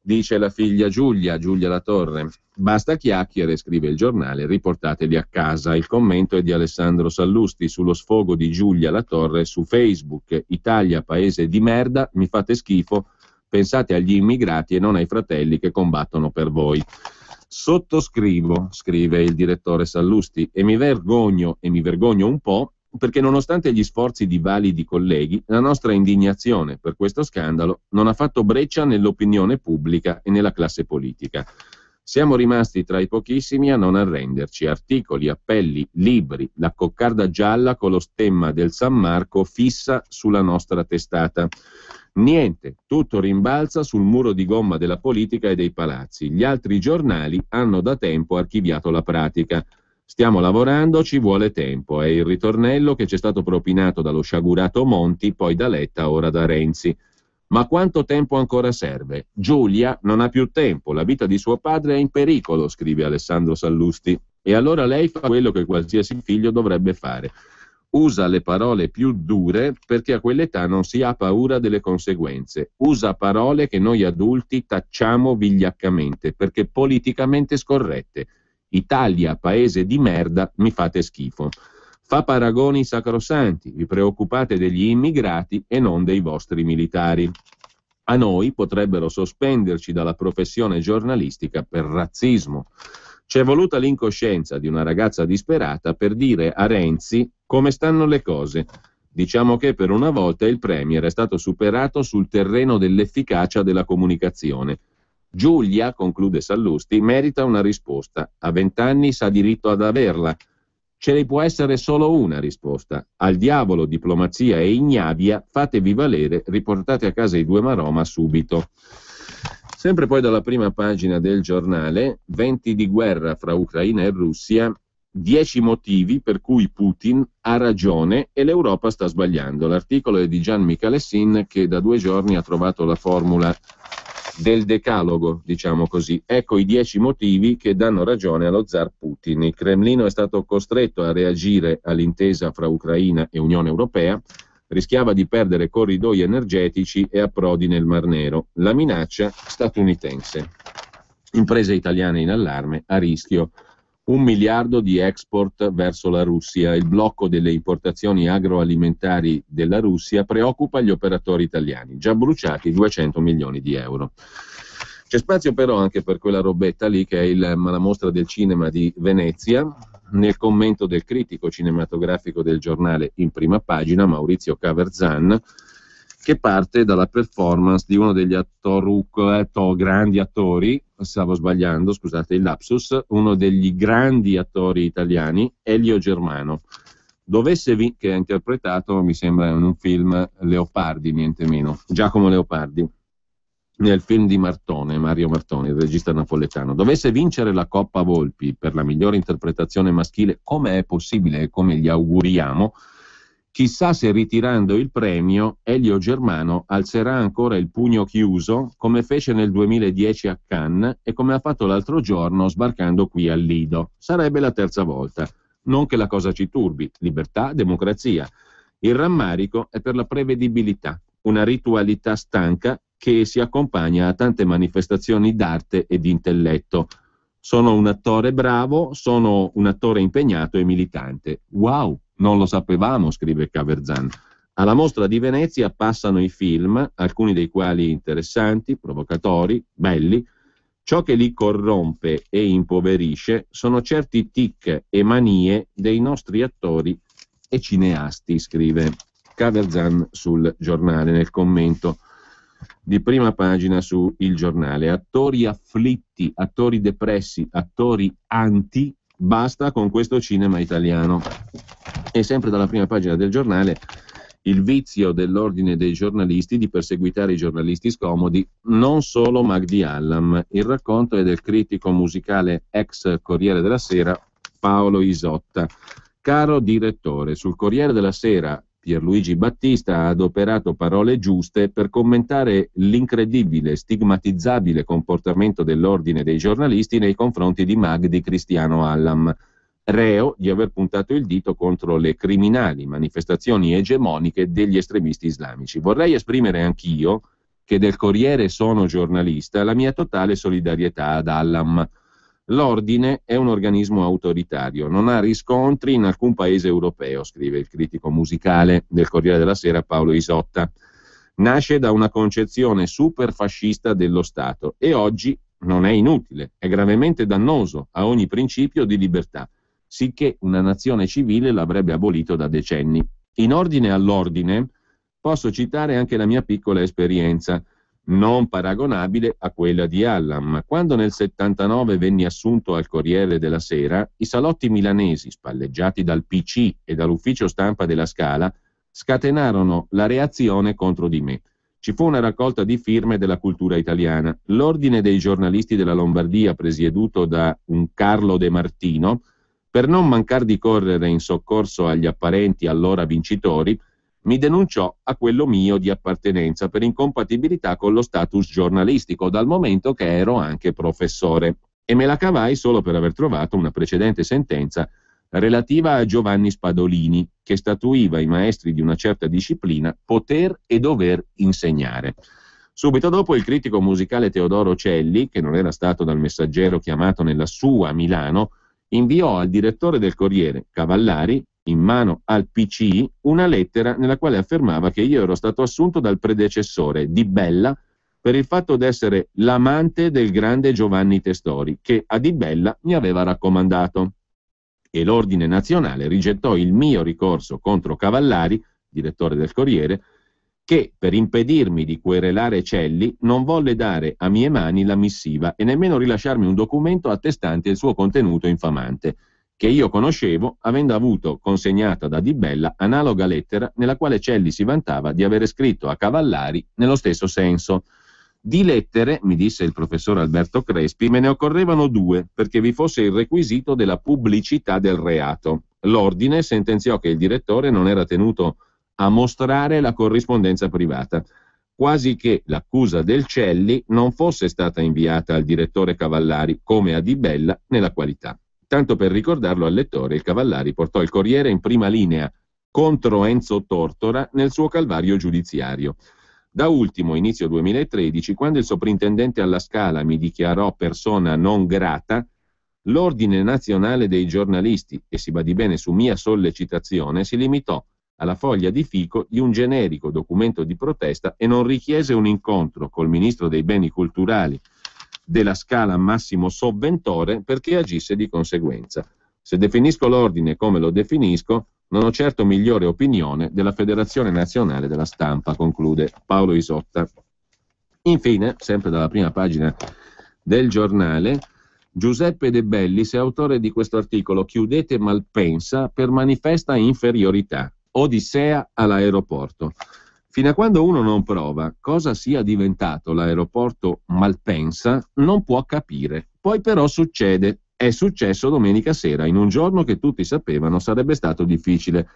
Dice la figlia Giulia Latorre. Basta chiacchiere, scrive il Giornale, riportateli a casa. Il commento è di Alessandro Sallusti sullo sfogo di Giulia Latorre su Facebook. Italia, paese di merda, mi fate schifo, pensate agli immigrati e non ai fratelli che combattono per voi. Sottoscrivo, scrive il direttore Sallusti, e mi vergogno un po', perché nonostante gli sforzi di validi colleghi, la nostra indignazione per questo scandalo non ha fatto breccia nell'opinione pubblica e nella classe politica. Siamo rimasti tra i pochissimi a non arrenderci. Articoli, appelli, libri, la coccarda gialla con lo stemma del San Marco fissa sulla nostra testata. Niente, tutto rimbalza sul muro di gomma della politica e dei palazzi. Gli altri giornali hanno da tempo archiviato la pratica. Stiamo lavorando, ci vuole tempo. È il ritornello che ci è stato propinato dallo sciagurato Monti, poi da Letta, ora da Renzi. Ma quanto tempo ancora serve? Giulia non ha più tempo, la vita di suo padre è in pericolo, scrive Alessandro Sallusti. E allora lei fa quello che qualsiasi figlio dovrebbe fare. Usa le parole più dure perché a quell'età non si ha paura delle conseguenze. Usa parole che noi adulti tacciamo vigliaccamente perché politicamente scorrette. Italia, paese di merda, mi fate schifo. Fa paragoni sacrosanti, vi preoccupate degli immigrati e non dei vostri militari. A noi potrebbero sospenderci dalla professione giornalistica per razzismo. C'è voluta l'incoscienza di una ragazza disperata per dire a Renzi come stanno le cose. Diciamo che per una volta il Premier è stato superato sul terreno dell'efficacia della comunicazione. Giulia, conclude Sallusti, merita una risposta. A 20 anni sa diritto ad averla. Ce ne può essere solo una risposta. Al diavolo diplomazia e ignavia, fatevi valere, riportate a casa i 2 Maroma subito. Sempre poi dalla prima pagina del giornale, venti di guerra fra Ucraina e Russia, 10 motivi per cui Putin ha ragione e l'Europa sta sbagliando. L'articolo è di Gian Michalessin, che da 2 giorni ha trovato la formula del decalogo, diciamo così. Ecco i 10 motivi che danno ragione allo zar Putin. Il Cremlino è stato costretto a reagire all'intesa fra Ucraina e Unione Europea, rischiava di perdere corridoi energetici e approdi nel Mar Nero. La minaccia statunitense. Imprese italiane in allarme, a rischio 1 miliardo di export verso la Russia. Il blocco delle importazioni agroalimentari della Russia preoccupa gli operatori italiani, già bruciati 200 milioni di euro. C'è spazio però anche per quella robetta lì che è la mostra del cinema di Venezia. Nel commento del critico cinematografico del giornale in prima pagina, Maurizio Caverzan, che parte dalla performance di uno degli grandi attori, stavo sbagliando, scusate il lapsus, uno degli grandi attori italiani, Elio Germano. Che ha interpretato, mi sembra in un film, Leopardi, niente meno, Giacomo Leopardi, nel film di Mario Martone, il regista napoletano. Dovesse vincere la Coppa Volpi per la migliore interpretazione maschile, come è possibile e come gli auguriamo, chissà se ritirando il premio Elio Germano alzerà ancora il pugno chiuso come fece nel 2010 a Cannes e come ha fatto l'altro giorno sbarcando qui al Lido. Sarebbe la terza volta. Non che la cosa ci turbi. Libertà, democrazia. Il rammarico è per la prevedibilità, una ritualità stanca che si accompagna a tante manifestazioni d'arte e di intelletto. Sono un attore bravo, sono un attore impegnato e militante. Wow! Non lo sapevamo, scrive Caverzan. Alla mostra di Venezia passano i film, alcuni dei quali interessanti, provocatori, belli. Ciò che li corrompe e impoverisce sono certi tic e manie dei nostri attori e cineasti, scrive Caverzan sul giornale, nel commento di prima pagina su Il Giornale. Attori afflitti, attori depressi, attori anti, basta con questo cinema italiano. E sempre dalla prima pagina del giornale, il vizio dell'ordine dei giornalisti di perseguitare i giornalisti scomodi, non solo Magdi Allam. Il racconto è del critico musicale ex Corriere della Sera Paolo Isotta. Caro direttore, sul Corriere della Sera Pierluigi Battista ha adoperato parole giuste per commentare l'incredibile, stigmatizzabile comportamento dell'ordine dei giornalisti nei confronti di Magdi Cristiano Allam, reo di aver puntato il dito contro le criminali manifestazioni egemoniche degli estremisti islamici. Vorrei esprimere anch'io, che del Corriere sono giornalista, la mia totale solidarietà ad Allam. L'ordine è un organismo autoritario, non ha riscontri in alcun paese europeo, scrive il critico musicale del Corriere della Sera Paolo Isotta. Nasce da una concezione superfascista dello Stato e oggi non è inutile, è gravemente dannoso a ogni principio di libertà, sicché una nazione civile l'avrebbe abolito da decenni. In ordine all'ordine posso citare anche la mia piccola esperienza, non paragonabile a quella di Allam. Quando nel 79 venni assunto al Corriere della Sera, i salotti milanesi, spalleggiati dal PC e dall'ufficio stampa della Scala, scatenarono la reazione contro di me. Ci fu una raccolta di firme della cultura italiana. L'ordine dei giornalisti della Lombardia, presieduto da un Carlo De Martino, per non mancar di correre in soccorso agli apparenti allora vincitori, mi denunciò a quello mio di appartenenza per incompatibilità con lo status giornalistico, dal momento che ero anche professore, e me la cavai solo per aver trovato una precedente sentenza relativa a Giovanni Spadolini, che statuiva ai maestri di una certa disciplina poter e dover insegnare. Subito dopo il critico musicale Teodoro Celli, che non era stato dal Messaggero chiamato nella sua Milano, inviò al direttore del Corriere, Cavallari, in mano al PC, una lettera nella quale affermava che io ero stato assunto dal predecessore Di Bella per il fatto d'essere l'amante del grande Giovanni Testori, che a Di Bella mi aveva raccomandato. E l'Ordine Nazionale rigettò il mio ricorso contro Cavallari, direttore del Corriere, che per impedirmi di querelare Celli non volle dare a mie mani la missiva e nemmeno rilasciarmi un documento attestante il suo contenuto infamante, che io conoscevo, avendo avuto consegnata da Di Bella analoga lettera nella quale Celli si vantava di avere scritto a Cavallari nello stesso senso. Di lettere, mi disse il professor Alberto Crespi, me ne occorrevano 2 perché vi fosse il requisito della pubblicità del reato. L'ordine sentenziò che il direttore non era tenuto a mostrare la corrispondenza privata, quasi che l'accusa del Celli non fosse stata inviata al direttore Cavallari come a Di Bella nella qualità. Tanto per ricordarlo al lettore, il Cavallari portò il Corriere in prima linea contro Enzo Tortora nel suo calvario giudiziario. Da ultimo, inizio 2013, quando il soprintendente alla Scala mi dichiarò persona non grata, l'Ordine Nazionale dei Giornalisti, e si badi bene su mia sollecitazione, si limitò alla foglia di fico di un generico documento di protesta e non richiese un incontro col ministro dei beni culturali della Scala Massimo Sovventore perché agisse di conseguenza. Se definisco l'ordine come lo definisco, non ho certo migliore opinione della Federazione Nazionale della Stampa, conclude Paolo Isotta. Infine, sempre dalla prima pagina del giornale, Giuseppe De Bellis è autore di questo articolo: Chiudete Malpensa per manifesta inferiorità. Odissea all'aeroporto. Fino a quando uno non prova cosa sia diventato l'aeroporto Malpensa, non può capire. Poi però succede. È successo domenica sera, in un giorno che tutti sapevano sarebbe stato difficile.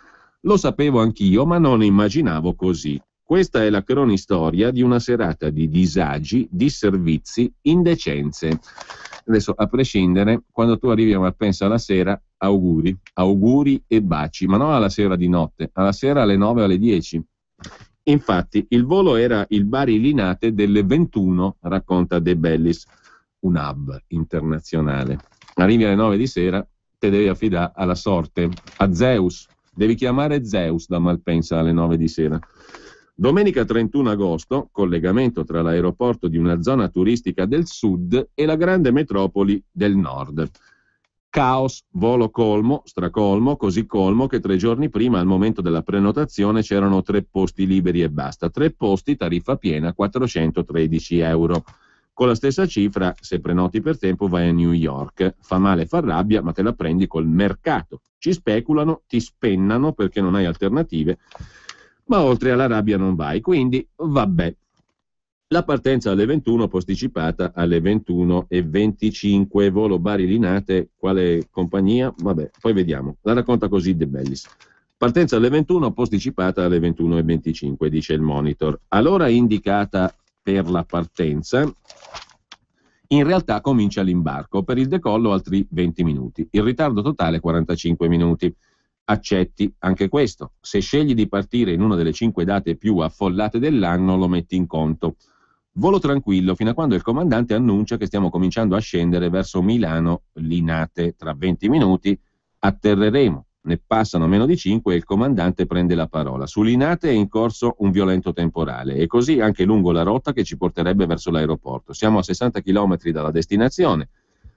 Lo sapevo anch'io, ma non immaginavo così. Questa è la cronistoria di una serata di disagi, disservizi, indecenze. Adesso, a prescindere, quando tu arrivi a Malpensa la sera, auguri e baci, ma non alla sera di notte, alla sera alle 9 o alle 10. Infatti, il volo era il Bari Linate delle 21, racconta De Bellis, un hub internazionale. Arrivi alle 9 di sera, te devi affidare alla sorte, a Zeus. Devi chiamare Zeus da Malpensa alle 9 di sera. Domenica 31 agosto, collegamento tra l'aeroporto di una zona turistica del sud e la grande metropoli del nord. Caos, volo colmo, stracolmo, così colmo che 3 giorni prima, al momento della prenotazione, c'erano 3 posti liberi e basta. 3 posti, tariffa piena, 413 euro. Con la stessa cifra, se prenoti per tempo, vai a New York. Fa male, fa rabbia, ma te la prendi col mercato. Ci speculano, ti spennano perché non hai alternative, ma oltre alla rabbia non vai. Quindi, vabbè. La partenza alle 21 posticipata alle 21:25. Volo Bari Linate, quale compagnia? Vabbè, poi vediamo. La racconta così De Bellis. Partenza alle 21 posticipata alle 21:25, dice il Monitor. All'ora indicata per la partenza, in realtà comincia l'imbarco, per il decollo altri 20 minuti, il ritardo totale 45 minuti. Accetti anche questo, se scegli di partire in una delle 5 date più affollate dell'anno lo metti in conto. Volo tranquillo fino a quando il comandante annuncia che stiamo cominciando a scendere verso Milano Linate, tra 20 minuti atterreremo. Ne passano meno di 5 e il comandante prende la parola. Su Linate è in corso un violento temporale e così anche lungo la rotta che ci porterebbe verso l'aeroporto. Siamo a 60 km dalla destinazione,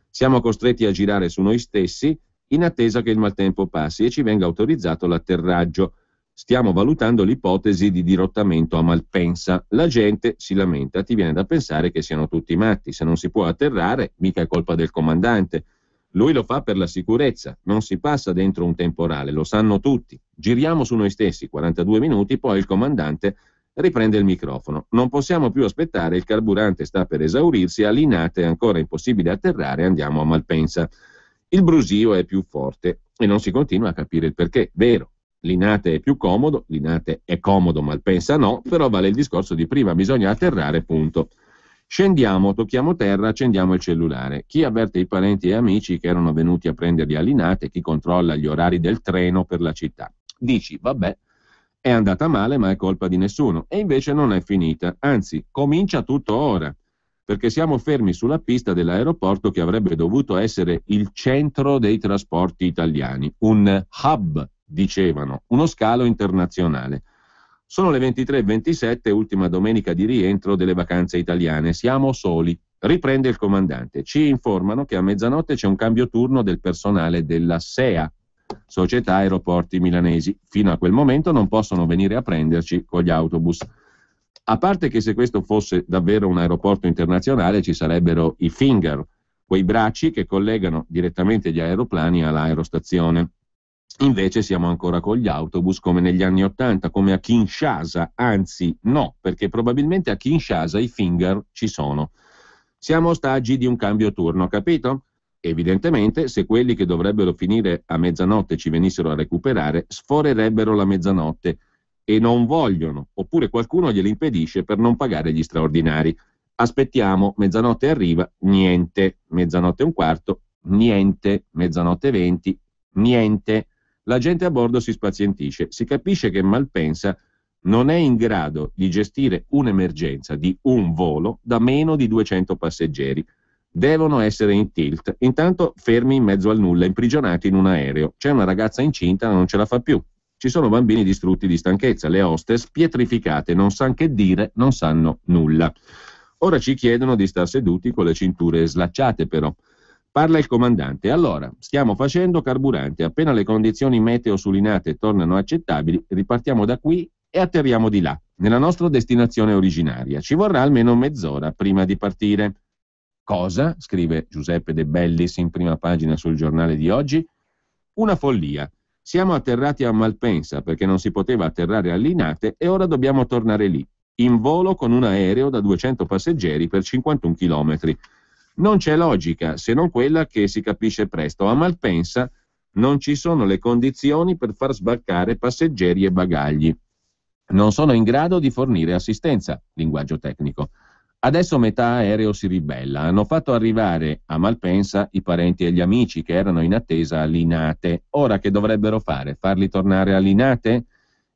siamo costretti a girare su noi stessi in attesa che il maltempo passi e ci venga autorizzato l'atterraggio. Stiamo valutando l'ipotesi di dirottamento a Malpensa. La gente si lamenta, ti viene da pensare che siano tutti matti. Se non si può atterrare, mica è colpa del comandante. Lui lo fa per la sicurezza, non si passa dentro un temporale, lo sanno tutti. Giriamo su noi stessi 42 minuti, poi il comandante riprende il microfono. Non possiamo più aspettare, il carburante sta per esaurirsi, a Linate è ancora impossibile atterrare, andiamo a Malpensa. Il brusio è più forte e non si continua a capire il perché. Vero, Linate è più comodo, Linate è comodo, Malpensa no, però vale il discorso di prima, bisogna atterrare, punto. Scendiamo, tocchiamo terra, accendiamo il cellulare. Chi avverte i parenti e amici che erano venuti a prenderli a Linate, chi controlla gli orari del treno per la città. Dici, vabbè, è andata male ma è colpa di nessuno. E invece non è finita, anzi, comincia tutto ora, perché siamo fermi sulla pista dell'aeroporto che avrebbe dovuto essere il centro dei trasporti italiani, un hub, dicevano, uno scalo internazionale. Sono le 23:27, ultima domenica di rientro delle vacanze italiane. Siamo soli. Riprende il comandante. Ci informano che a mezzanotte c'è un cambio turno del personale della SEA, Società Aeroporti Milanesi. Fino a quel momento non possono venire a prenderci con gli autobus. A parte che se questo fosse davvero un aeroporto internazionale ci sarebbero i Finger, quei bracci che collegano direttamente gli aeroplani all'aerostazione. Invece siamo ancora con gli autobus come negli anni '80, come a Kinshasa, anzi no, perché probabilmente a Kinshasa i finger ci sono. Siamo ostaggi di un cambio turno, capito? Evidentemente, se quelli che dovrebbero finire a mezzanotte ci venissero a recuperare, sforerebbero la mezzanotte e non vogliono, oppure qualcuno glieli impedisce per non pagare gli straordinari. Aspettiamo, mezzanotte arriva, niente, mezzanotte e un quarto, niente, mezzanotte 20, niente. La gente a bordo si spazientisce, si capisce che Malpensa non è in grado di gestire un'emergenza di un volo da meno di 200 passeggeri. Devono essere in tilt, intanto fermi in mezzo al nulla, imprigionati in un aereo. C'è una ragazza incinta, non ce la fa più. Ci sono bambini distrutti di stanchezza, le hostess pietrificate, non sanno che dire, non sanno nulla. Ora ci chiedono di star seduti con le cinture slacciate però. Parla il comandante. Allora, stiamo facendo carburante. Appena le condizioni meteo su Linate tornano accettabili, ripartiamo da qui e atterriamo di là, nella nostra destinazione originaria. Ci vorrà almeno mezz'ora prima di partire. Cosa? Scrive Giuseppe De Bellis in prima pagina sul giornale di oggi. Una follia. Siamo atterrati a Malpensa perché non si poteva atterrare a Linate e ora dobbiamo tornare lì, in volo con un aereo da 200 passeggeri per 51 chilometri. Non c'è logica, se non quella che si capisce presto. A Malpensa non ci sono le condizioni per far sbarcare passeggeri e bagagli. Non sono in grado di fornire assistenza, linguaggio tecnico. Adesso metà aereo si ribella. Hanno fatto arrivare a Malpensa i parenti e gli amici che erano in attesa a Linate. Ora che dovrebbero fare? Farli tornare a Linate?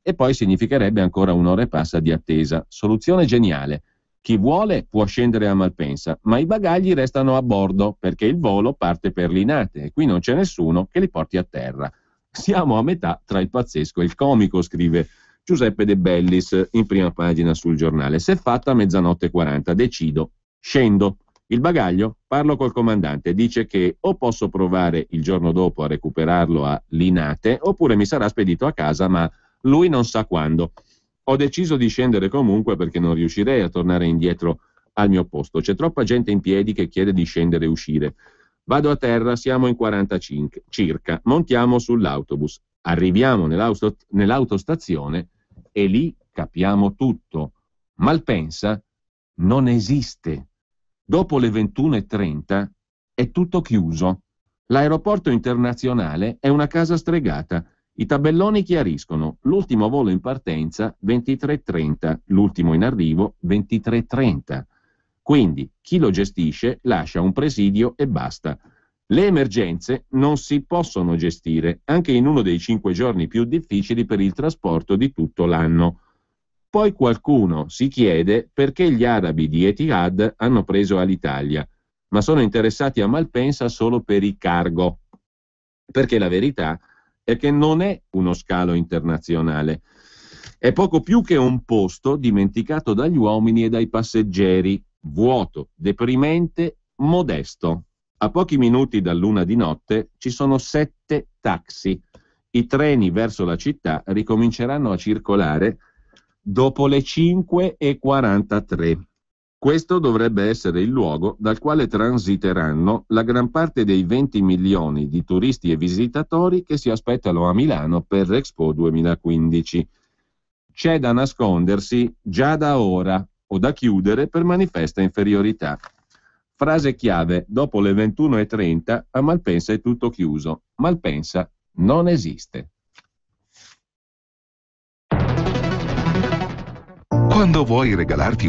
E poi significherebbe ancora un'ora e passa di attesa. Soluzione geniale. Chi vuole può scendere a Malpensa, ma i bagagli restano a bordo perché il volo parte per Linate e qui non c'è nessuno che li porti a terra. Siamo a metà tra il pazzesco e il comico, scrive Giuseppe De Bellis in prima pagina sul giornale. Se fatta a mezzanotte 40, decido, scendo. Il bagaglio? Parlo col comandante, dice che o posso provare il giorno dopo a recuperarlo a Linate oppure mi sarà spedito a casa, ma lui non sa quando. Ho deciso di scendere comunque perché non riuscirei a tornare indietro al mio posto. C'è troppa gente in piedi che chiede di scendere e uscire. Vado a terra, siamo in 45 circa. Montiamo sull'autobus. Arriviamo nell'autostazione e lì capiamo tutto. Malpensa non esiste. Dopo le 21:30 è tutto chiuso. L'aeroporto internazionale è una casa stregata. I tabelloni chiariscono, l'ultimo volo in partenza 23:30, l'ultimo in arrivo 23:30. Quindi chi lo gestisce lascia un presidio e basta. Le emergenze non si possono gestire, anche in uno dei 5 giorni più difficili per il trasporto di tutto l'anno. Poi qualcuno si chiede perché gli arabi di Etihad hanno preso Alitalia, ma sono interessati a Malpensa solo per i cargo. Perché la verità è che non è uno scalo internazionale, è poco più che un posto dimenticato dagli uomini e dai passeggeri, vuoto, deprimente, modesto. A pochi minuti dall'1 di notte ci sono 7 taxi. I treni verso la città ricominceranno a circolare dopo le 5:43. Questo dovrebbe essere il luogo dal quale transiteranno la gran parte dei 20 milioni di turisti e visitatori che si aspettano a Milano per Expo 2015. C'è da nascondersi già da ora o da chiudere per manifesta inferiorità. Frase chiave: dopo le 21:30 a Malpensa è tutto chiuso. Malpensa non esiste. Quando vuoi regalarti